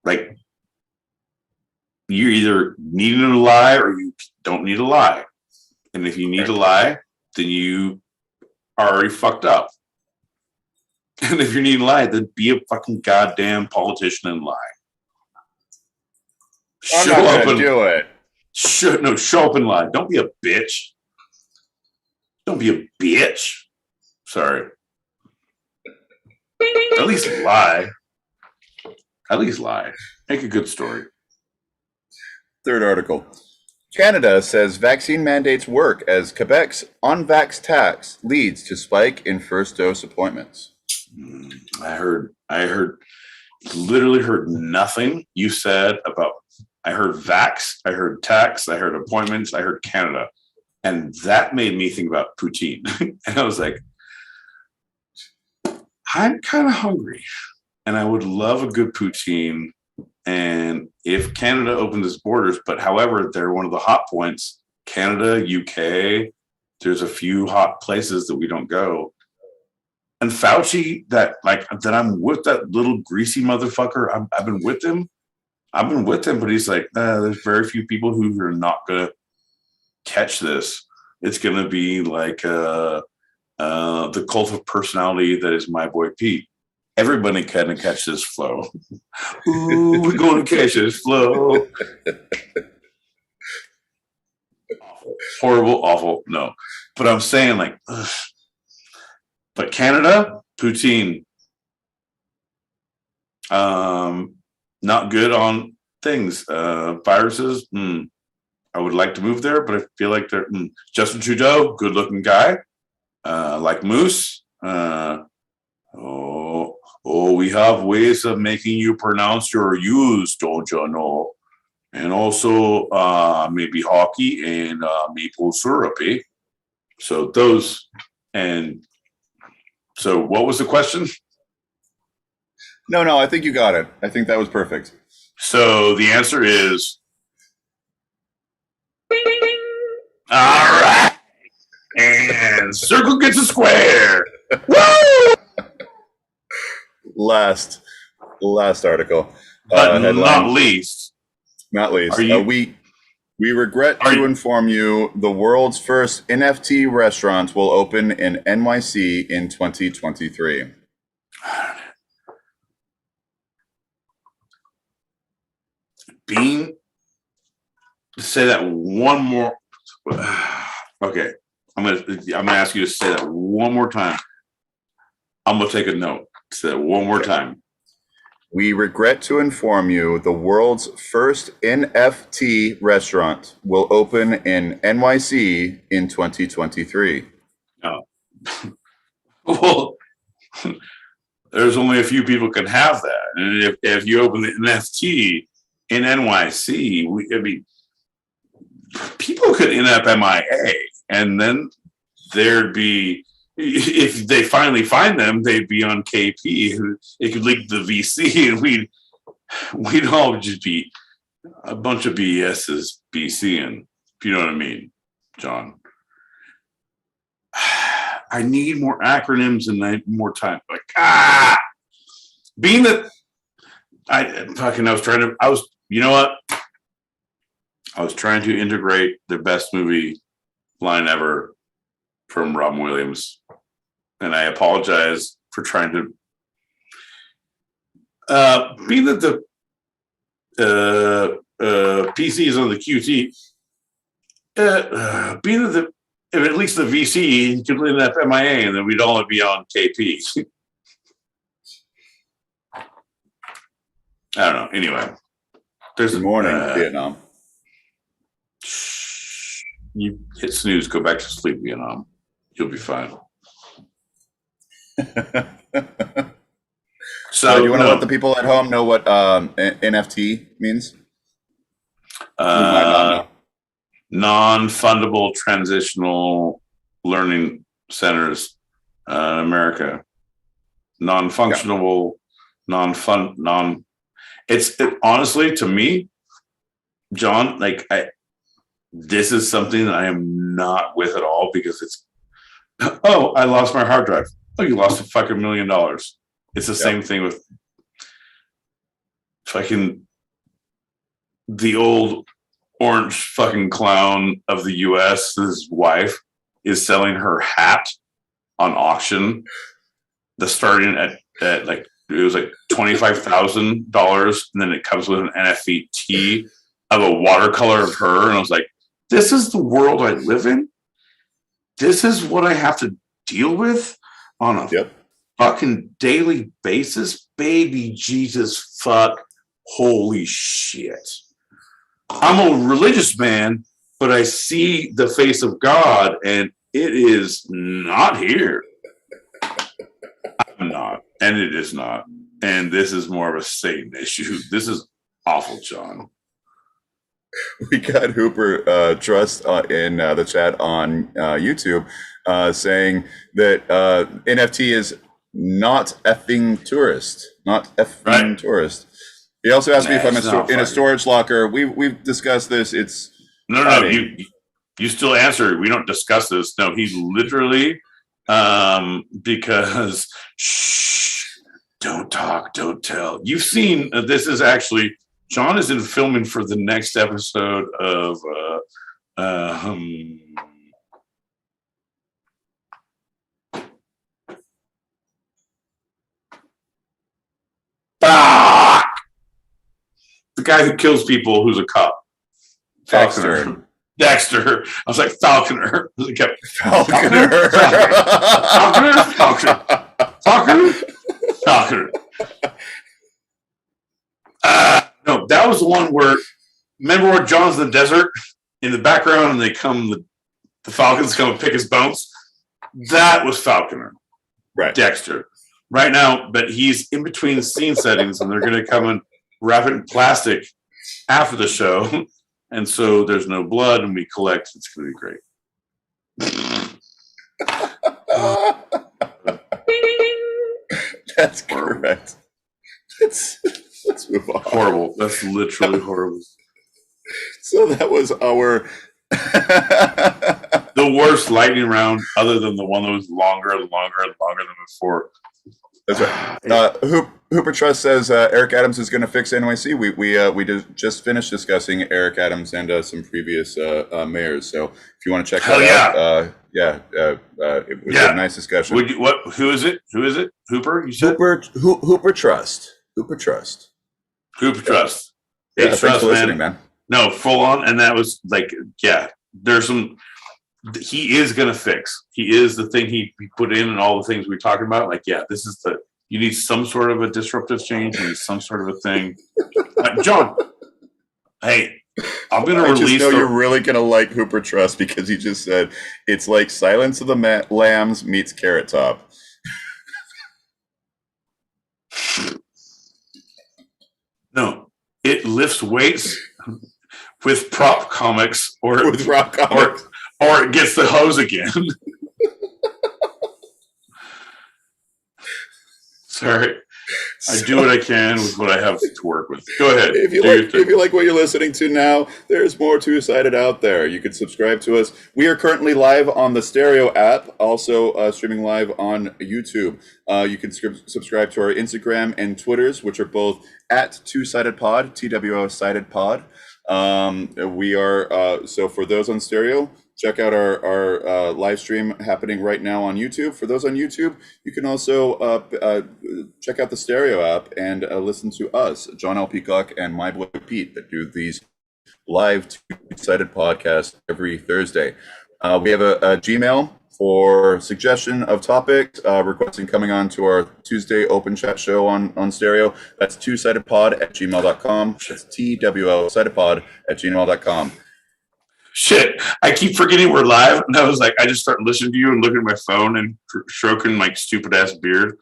Like, you're either needing to lie or you don't need to lie. And if you need to lie, then you are already fucked up. And if you need to lie, then be a fucking goddamn politician and lie. I'm not gonna do it. Show up and lie. Don't be a bitch. Don't be a bitch. Sorry. At least lie. At least lie. Make a good story. Third article. Canada says vaccine mandates work as Quebec's unvax tax leads to spike in first dose appointments. I literally heard nothing you said about. I heard vax, I heard tax, I heard appointments, I heard Canada. And that made me think about poutine. And I was like, I'm kind of hungry and I would love a good poutine. And if Canada opens its borders, but however, they're one of the hot points, Canada, UK, there's a few hot places that we don't go. And Fauci, that I'm with that little greasy motherfucker. I've been with him. But he's like, there's very few people who are not going to catch this. It's going to be like the cult of personality that is my boy Pete. everybody can catch this flow. Ooh, we're going to catch this flow. Awful. Horrible, awful. No. But I'm saying, like, ugh. But Canada, poutine. Not good on things. Viruses. I would like to move there, but I feel like they're Justin Trudeau, good looking guy. Like Moose. We have ways of making you pronounce your U's, don't you know? And also maybe hockey and maple syrup, eh? So those, and so what was the question? No, I think you got it. I think that was perfect. So the answer is, all right. And circle gets a square. Woo! Last article. But headline, not least. We regret to inform you the world's first NFT restaurant will open in NYC in 2023. Bean, say that one more. Okay, I'm gonna ask you to say that one more time. I'm gonna take a note. Say that one more time. We regret to inform you the world's first NFT restaurant will open in NYC in 2023. Oh. Well, there's only a few people can have that, and if you open the NFT in NYC, people could end up MIA, and then there'd be, if they finally find them, they'd be on KP. It could leak the VC, and we'd all just be a bunch of BS's BCing, if you know what I mean, John. I need more acronyms and more time. Like, being that I was trying to integrate the best movie line ever from Robin Williams, and I apologize for trying to. Being that the PC is on the QT, being that if at least the VC could end up MIA, and then we'd all be on KP. I don't know. Anyway, there's Good morning, Vietnam. You hit snooze, go back to sleep, Vietnam. You'll be fine. So, do you want to let the people at home know what NFT means? Might not know. Non-fundable transitional learning centers in America. Non-functional, It's honestly, to me, John, like this is something that I am not with at all, because it's, oh, I lost my hard drive. Oh, you lost $1 million. It's the same thing with fucking the old orange fucking clown of the US. His wife is selling her hat on auction. The starting at like, it was like $25,000, and then it comes with an NFT of a watercolor of her. And I was like, this is the world I live in. This is what I have to deal with on a fucking daily basis. Baby Jesus fuck. Holy shit. I'm a religious man, but I see the face of God, and it is not here. I'm not, and it is not. And this is more of a Satan issue. This is awful, John. We got Hooper Trust in the chat on YouTube saying that NFT is not effing tourist, not effing tourist. He also asked me if I'm in a storage locker. We've discussed this. It's no. You still answer. We don't discuss this. No, he literally because shh, don't talk, don't tell. You've seen this is actually. John is in filming for the next episode of the guy who kills people who's a cop. Falconer. Dexter. I was like, Falconer. I kept, Falconer. No, that was the one where, remember where John's in the desert in the background and they come, the Falcons come and pick his bones? That was Falconer. Right. Dexter. Right now, but he's in between the scene settings and they're going to come and wrap it in plastic after the show. And so there's no blood and we collect. It's going to be great. That's correct. Let's move on. Horrible. That's literally horrible. So that was our the worst lightning round, other than the one that was longer and longer and longer than before. That's right. Hooper Trust says Eric Adams is going to fix NYC. We just finished discussing Eric Adams and some previous mayors. So if you want to check that out, it was a nice discussion. Who is it? Hooper? You said Hooper Trust. Hooper Trust. Hey, Thanks for listening, man. No, full on, and that was like, there's some. He is gonna fix. He is the thing he put in, and all the things we're talking about. Like, this is the. You need some sort of a disruptive change. You need some sort of a thing. John, hey, I'm gonna release. I just know you're really gonna like Hooper Trust because he just said it's like Silence of the Lambs meets Carrot Top. No, it lifts weights with prop comics, or it gets the hose again. Sorry, I do what I can with what I have to work with. Go ahead. If you like what you're listening to now, there's more Two-Sided out there. You can subscribe to us. We are currently live on the Stereo app, also streaming live on YouTube. You can subscribe to our Instagram and Twitters, which are both at Two-Sided Pod, TWO Sided Pod. We are so for those on Stereo, check out our live stream happening right now on YouTube. For those on YouTube, you can also check out the Stereo app and listen to us, John L. Peacock and my boy Pete, that do these live Two-Sided podcasts every Thursday. We have a Gmail for suggestion of topics, requesting coming on to our Tuesday open chat show on Stereo. That's twosidedpod@gmail.com. That's TWO sidedpod@gmail.com. Shit, I keep forgetting we're live, and I was like, I just start listening to you and looking at my phone and stroking my stupid ass beard.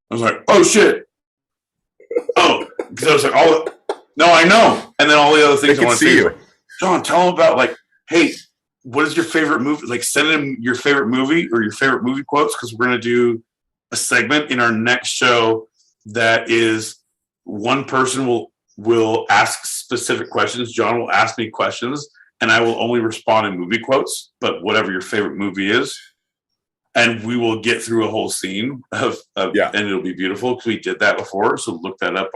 I was like, oh shit. Oh, because I was like, no, I know. And then all the other things I want to see. Like, John, tell them about, like, hey, what is your favorite movie? Like, send him your favorite movie or your favorite movie quotes, because we're going to do a segment in our next show that is one person will ask specific questions. John will ask me questions, and I will only respond in movie quotes, but whatever your favorite movie is. And we will get through a whole scene and it'll be beautiful, because we did that before. So look that up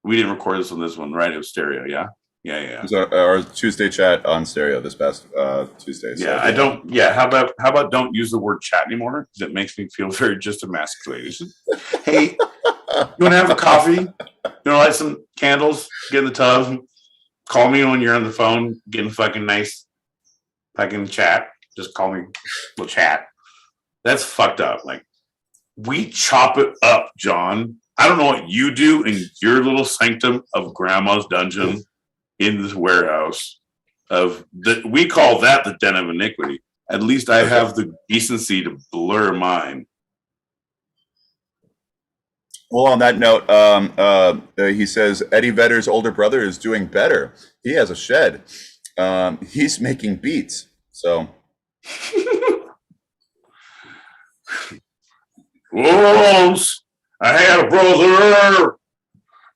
we didn't record this on this one, right? It was Stereo, yeah? Yeah. It was our Tuesday chat on Stereo this past Tuesday. So. How about don't use the word chat anymore? Because it makes me feel very just emasculated. Hey, you want to have a coffee? You want to light some candles? Get in the tub? Call me when you're on the phone getting fucking nice fucking chat. Just call me. We'll chat. That's fucked up. Like, we chop it up, John. I don't know what you do in your little sanctum of grandma's dungeon in this warehouse. We call that the den of iniquity. At least I have the decency to blur mine. Well, on that note, he says Eddie Vedder's older brother is doing better. He has a shed. He's making beats. So. Once I had a brother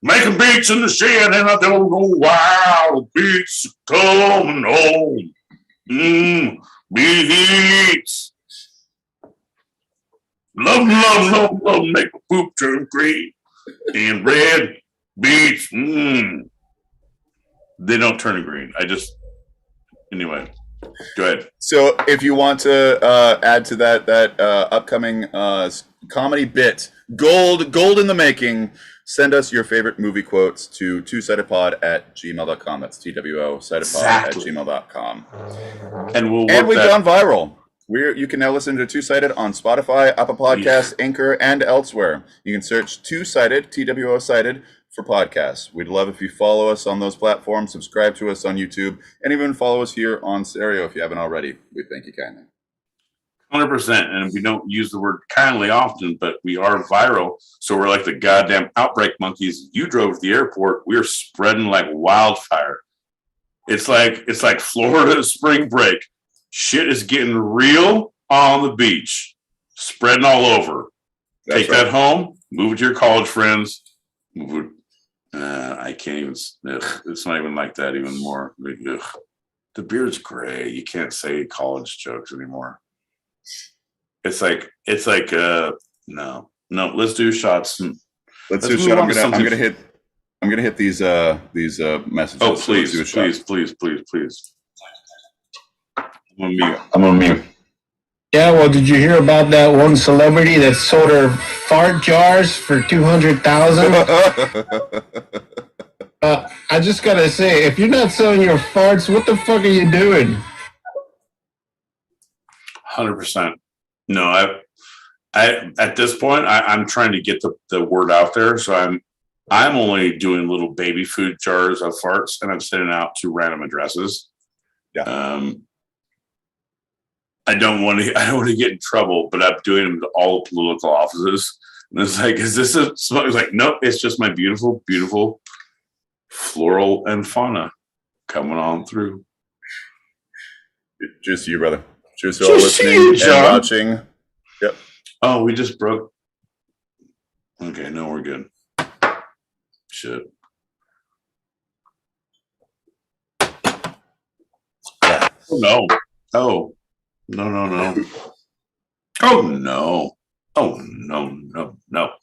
making beats in the shed, and I don't know why the beats are coming home. Beats. Love, make my poop turn green and red. Beats. They don't turn green. Anyway. Go ahead. So if you want to add to that upcoming comedy bit, gold in the making, send us your favorite movie quotes to twosidedpod@gmail.com. That's TWO sidedpod@gmail.com. And we've gone viral. You can now listen to Two Sided on Spotify, Apple Podcasts, Anchor, and elsewhere. You can search Two Sided, TWO Sided, for podcasts. We'd love if you follow us on those platforms, subscribe to us on YouTube, and even follow us here on Stereo if you haven't already. We thank you kindly. 100%. And we don't use the word kindly often, but we are viral. So we're like the goddamn outbreak monkeys. You drove to the airport. We're spreading like wildfire. It's like Florida spring break. Shit is getting real on the beach, spreading all over. That's Take right. that home, move it to your college friends. Move it. I can't even. It's not even like that even more. Ugh. The beard's gray. You can't say college jokes anymore. It's like no. Let's do shots. Let's do a shot. I'm gonna hit these messages. Oh, So let's do a shot. please. I'm on mute. Yeah, well, did you hear about that one celebrity that sold her fart jars for $200,000? I just gotta say, if you're not selling your farts, what the fuck are you doing? 100%. No, I at this point I'm trying to get the word out there. So I'm only doing little baby food jars of farts, and I'm sending out to random addresses. Yeah. I don't want to get in trouble, but I'm doing them to all the political offices. And it's like, is this a smoke? It's like, nope, it's just my beautiful, beautiful floral and fauna coming on through. Cheers to you, brother. Cheers to all listening and watching. Yep. Oh, we just broke. Okay, no, we're good. Shit. Yeah. Oh, no. Oh. No. Oh, no. Oh, no.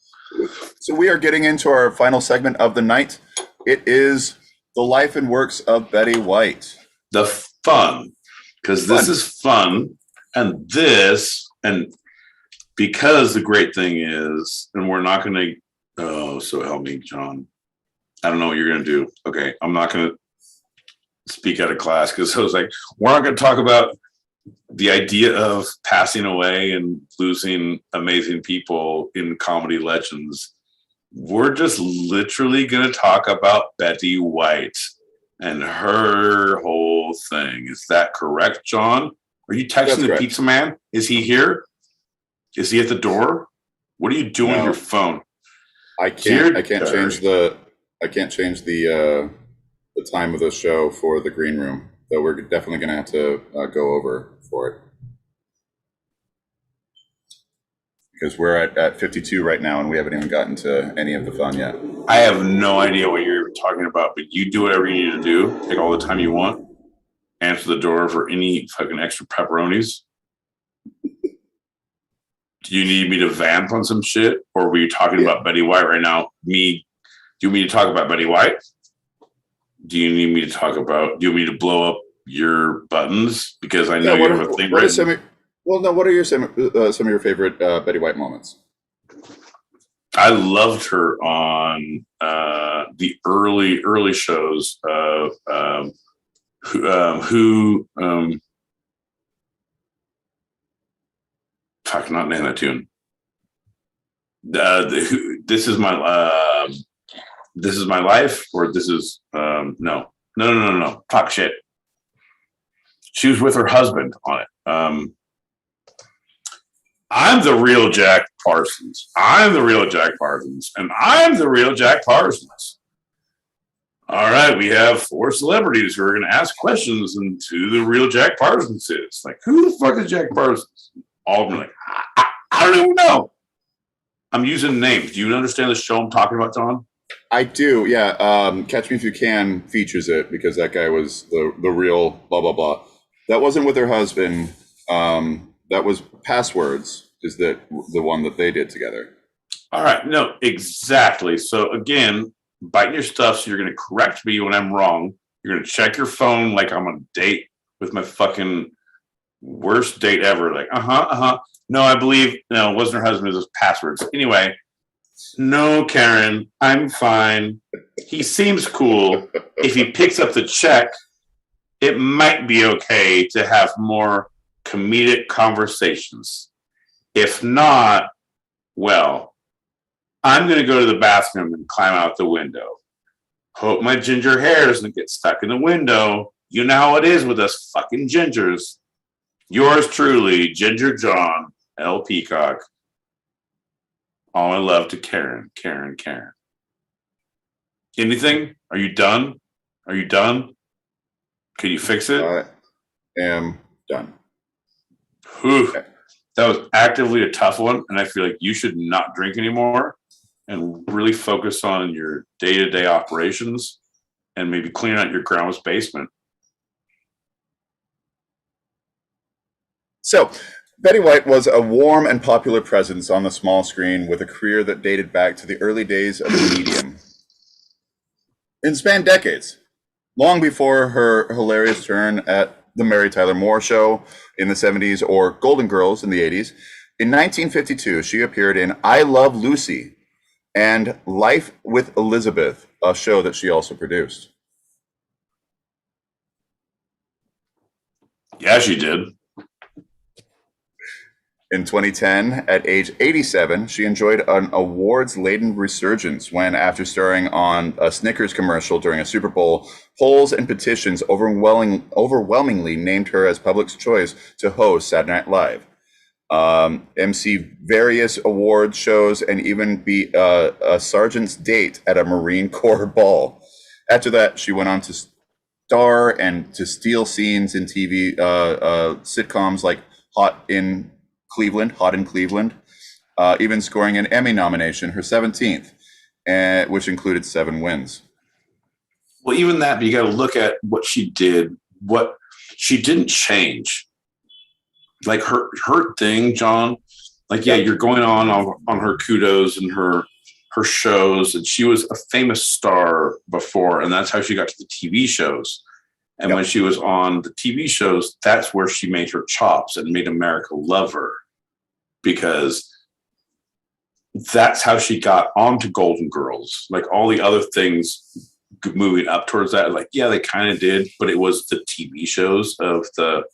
So we are getting into our final segment of the night. It is the life and works of Betty White. The fun. Because this is fun. And because the great thing is, and we're not going to, oh, so help me, John. I don't know what you're going to do. Okay, I'm not going to speak out of class because I was like, we're not going to talk about the idea of passing away and losing amazing people in comedy legends. We're just literally going to talk about Betty White and her whole thing. Is that correct, John? Are you texting the pizza man? Is he here? Is he at the door? What are you doing with your phone? I can't change the time of the show for the green room, though we're definitely going to have to go over for it. Because we're at 52 right now, and we haven't even gotten to any of the fun yet. I have no idea what you're talking about, but you do whatever you need to do. Take all the time you want. Answer the door for any fucking extra pepperonis. Do you need me to vamp on some shit? Or were you talking about Betty White right now? Do you want me to talk about Betty White? Do you need me to talk about, do you want me to blow up your buttons? Because I know you have a thing written. What are some of your favorite Betty White moments? I loved her on the early shows of fuck, not Nanatune. This is my life, or this is no. Talk shit. She was with her husband on it. I'm the real Jack Parsons. And I'm the real Jack Parsons. All right, we have 4 celebrities who are going to ask questions and who the real Jack Parsons is. Like, who the fuck is Jack Parsons? All of them are like, I don't even know. I'm using names. Do you understand the show I'm talking about, John? I do, yeah. Catch Me If You Can features it because that guy was the real blah, blah, blah. That wasn't with her husband. That was Passwords, is the one that they did together. All right. No, exactly. So again, biting your stuff. So you're going to correct me when I'm wrong. You're going to check your phone like I'm on a date with my fucking worst date ever. Like, no, I believe, no, it wasn't her husband, it was his passwords. Anyway, no, Karen, I'm fine. He seems cool. If he picks up the check, it might be okay to have more comedic conversations. If not, well, I'm going to go to the bathroom and climb out the window. Hope my ginger hair doesn't get stuck in the window. You know how it is with us fucking gingers. Yours truly, Ginger John, L. Peacock. All my love to Karen. Anything? Are you done? Are you done? Can you fix it? I am done. Whew. That was actively a tough one, and I feel like you should not drink anymore and really focus on your day-to-day operations and maybe clean out your grandma's basement. So, Betty White was a warm and popular presence on the small screen with a career that dated back to the early days of the medium. It spanned decades, long before her hilarious turn at The Mary Tyler Moore Show in the 70s or Golden Girls in the 80s. In 1952, she appeared in I Love Lucy and Life with Elizabeth, a show that she also produced. Yeah, she did. In 2010, at age 87, she enjoyed an awards-laden resurgence when, after starring on a Snickers commercial during a Super Bowl, polls and petitions overwhelmingly named her as public's choice to host Saturday Night Live, MC various award shows, and even be a sergeant's date at a Marine Corps ball. After that, she went on to star and to steal scenes in TV sitcoms like Hot in Cleveland, even scoring an Emmy nomination, her 17th, which included 7 wins. Well, even that, but you got to look at what she did. What she didn't change, like her thing, John. Like, yeah, you're going on her kudos and her shows, and she was a famous star before, and that's how she got to the TV shows. And when she was on the TV shows, that's where she made her chops and made America love her, because that's how she got onto Golden Girls. Like all the other things moving up towards that, like, yeah, they kind of did, but it was the TV shows of the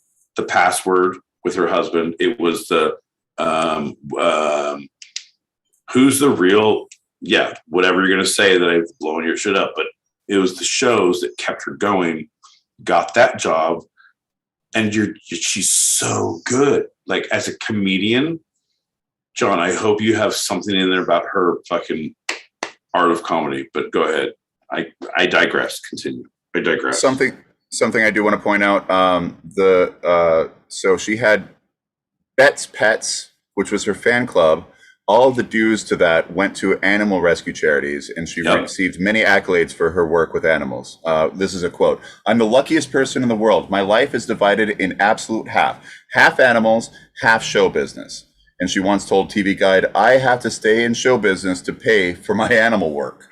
Password with her husband. It was the Who's the Real, whatever you're going to say that I've blown your shit up, but it was the shows that kept her going, got that job, and she's so good. Like, as a comedian, John, I hope you have something in there about her fucking art of comedy, but go ahead. I digress. Continue. I digress. Something I do want to point out, so she had Bet's Pets, which was her fan club. All of the dues to that went to animal rescue charities, and she received many accolades for her work with animals. This is a quote: "I'm the luckiest person in the world. My life is divided in absolute half animals, half show business." And she once told TV Guide, "I have to stay in show business to pay for my animal work."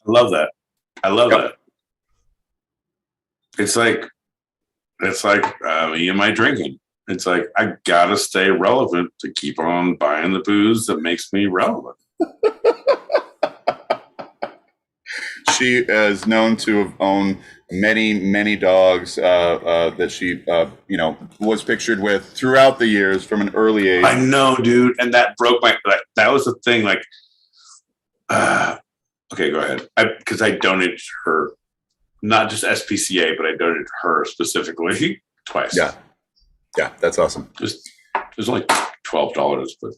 I love that. I love that. It's like me and my drinking. It's like, I gotta stay relevant to keep on buying the booze that makes me relevant. She is known to have owned many dogs that she was pictured with throughout the years from an early age. I know, dude, and that broke my. That was the thing. Like, okay, go ahead. Because I donated to her, not just SPCA, but I donated to her specifically twice. Yeah, that's awesome. It was only $12, but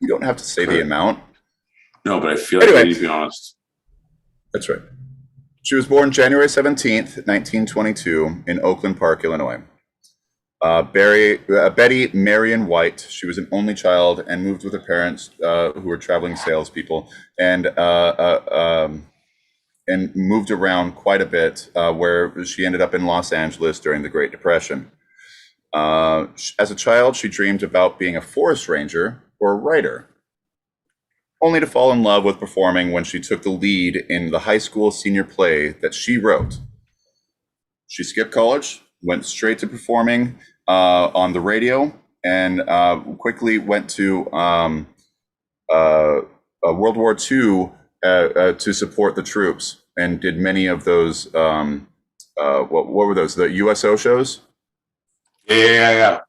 you don't have to say the amount. No, but I feel like I need to be honest. That's right. She was born January 17th, 1922 in Oakland Park, Illinois. Betty Marion White. She was an only child and moved with her parents, who were traveling salespeople, and moved around quite a bit, where she ended up in Los Angeles during the Great Depression. As a child, she dreamed about being a forest ranger or a writer, only to fall in love with performing when she took the lead in the high school senior play that she wrote. She skipped college, went straight to performing on the radio, and quickly went to World War II to support the troops, and did many of those. What were those? The USO shows? Yeah.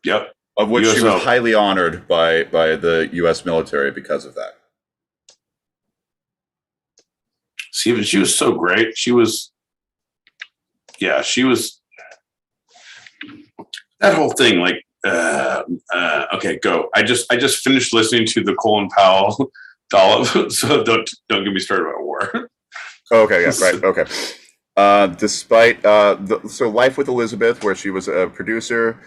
Yep. Of which she USO. was highly honored by the U.S. military because of that. See, but she was so great. She was that whole thing. Like, okay, go. I just finished listening to the Colin Powell dollop, so don't get me started about war. Okay, yeah, right. Okay. Despite so Life with Elizabeth, where she was a producer,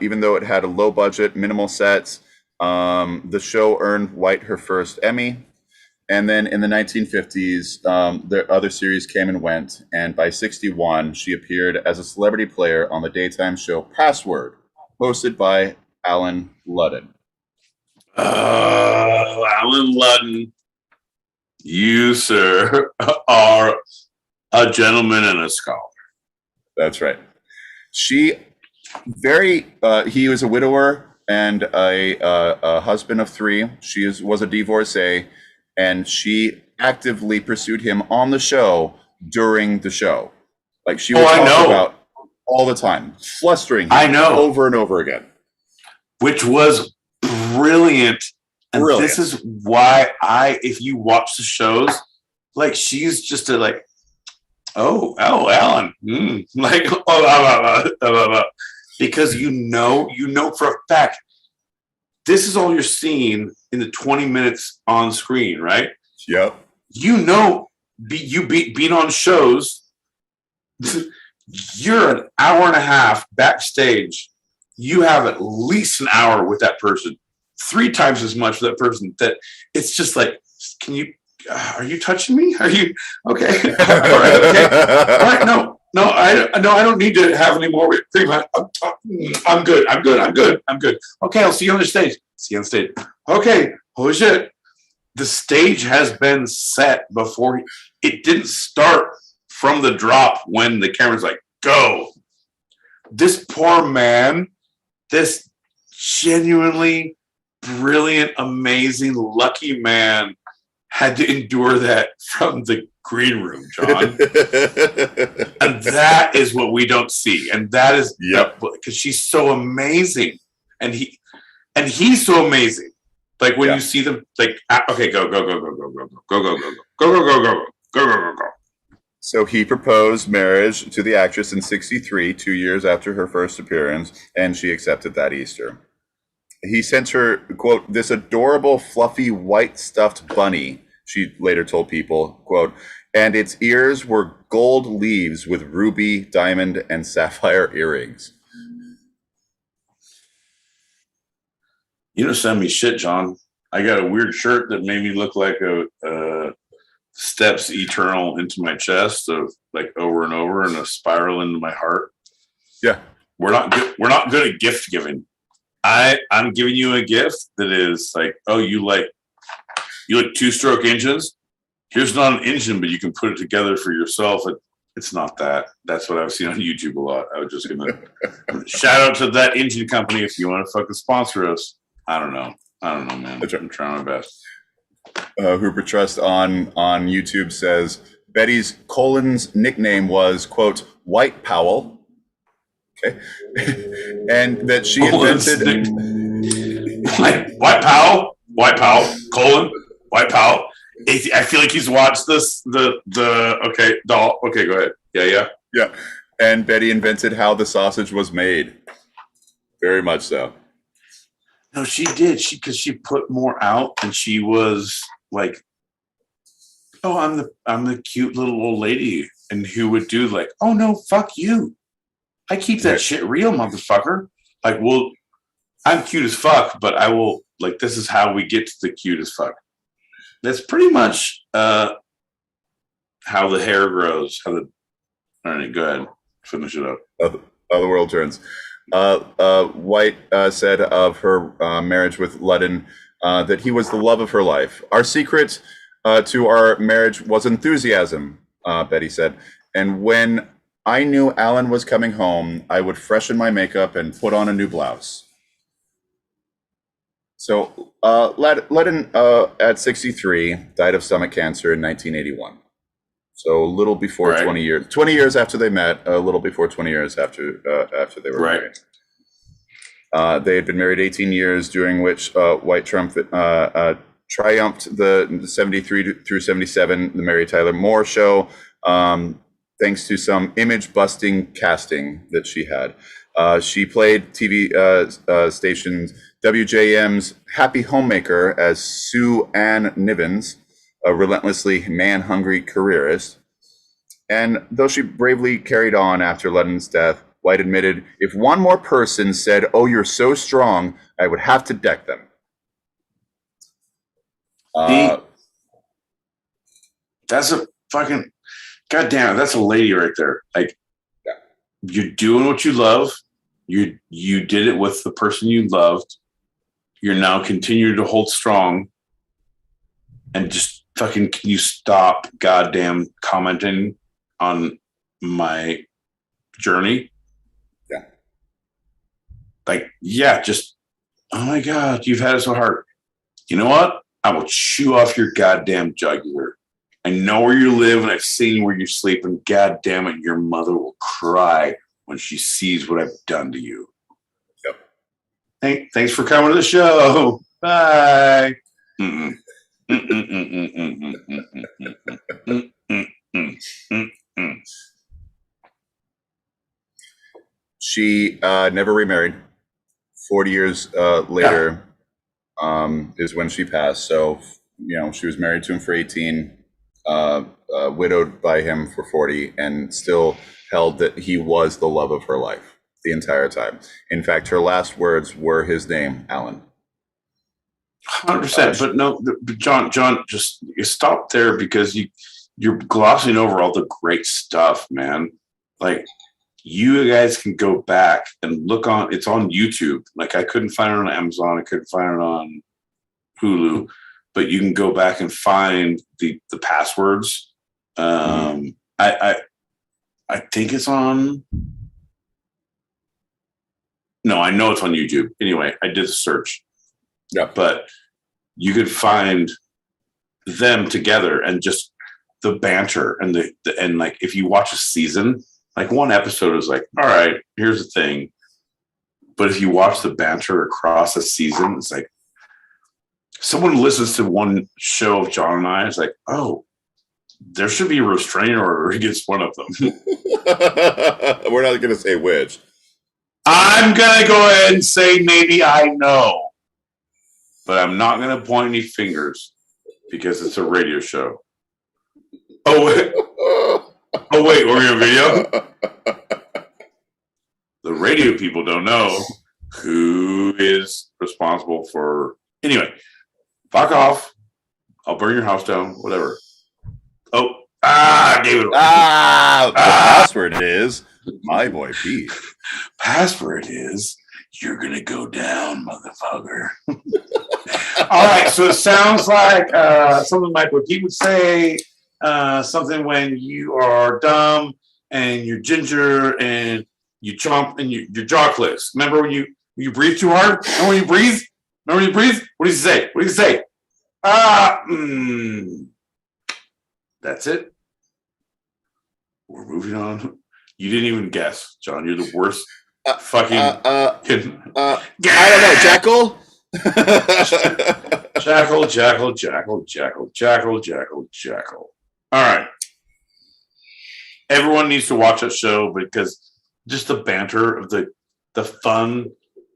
even though it had a low budget, minimal sets, the show earned White her first Emmy. And then in the 1950s, the other series came and went. And by 1961, she appeared as a celebrity player on the daytime show Password, hosted by Alan Ludden. Alan Ludden, you, sir, are a gentleman and a scholar. That's right. He was a widower and a husband of three. She was a divorcee, and she actively pursued him on the show during the show. Like she would talk about all the time, flustering him over and over again. Which was brilliant. And this is why if you watch the shows, like she's just Alan, like, because you know for a fact, this is all you're seeing in the 20 minutes on screen, right? Yep. Being on shows, you're an hour and a half backstage. You have at least an hour with that person, 3 times as much with that person. That it's just like, are you touching me? Are you okay? All right, okay. All right, no, I don't need to have any more cream. I'm good. Okay, I'll see you on the stage. Okay, holy shit. The stage has been set before it didn't start from the drop when the camera's like, go. This poor man, this genuinely brilliant, amazing, lucky man had to endure that from the green room, John. And that is what we don't see. And that is because she's so amazing. And he's so amazing. Like when you see them, like, okay, go. So he proposed marriage to the actress in 1963, 2 years after her first appearance, and she accepted that Easter. He sent her, quote, this adorable, fluffy, white stuffed bunny, she later told People, quote, and its ears were gold leaves with ruby, diamond, and sapphire earrings. You don't send me shit, John. I got a weird shirt that made me look like a steps eternal into my chest of like over and over and a spiral into my heart. Yeah. We're not good at gift giving. I'm giving you a gift that is like, oh, you like 2-stroke engines? Here's not an engine, but you can put it together for yourself. It's not that. That's what I've seen on YouTube a lot. I was just gonna shout out to that engine company if you want to fucking sponsor us. I don't know, man. I'm trying my best. Hooper Trust on YouTube says Betty's Colin's nickname was, quote, White Powell. Okay. And that she invented White Powell, Colin, White Powell. I feel like he's watched this. Okay, doll. Okay, go ahead. Yeah. And Betty invented how the sausage was made. Very much so. No, she did. Because she put more out, and she was like, "Oh, I'm the cute little old lady," and who would do like, "Oh no, fuck you! I keep that shit real, motherfucker." Like, well, I'm cute as fuck, but I will like. This is how we get to the cute as fuck. That's pretty much how the hair grows. All right, go ahead, finish it up. How the world turns. White said of her marriage with Ludden that he was the love of her life. Our secret to our marriage was enthusiasm, Betty said. And when I knew Alan was coming home, I would freshen my makeup and put on a new blouse. So, Ledden, at 63, died of stomach cancer in 1981. So a little before Right. 20 years. 20 years after they met, a little before 20 years after they were Right. married. They had been married 18 years, during which White triumphed the 73 through 77, the Mary Tyler Moore Show, thanks to some image-busting casting that she had. She played TV stations WJM's Happy Homemaker as Sue Ann Nivens, a relentlessly man-hungry careerist. And though she bravely carried on after Ledden's death, White admitted, "If one more person said, 'Oh, you're so strong,' I would have to deck them." That's a fucking goddamn. That's a lady right there. Like, Yeah. You're doing what you love. You did it with the person you loved. You're now continuing to hold strong. And just fucking, can you stop goddamn commenting on my journey? Yeah. Like, yeah, just, oh my God, you've had it so hard. You know what? I will chew off your goddamn jugular. I know where you live and I've seen where you sleep, and God damn it, your mother will cry when she sees what I've done to you. Yep. Thanks for coming to the show. Bye. She never remarried. 40 years later is when she passed. So, she was married to him for 18, widowed by him for 40, and still held that he was the love of her life the entire time. In fact, her last words were his name, Alan. 100%. But no, John, just you stop there, because you're glossing over all the great stuff, man. Like, you guys can go back and look it's on YouTube. Like, I couldn't find it on Amazon. I couldn't find it on Hulu, but you can go back and find the passwords. I think it's on. No, I know it's on YouTube. Anyway, I did a search. Yeah, but you could find them together and just the banter and and like, if you watch a season, like one episode is like, all right, here's the thing. But if you watch the banter across a season, it's like, someone listens to one show of John and I, it's like, oh, there should be a restraining order against one of them. We're not going to say which. I'm going to go ahead and say maybe I know, but I'm not going to point any fingers because it's a radio show. Oh, wait, we're in a video? The radio people don't know who is responsible for. Anyway, fuck off. I'll burn your house down, whatever. Oh, I gave it away. The password is my boy Pete. Password is, you're going to go down, motherfucker. All right, so it sounds like something like what he would say, something when you are dumb and you're ginger and you chomp and your jaw clicks. Remember when you breathe too hard? Remember when you breathe? What do you say? What do you say? That's it. We're moving on. You didn't even guess, John. You're the worst. Fucking. I don't know, Jackal. Jackal. All right. Everyone needs to watch that show, because just the banter of the fun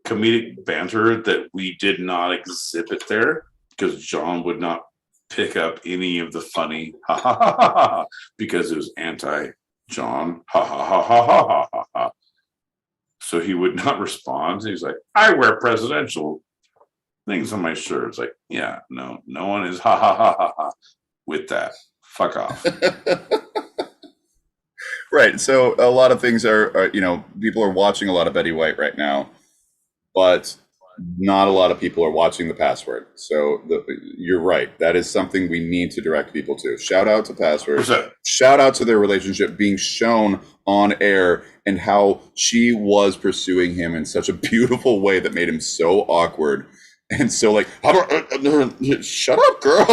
comedic banter that we did not exhibit there, because John would not pick up any of the funny ha ha ha ha ha, because it was anti-John ha ha ha ha ha ha ha. So he would not respond. He's like, I wear presidential things on my shirt. It's like, yeah, no one is ha ha ha ha ha with that. Fuck off. Right. So a lot of things are people are watching a lot of Betty White right now, but not a lot of people are watching The Password. So you're right. That is something we need to direct people to. Shout out to Password. What's that? Shout out to their relationship being shown on air and how she was pursuing him in such a beautiful way that made him so awkward and so like, shut up, girl.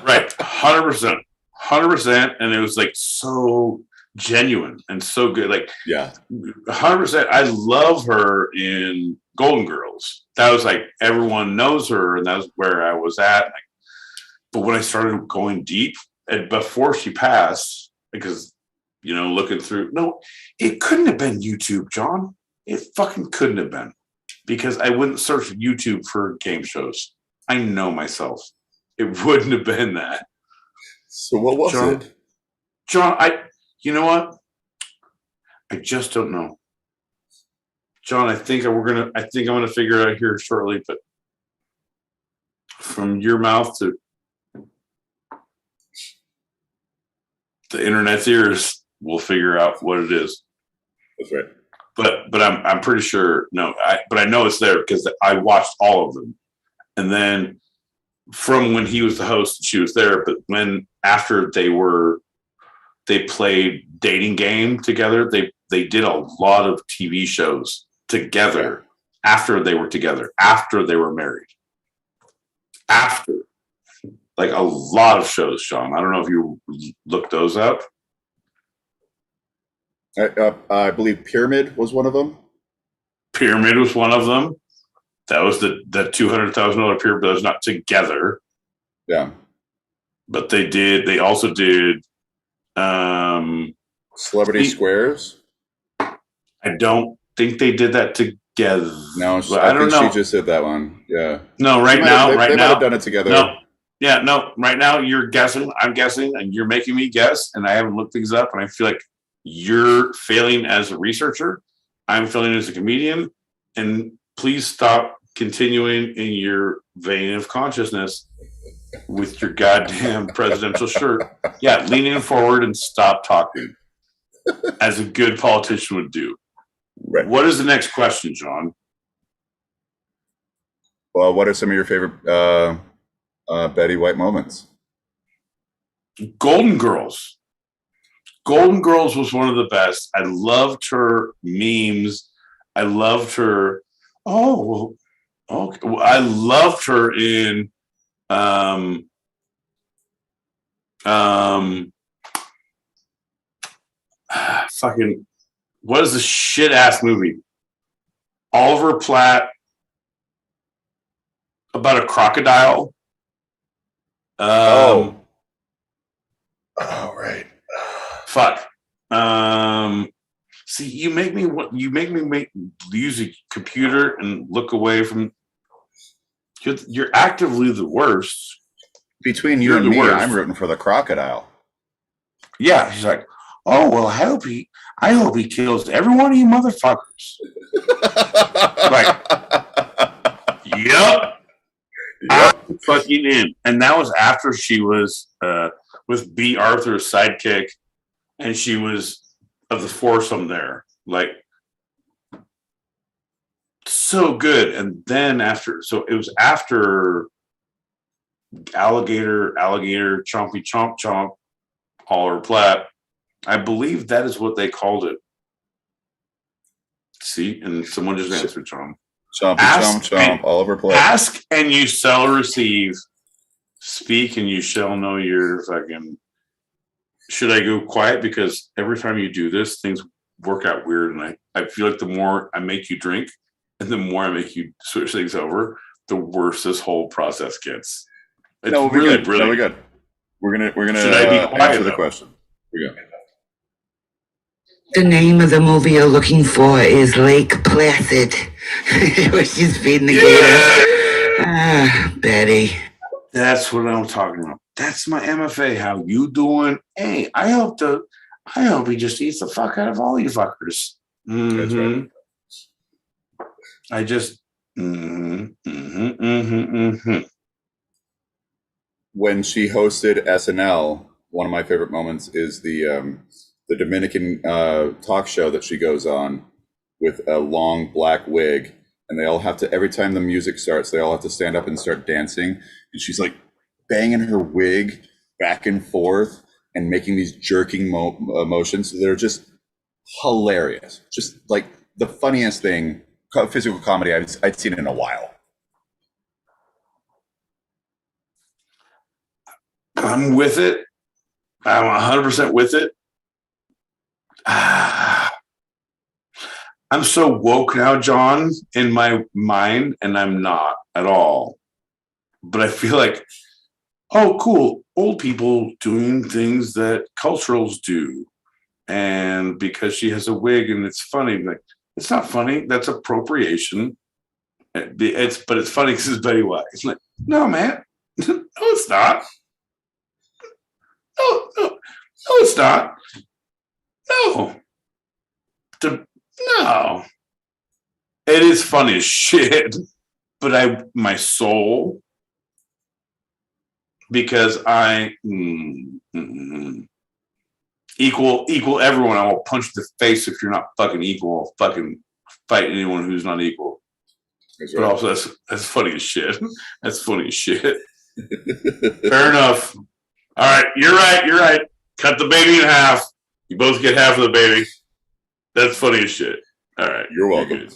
Right, 100%, 100%, and it was like so genuine and so good. Like, Yeah, 100%. I love her in Golden Girls. That was like everyone knows her, and that's where I was at. Like, but when I started going deep, and before she passed, because looking through, no, it couldn't have been YouTube, John. It fucking couldn't have been, because I wouldn't search YouTube for game shows. I know myself. It wouldn't have been that. so what was it? John, you know what? I just don't know. John, I think I'm gonna figure it out here shortly, but from your mouth to the internet's ears, we'll figure out what it is. That's right. But I'm pretty sure but I know it's there because I watched all of them. And then from when he was the host, she was there, but after they played dating game together, they did a lot of TV shows together after they were together, after they were married. After, like, a lot of shows, Sean. I don't know if you looked those up. I believe Pyramid was one of them. Pyramid was one of them. That was the $200,000 pyramid, but that was not together. Yeah. But they also did Celebrity Squares. I don't think they did that together. No, I don't know. She just did that one. Yeah. No, they might have done it together. No. Yeah, no. Right now, you're guessing. I'm guessing, and you're making me guess. And I haven't looked things up, and I feel like you're failing as a researcher. I'm failing as a comedian. And please stop continuing in your vein of consciousness with your goddamn presidential shirt. Yeah, lean in forward and stop talking, as a good politician would do. Right. What is the next question, John? Well, what are some of your favorite Betty White moments? Golden Girls. Golden Girls was one of the best. I loved her memes. I loved her. Oh, well, okay. Well, I loved her in fucking, what is the shit ass movie? Oliver Platt about a crocodile. Oh, right. Fuck. See, you make me use a computer and look away from. You're actively the worst. Between you and me, I'm rooting for the crocodile. Yeah, he's like, oh well, I hope he kills every one of you motherfuckers. Like, yep. I'm fucking in. And that was after she was with B. Arthur's sidekick, and she was of the foursome there. Like, so good. And then so it was after Alligator, Chompy Chomp Chomp, Oliver Platt. I believe that is what they called it. See, and someone just answered, John. Chompy Chomp Chomp, Oliver Platt. Ask and you shall receive. Speak and you shall know your fucking. Should I go quiet? Because every time you do this, things work out weird. And I feel like the more I make you drink and the more I make you switch things over, the worse this whole process gets. It's no, we'll really be good. brilliant. No, we're good. We're gonna Should I be quiet, answer the though? question. Here we go. The name of the movie you're looking for is Lake Placid, where she's feeding the gator. Ah, Betty. That's what I'm talking about. That's my MFA. How you doing? Hey, I hope he just eats the fuck out of all you fuckers. Mm-hmm. That's right. I just. When she hosted SNL, one of my favorite moments is the Dominican talk show that she goes on with a long black wig, and they all have to, every time the music starts, they all have to stand up and start dancing. And she's like banging her wig back and forth and making these jerking motions that are just hilarious. Just like the funniest thing, physical comedy I'd seen in a while. I'm with it. I'm 100% with it. I'm so woke now, John, in my mind, and I'm not at all. But I feel like, oh, cool, old people doing things that culturals do. And because she has a wig and it's funny, like, it's not funny. That's appropriation. But it's funny because it's Betty White. It's like, no, man. No, it's not. No, it's not. No. No. It is funny as shit. But my soul, because equal everyone. I will punch the face if you're not fucking equal. I'll fucking fight anyone who's not equal. That's right. But also, that's funny as shit. That's funny as shit. Fair enough. All right, you're right. Cut the baby in half. You both get half of the baby. That's funny as shit. All right. You're welcome.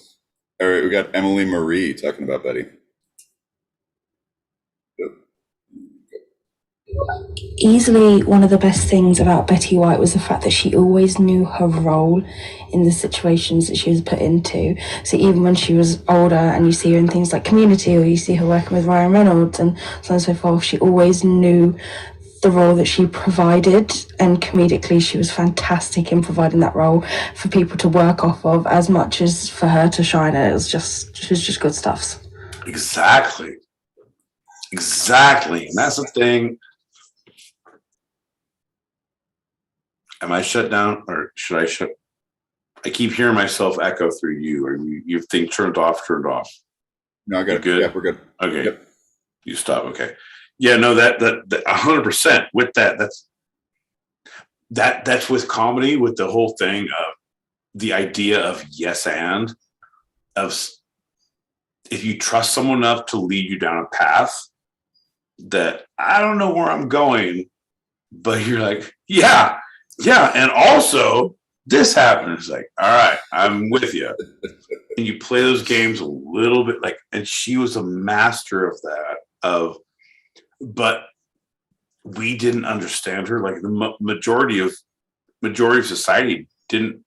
All right, we got Emily Marie talking about Betty. Easily one of the best things about Betty White was the fact that she always knew her role in the situations that she was put into. So even when she was older and you see her in things like Community, or you see her working with Ryan Reynolds and so on and so forth, she always knew the role that she provided, and comedically she was fantastic in providing that role for people to work off of as much as for her to shine. It was just good stuff. Exactly. And that's the thing. Am I shut down, or should I shut? I keep hearing myself echo through you. Or you think turned off? No, I got it. Good. Yeah, we're good. Okay. Yep. You stop. Okay. Yeah. No. That 100% with that. That's with comedy. With the whole thing of the idea of yes and of if you trust someone enough to lead you down a path that I don't know where I'm going, but you're like, yeah. And also this happened. It's like, all right, I'm with you. And you play those games a little bit and she was a master of that, but we didn't understand her. Like the majority of society didn't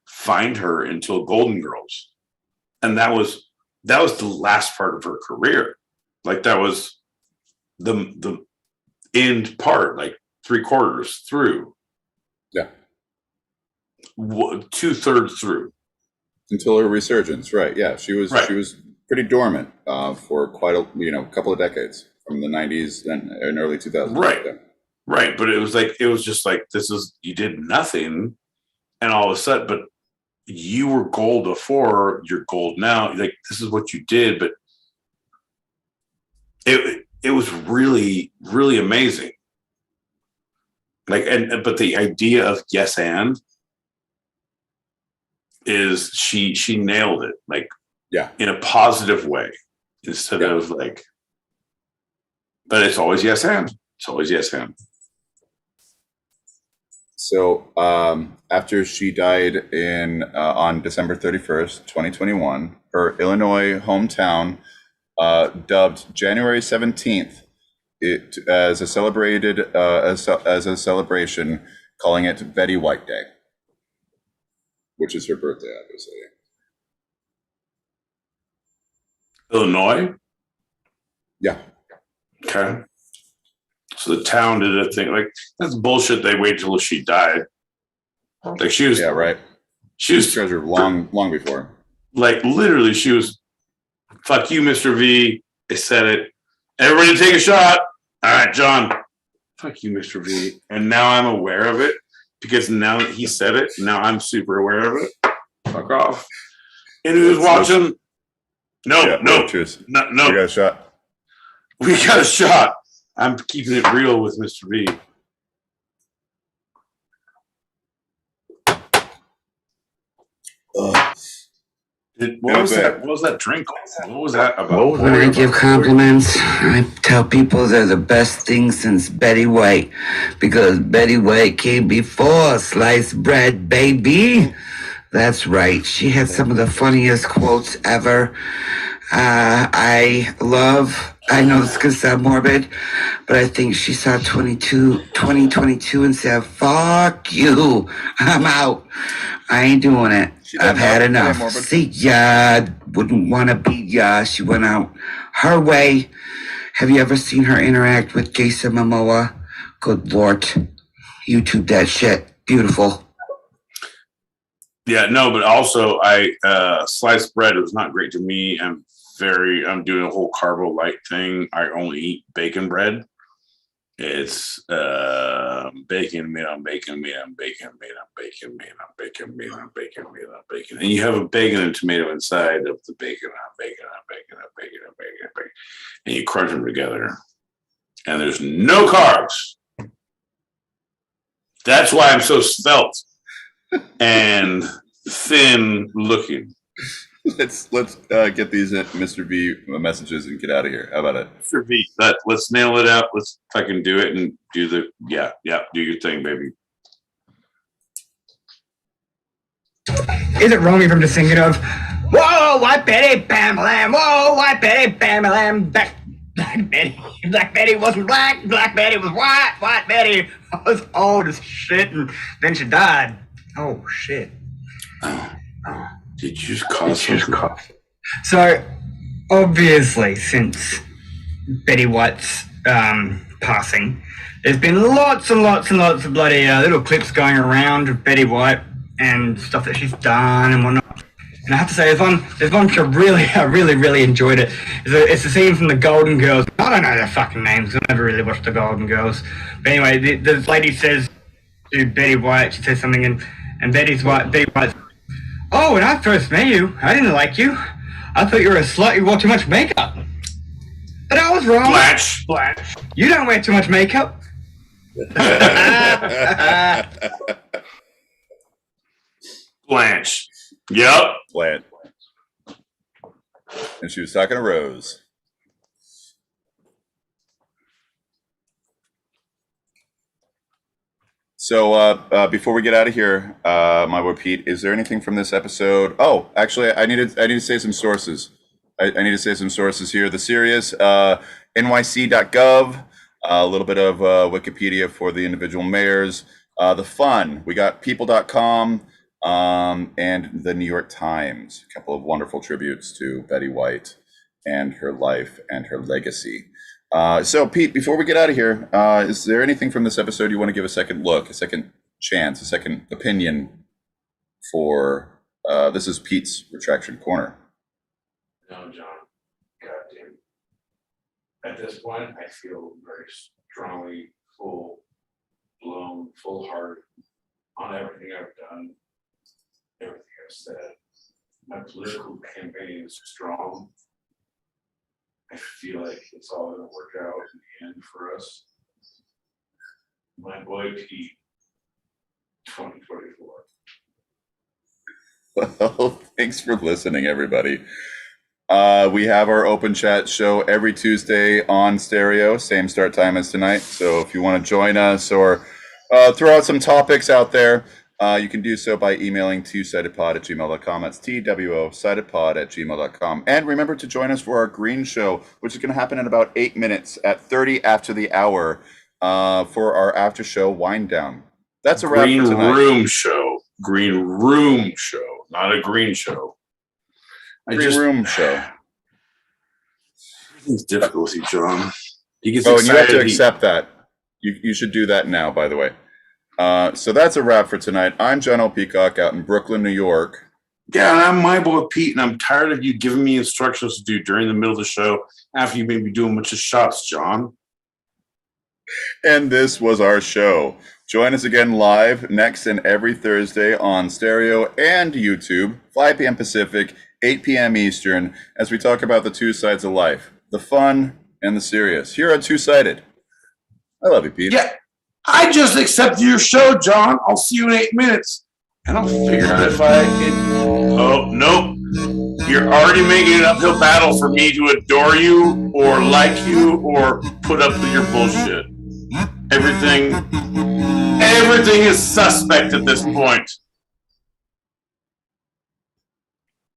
find her until Golden Girls. And that was the last part of her career. Like that was the end part, like 3/4 through. Yeah. 2/3 through. Until her resurgence, right? Yeah, she was pretty dormant for quite a couple of decades, from the 90s and early 2000s. Right. Yeah. Right, but it was just like you did nothing, and all of a sudden, but you were gold before, you're gold now. Like this is what you did, but it was really, really amazing. Like but the idea of yes and is she nailed it, like in a positive way instead of like, but it's always yes and. It's always yes and. So after she died on December 31st, 2021, her Illinois hometown dubbed January 17th as a celebration, calling it Betty White Day, which is her birthday, obviously. Illinois? Yeah. Okay. So the town did a thing. Like, that's bullshit. They waited till she died. Like, she was. Yeah, right. She was. Treasure long before. Like, literally, she was. Fuck you, Mr. V. They said it. Everybody take a shot. All right, John. Fuck you, Mr. V. And now I'm aware of it because now that he said it, now I'm super aware of it. Fuck off. And who's watching? No. Cheers. No. We got a shot. We got a shot. I'm keeping it real with Mr. V. What was that drink? What was that about? When I give compliments, I tell people they're the best thing since Betty White, because Betty White came before sliced bread, baby. That's right. She had some of the funniest quotes ever. I know this is going to sound morbid, but I think she saw 2022 and said, fuck you, I'm out. I ain't doing it. I've had enough. See ya, wouldn't want to be ya. She went out her way. Have you ever seen her interact with Jason Momoa? Good Lord. YouTube that shit. Beautiful. Yeah, no, but also sliced bread was not great to me. I'm doing a whole carbo light thing. I only eat bacon bread. It's bacon, meat on bacon, meat on bacon, meat on bacon, meat on bacon, meat on bacon, meat on bacon. And you have a bacon and tomato inside of the bacon on bacon on bacon on bacon on bacon on bacon. And you crunch them together. And there's no carbs. That's why I'm so svelte and thin looking. Let's get these Mr. V messages and get out of here. How about it? Mr. V, let's nail it out. Let's fucking do it and do do your thing, baby. Is it wrong if I'm just thinking of, whoa, white Betty, bam, lamb, whoa, white Betty, bam, lamb, Black Betty wasn't black Betty was white Betty was old as shit, and then she died. Oh, shit. Did you just cough? So, obviously, since Betty White's passing, there's been lots and lots and lots of bloody little clips going around of Betty White and stuff that she's done and whatnot. And I have to say, there's one which I really enjoyed it. It's the scene from the Golden Girls. I don't know their fucking names. I never really watched the Golden Girls. But anyway, the lady says to Betty White, she says something, and Betty White's, oh, when I first met you, I didn't like you. I thought you were a slut who wore too much makeup. But I was wrong. Blanche. You don't wear too much makeup. Blanche. Yep. Blanche. And she was talking to Rose. So before we get out of here, my boy Pete, is there anything from this episode? Oh, actually, I need to say some sources. I need to say some sources here. The Sirius, nyc.gov, a little bit of Wikipedia for the individual mayors. The Fun, we got people.com, and the New York Times. A couple of wonderful tributes to Betty White and her life and her legacy. So, Pete, before we get out of here, is there anything from this episode you want to give a second look, a second chance, a second opinion for? This is Pete's Retraction Corner. No, John. Goddamn. At this point, I feel very strongly full-blown, full-hearted on everything I've done, everything I've said. My political campaign is strong. I feel like it's all going to work out in the end for us. My boy Pete, 2024. Well, thanks for listening, everybody. We have our open chat show every Tuesday on Stereo, same start time as tonight. So if you want to join us or throw out some topics out there, you can do so by emailing twosidedpod@gmail.com. That's TWO sidedpod@gmail.com. And remember to join us for our green show, which is going to happen in about 8 minutes at 30 after the hour for our after show wind down. That's a wrap for tonight. Green room show, not a green show. Room show. Everything's difficult with you, John. He gets and excited. you have to accept that. You should do that now, by the way. So that's a wrap for tonight. I'm John L. Peacock out in Brooklyn, New York. Yeah, and I'm my boy Pete, and I'm tired of you giving me instructions to do during the middle of the show after you made me do a bunch of shots, John. And this was our show. Join us again live next and every Thursday on Stereo and YouTube, 5 p.m. Pacific, 8 p.m. Eastern, as we talk about the two sides of life, the fun and the serious. Here on Two Sided. I love you, Pete. Yeah, I just accepted your show, John. I'll see you in 8 minutes. And I'll figure out if I can. Oh, nope. You're already making an uphill battle for me to adore you or like you or put up with your bullshit. Everything is suspect at this point.